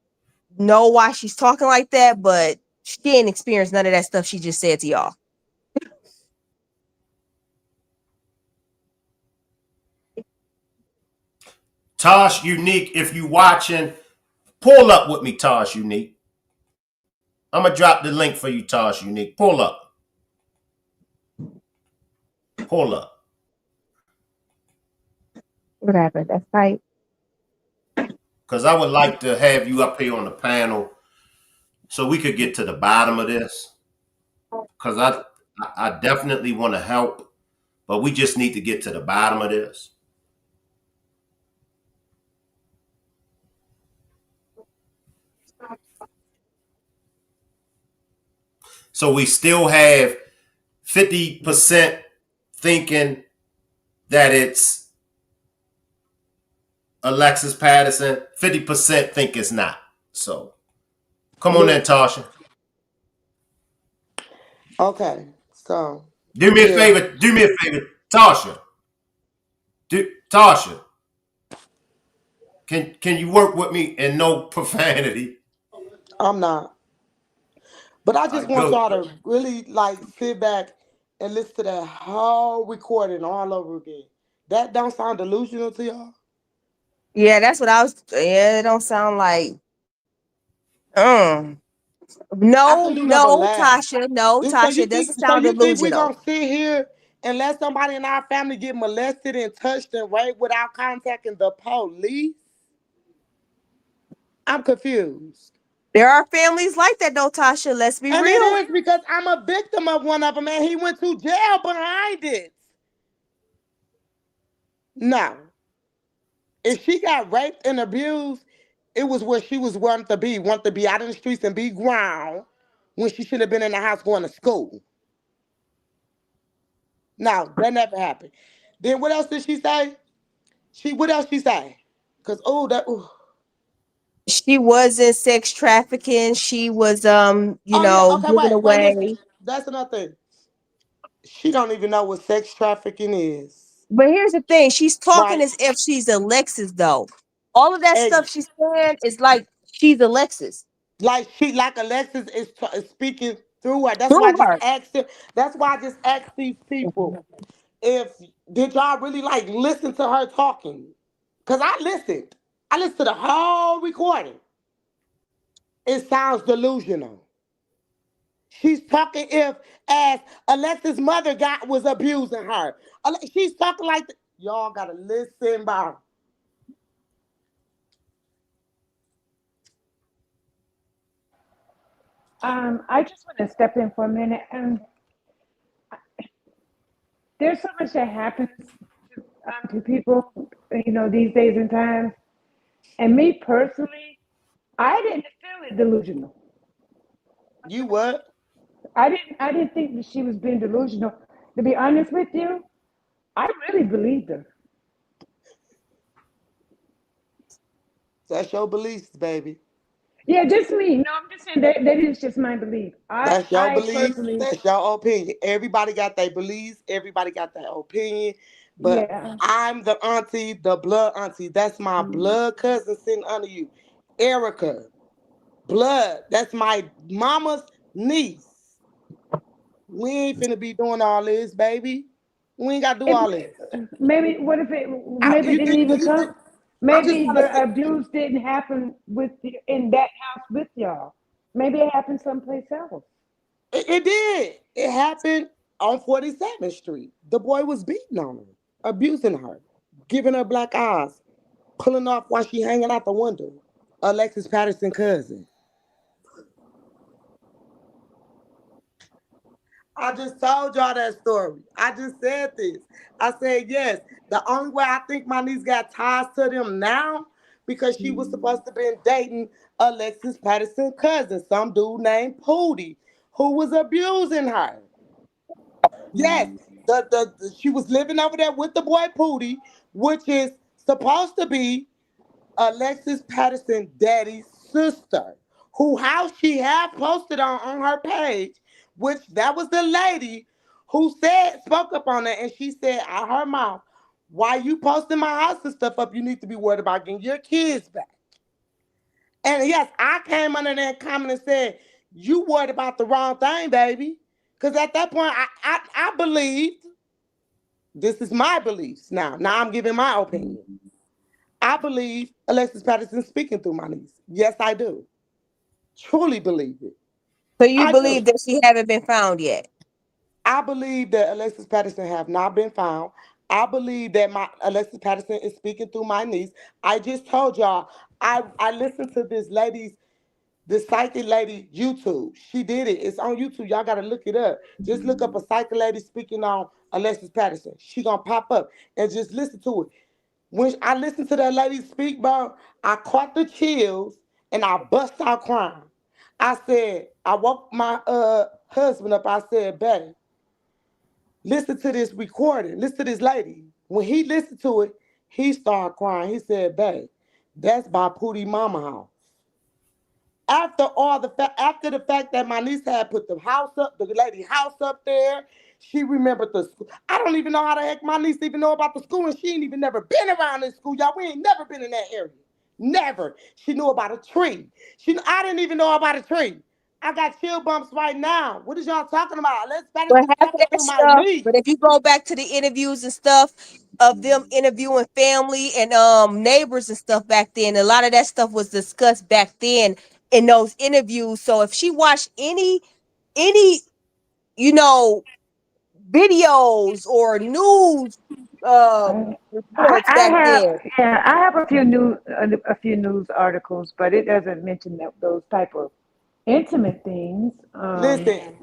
know why she's talking like that, but she didn't experience none of that stuff she just said to y'all. ToshUnique, if you watching, pull up with me, ToshUnique. I'm gonna drop the link for you, ToshUnique. Pull up. Pull up. What happened? That's right. Because I would like to have you up here on the panel so we could get to the bottom of this. Because I definitely want to help, but we just need to get to the bottom of this. So we still have 50% thinking that it's Alexis Patterson. 50% think it's not. So come on in, Tasha. Okay, so Do me a favor. Do me a favor, Tasha. Tasha. Can you work with me and no profanity? I'm not. But I just want y'all to really like sit back and listen to that whole recording all over again. That don't sound delusional to y'all? Yeah, that's what I was. Yeah, it don't sound like. No, Tasha. No, So Tasha. you It doesn't think so sound you think we're delusional. gonna sit here and let somebody in our family get molested and touched and raped without contacting the police? I'm confused. There are families like that, though, Tasha. Let's be And real. it is because I'm a victim of one of them, and he went to jail behind it. No. If she got raped and abused, it was where she was wanting to be out in the streets and be ground when she should have been in the house going to school. No, that never happened. Then what else did she say? What else she say? Cause She was in sex trafficking. She was okay, given wait, listen. away. That's another thing. She don't even know what sex trafficking is. But here's the thing: she's talking Right. as if she's Alexis, though. All of that stuff she's saying is like she's Alexis. Like Alexis is speaking through her. That's why I Through just her. asked her. That's why I just asked these people if did y'all really like listen to her talking? Cause I listened. I listened to the whole recording. It sounds delusional. She's talking as Alexis' mother was abusing her. She's talking like y'all gotta listen, bro. I just want to step in for a minute. There's so much that happens to people, these days and times. And me personally, I didn't feel it delusional. You what? I didn't think that she was being delusional. To be honest with you, I really believed her. That's your beliefs, baby. Yeah, just me. No, I'm just saying that is just my belief. That's your belief. Personally, That's your opinion. Everybody got their beliefs. Everybody got their opinion. But yeah. I'm the auntie, the blood auntie. That's my blood cousin sitting under you. Erica. Blood. That's my mama's niece. We ain't finna be doing all this, baby. We ain't got to do all this. Maybe what if it maybe it didn't even come? I'm just Maybe trying to the say, abuse didn't happen in that house with y'all. Maybe it happened someplace else. it did. It happened on 47th Street. The boy was beating on her, abusing her, giving her black eyes, pulling off while she hanging out the window. Alexis Patterson's cousin. I just told y'all that story. I just said this. I said, yes, the only way I think my niece got ties to them now, because she was supposed to be dating Alexis Patterson's cousin, some dude named Pootie, who was abusing her. Yes, she was living over there with the boy Pootie, which is supposed to be Alexis Patterson daddy's sister, who house she had posted on her page, which that was the lady who spoke up on it, and she said out her mouth, why you posting my house and stuff up, you need to be worried about getting your kids back. And yes, I came under that comment and said, you worried about the wrong thing, baby. Because at that point, I believed, this is my beliefs now. Now I'm giving my opinion. I believe Alexis Patterson speaking through my niece. Yes, I do. Truly believe it. So you believe that she haven't been found yet? I believe that Alexis Patterson have not been found. I believe that my Alexis Patterson is speaking through my niece. I just told y'all, I listened to this psychic lady YouTube. She did it. It's on YouTube. Y'all got to look it up. Just look up a psychic lady speaking on Alexis Patterson. She going to pop up and just listen to it. When I listened to that lady speak, bro, I caught the chills and I bust out crying. I said, I woke my husband up. I said, babe, listen to this recording. Listen to this lady. When he listened to it, he started crying. He said, babe, that's by Pootie Mama house. After the fact that my niece had put the lady house up there, she remembered the school. I don't even know how the heck my niece even know about the school, and she ain't even never been around this school, y'all. We ain't never been in that area. Never. She knew about a tree. I didn't even know about a tree. I got chill bumps right now. What is y'all talking about? Let's But half talking of that to my stuff, niece. but if you go back to the interviews and stuff of them interviewing family and neighbors and stuff back then, a lot of that stuff was discussed back then in those interviews. So if she watched any videos or news reports back then. I have a few news articles, but it doesn't mention those type of intimate things. Listen.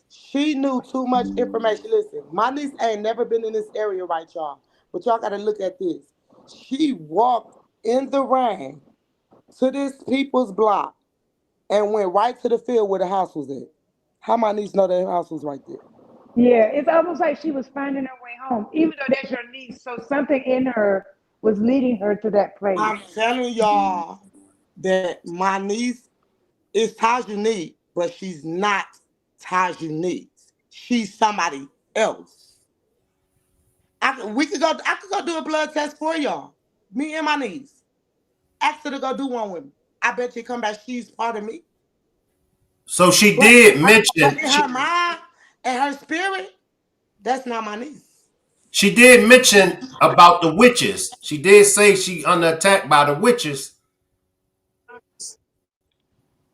She knew too much information. Listen, my niece ain't never been in this area, right, y'all? But y'all got to look at this. She walked in the rain to this people's block and went right to the field where the house was at. How my niece know that house was right there? Yeah, it's almost like she was finding her way home, even though that's your niece. So something in her was leading her to that place. I'm telling y'all that my niece is ToshUnique, but she's not ToshUnique. She's somebody else. I could go do a blood test for y'all. Me and my niece. Ask her to go do one with me. I bet you come back, she's part of me. So she did mention in her mind and her spirit, that's not my niece. She did mention about the witches. She did say she under attack by the witches.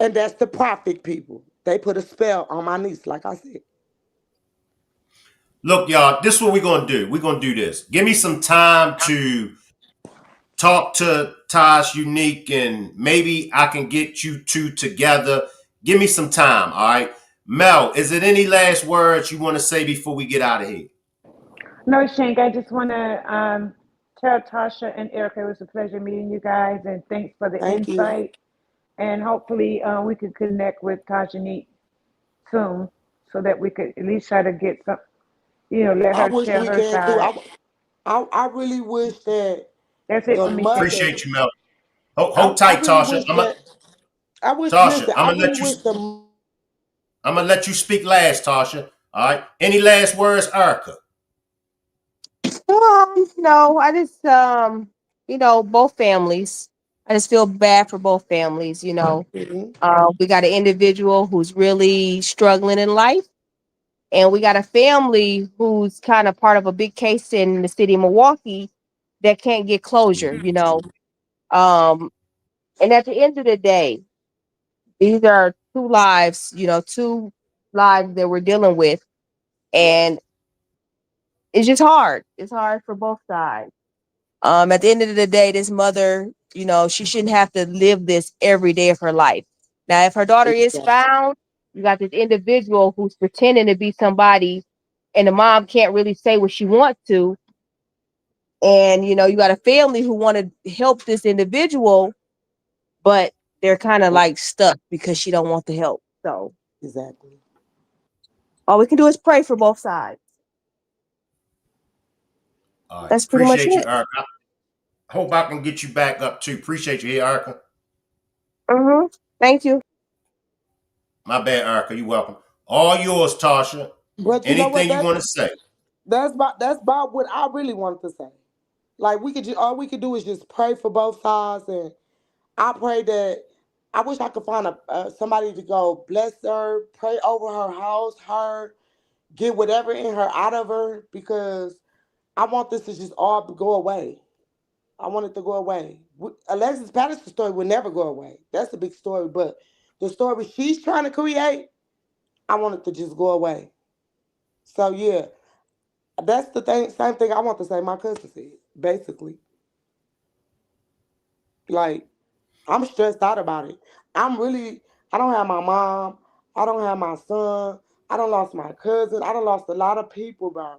And that's the prophet people. They put a spell on my niece, like I said. Look, y'all, this is what we're going to do. We're going to do this. Give me some time to talk to ToshUnique, and maybe I can get you two together. Give me some time, all right? Mel, is it any last words you want to say before we get out of here? No, Shank, I just want to tell Tasha and Erica it was a pleasure meeting you guys, and thanks for the insight. And hopefully we could connect with ToshUnique soon so that we could at least try to get some, let her share her side. I really wish that. That's it for me. Appreciate you, Mel. Hold tight, Tasha. I'm gonna let you speak last, Tasha. All right. Any last words, Erica? No, I just both families. I just feel bad for both families. We got an individual who's really struggling in life, And we got a family who's kind of part of a big case in the city of Milwaukee that can't get closure, you know. And at the end of the day, these are two lives, you know, two lives that we're dealing with. And it's just hard. It's hard for both sides. At the end of the day, this mother, you know, she shouldn't have to live this every day of her life. Now, if her daughter is found, you got this individual who's pretending to be somebody, and the mom can't really say what she wants to. And, you know, you got a family who want to help this individual, but they're kind of like stuck because she don't want the help. So Exactly. all we can do is pray for both sides. All right. That's pretty much Appreciate you, it. Erica. Hope I can get you back up too. Appreciate you here, Erica. Thank you. My bad, Erica. You're welcome. All yours, Tasha. But you know what? Anything you want to say? That's about what I really wanted to say. Like all we could do is just pray for both sides, and I pray that I wish I could find somebody to go bless her, pray over her house, get whatever in her out of her, because I want this to just all go away. I want it to go away. Alexis Patterson's story will never go away. That's a big story, but the story she's trying to create, I want it to just go away. So yeah, that's the same thing I want to say my cousin said, basically. Like, I'm stressed out about it. I don't have my mom. I don't have my son. I don't lost my cousin. I don't lost a lot of people, bro.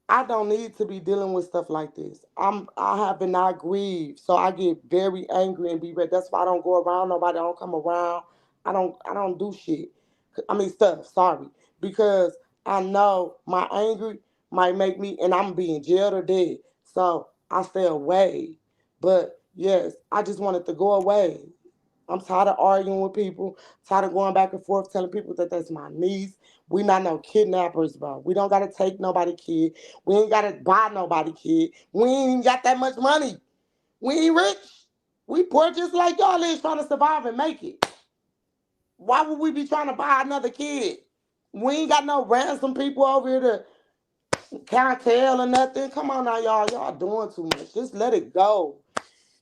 I don't need to be dealing with stuff like this. I have been not grieved, so I get very angry and be red. That's why I don't go around nobody. I don't come around. I don't do shit. I mean stuff. Sorry, because I know my anger might make me, and I'm being jailed or dead. So I stay away. But yes, I just want it to go away. I'm tired of arguing with people, tired of going back and forth telling people that that's my niece. We not no kidnappers, bro. We don't gotta take nobody kid. We ain't gotta buy nobody kid. We ain't even got that much money. We ain't rich. We poor just like y'all is trying to survive and make it. Why would we be trying to buy another kid? We ain't got no ransom people over here to cartel or nothing. Come on now, y'all. Y'all doing too much. Just let it go.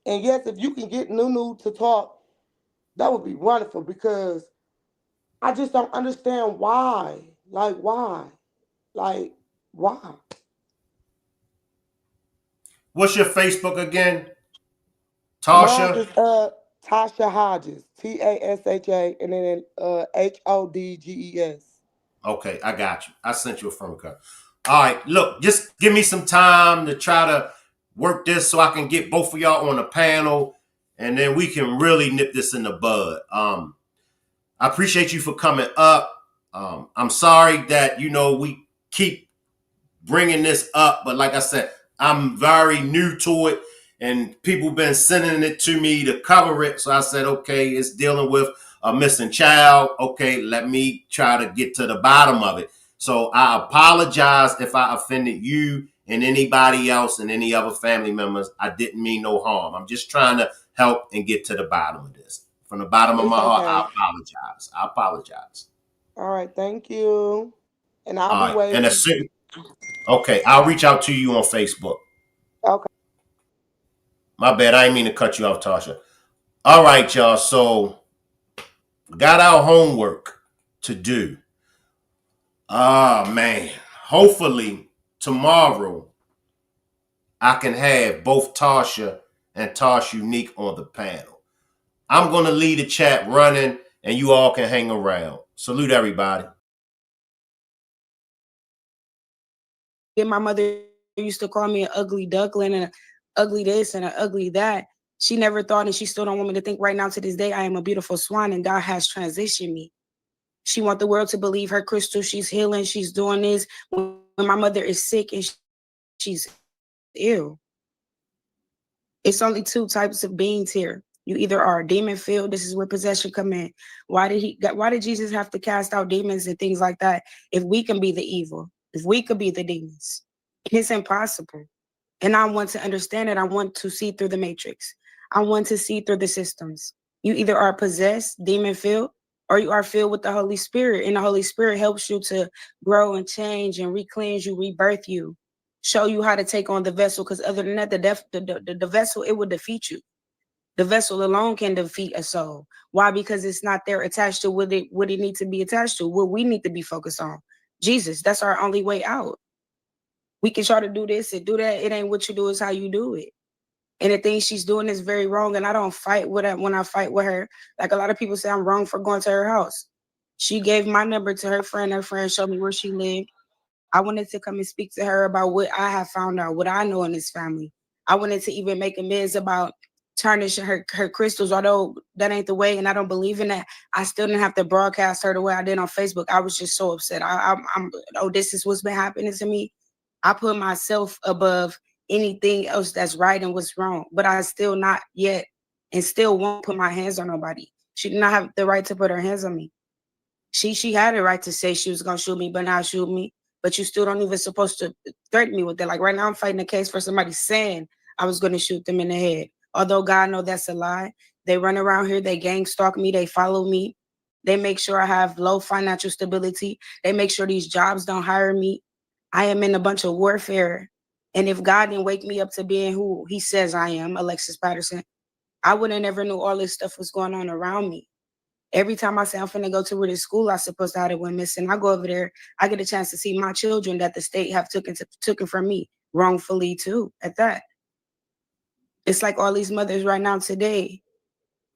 And yes, if you can get Nunu to talk, that would be wonderful, because I just don't understand why. Like, why? Like, why? What's your Facebook again? Mine Tasha? is Tasha Hodges. Tasha, and then Hodges. Okay, I got you. I sent you a friend request. All right, look, just give me some time to try to work this so I can get both of y'all on the panel, and then we can really nip this in the bud. I appreciate you for coming up. I'm sorry that, you know, we keep bringing this up, but like I said, I'm very new to it, and people been sending it to me to cover it. So I said, okay, it's dealing with a missing child. Okay, let me try to get to the bottom of it. So I apologize if I offended you and anybody else and any other family members. I didn't mean no harm. I'm just trying to help and get to the bottom of this. From the bottom of It's my heart, I okay. apologize. I apologize. All right, thank you. And I'll All be right. And waiting. as soon, okay, I'll reach out to you on Facebook. Okay. My bad. I didn't mean to cut you off, Tasha. All right, y'all. So got our homework to do. Ah, man. Hopefully tomorrow I can have both Tasha and ToshUnique on the panel. I'm going to leave the chat running and you all can hang around. Salute everybody. Yeah, my mother used to call me an ugly duckling and an ugly this and an ugly that. She never thought, and she still don't want me to think right now to this day, I am a beautiful swan and God has transitioned me. She want the world to believe her, Crystal. She's healing. She's doing this. When my mother is sick and she's ill. It's only two types of beings here. You either are a demon filled. This is where possession come in. Why did Jesus have to cast out demons and things like that? If we can be the evil, if we could be the demons, it's impossible. And I want to understand it. I want to see through the matrix. I want to see through the systems. You either are possessed, demon filled, or you are filled with the Holy Spirit, and the Holy Spirit helps you to grow and change and re-cleanse you, rebirth you, show you how to take on the vessel. Because other than that, the vessel, it will defeat you. The vessel alone can defeat a soul. Why? Because it's not there attached to what it needs to be attached to, what we need to be focused on. Jesus, that's our only way out. We can try to do this and do that. It ain't what you do, it's how you do it. And the thing she's doing is very wrong. And I don't fight with her when I fight with her. Like a lot of people say I'm wrong for going to her house. She gave my number to her friend. Her friend showed me where she lived. I wanted to come and speak to her about what I have found out, what I know in this family. I wanted to even make amends about tarnishing her crystals, although that ain't the way, and I don't believe in that. I still didn't have to broadcast her the way I did on Facebook. I was just so upset. This is what's been happening to me. I put myself above anything else that's right and what's wrong, but I still not yet, and still won't put my hands on nobody. She did not have the right to put her hands on me. She had a right to say she was gonna shoot me, but not shoot me. But you still don't even supposed to threaten me with that. Like right now, I'm fighting a case for somebody saying I was gonna shoot them in the head. Although God know that's a lie. They run around here, they gang stalk me, they follow me. They make sure I have low financial stability. They make sure these jobs don't hire me. I am in a bunch of warfare. And if God didn't wake me up to being who he says I am, Alexis Patterson, I would have never knew all this stuff was going on around me. Every time I say I'm finna go to where this school I supposed to have it went missing, I go over there, I get a chance to see my children that the state have taken from me wrongfully too, at that. It's like all these mothers right now today,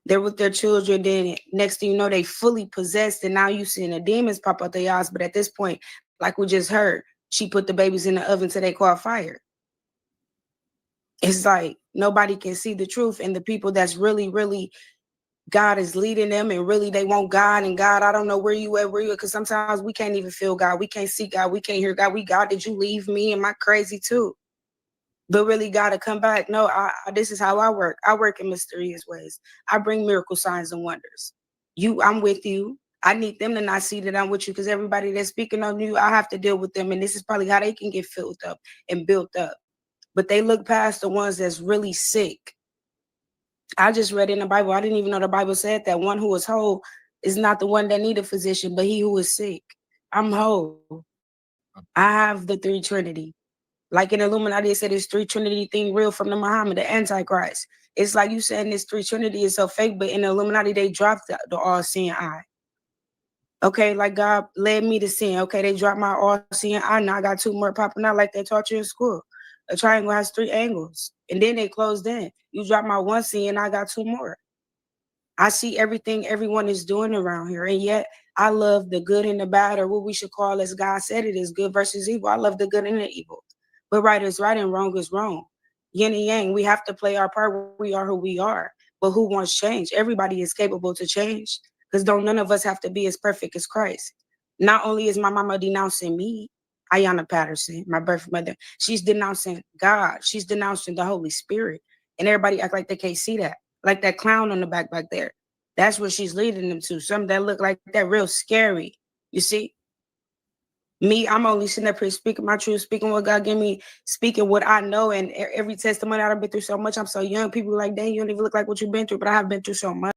they're with their children, then next thing you know, they fully possessed, and now you seeing the demons pop out their eyes. But at this point, like we just heard, she put the babies in the oven till they caught fire. It's like nobody can see the truth, and the people that's really, really God is leading them, and really they want God, and God, I don't know where you at, because sometimes we can't even feel God. We can't see God. We can't hear God. God, did you leave me? Am I crazy too? But really got to come back. No, this is how I work. I work in mysterious ways. I bring miracle signs and wonders. I'm with you. I need them to not see that I'm with you, because everybody that's speaking on you, I have to deal with them. And this is probably how they can get filled up and built up. But they look past the ones that's really sick. I just read in the Bible, I didn't even know the Bible said that one who is whole is not the one that need a physician, but he who is sick. I'm whole. I have the three Trinity. Like in Illuminati, it said this three Trinity thing real from the Muhammad, the Antichrist. It's like you saying this three Trinity is so fake, but in the Illuminati, they dropped the all-seeing eye. Okay, like God led me to sin. Okay, they dropped my all-seeing eye. Now I got two more popping out like they taught you in school. A triangle has 3 angles. And then they closed in. You drop my one seeing, I got 2 more. I see everything everyone is doing around here. And yet I love the good and the bad, or what we should call, as God said it, is good versus evil. I love the good and the evil. But right is right and wrong is wrong. Yin and yang, we have to play our part. We are who we are. But who wants change? Everybody is capable to change, because none of us have to be as perfect as Christ. Not only is my mama denouncing me, Ayanna Patterson, my birth mother, she's denouncing God. She's denouncing the Holy Spirit. And everybody act like they can't see that. Like that clown on the back there. That's what she's leading them to. Something that look like that real scary. You see? Me, I'm only sitting up here speaking my truth, speaking what God gave me, speaking what I know. And every testimony I've been through so much. I'm so young. People are like, dang, you don't even look like what you've been through. But I have been through so much.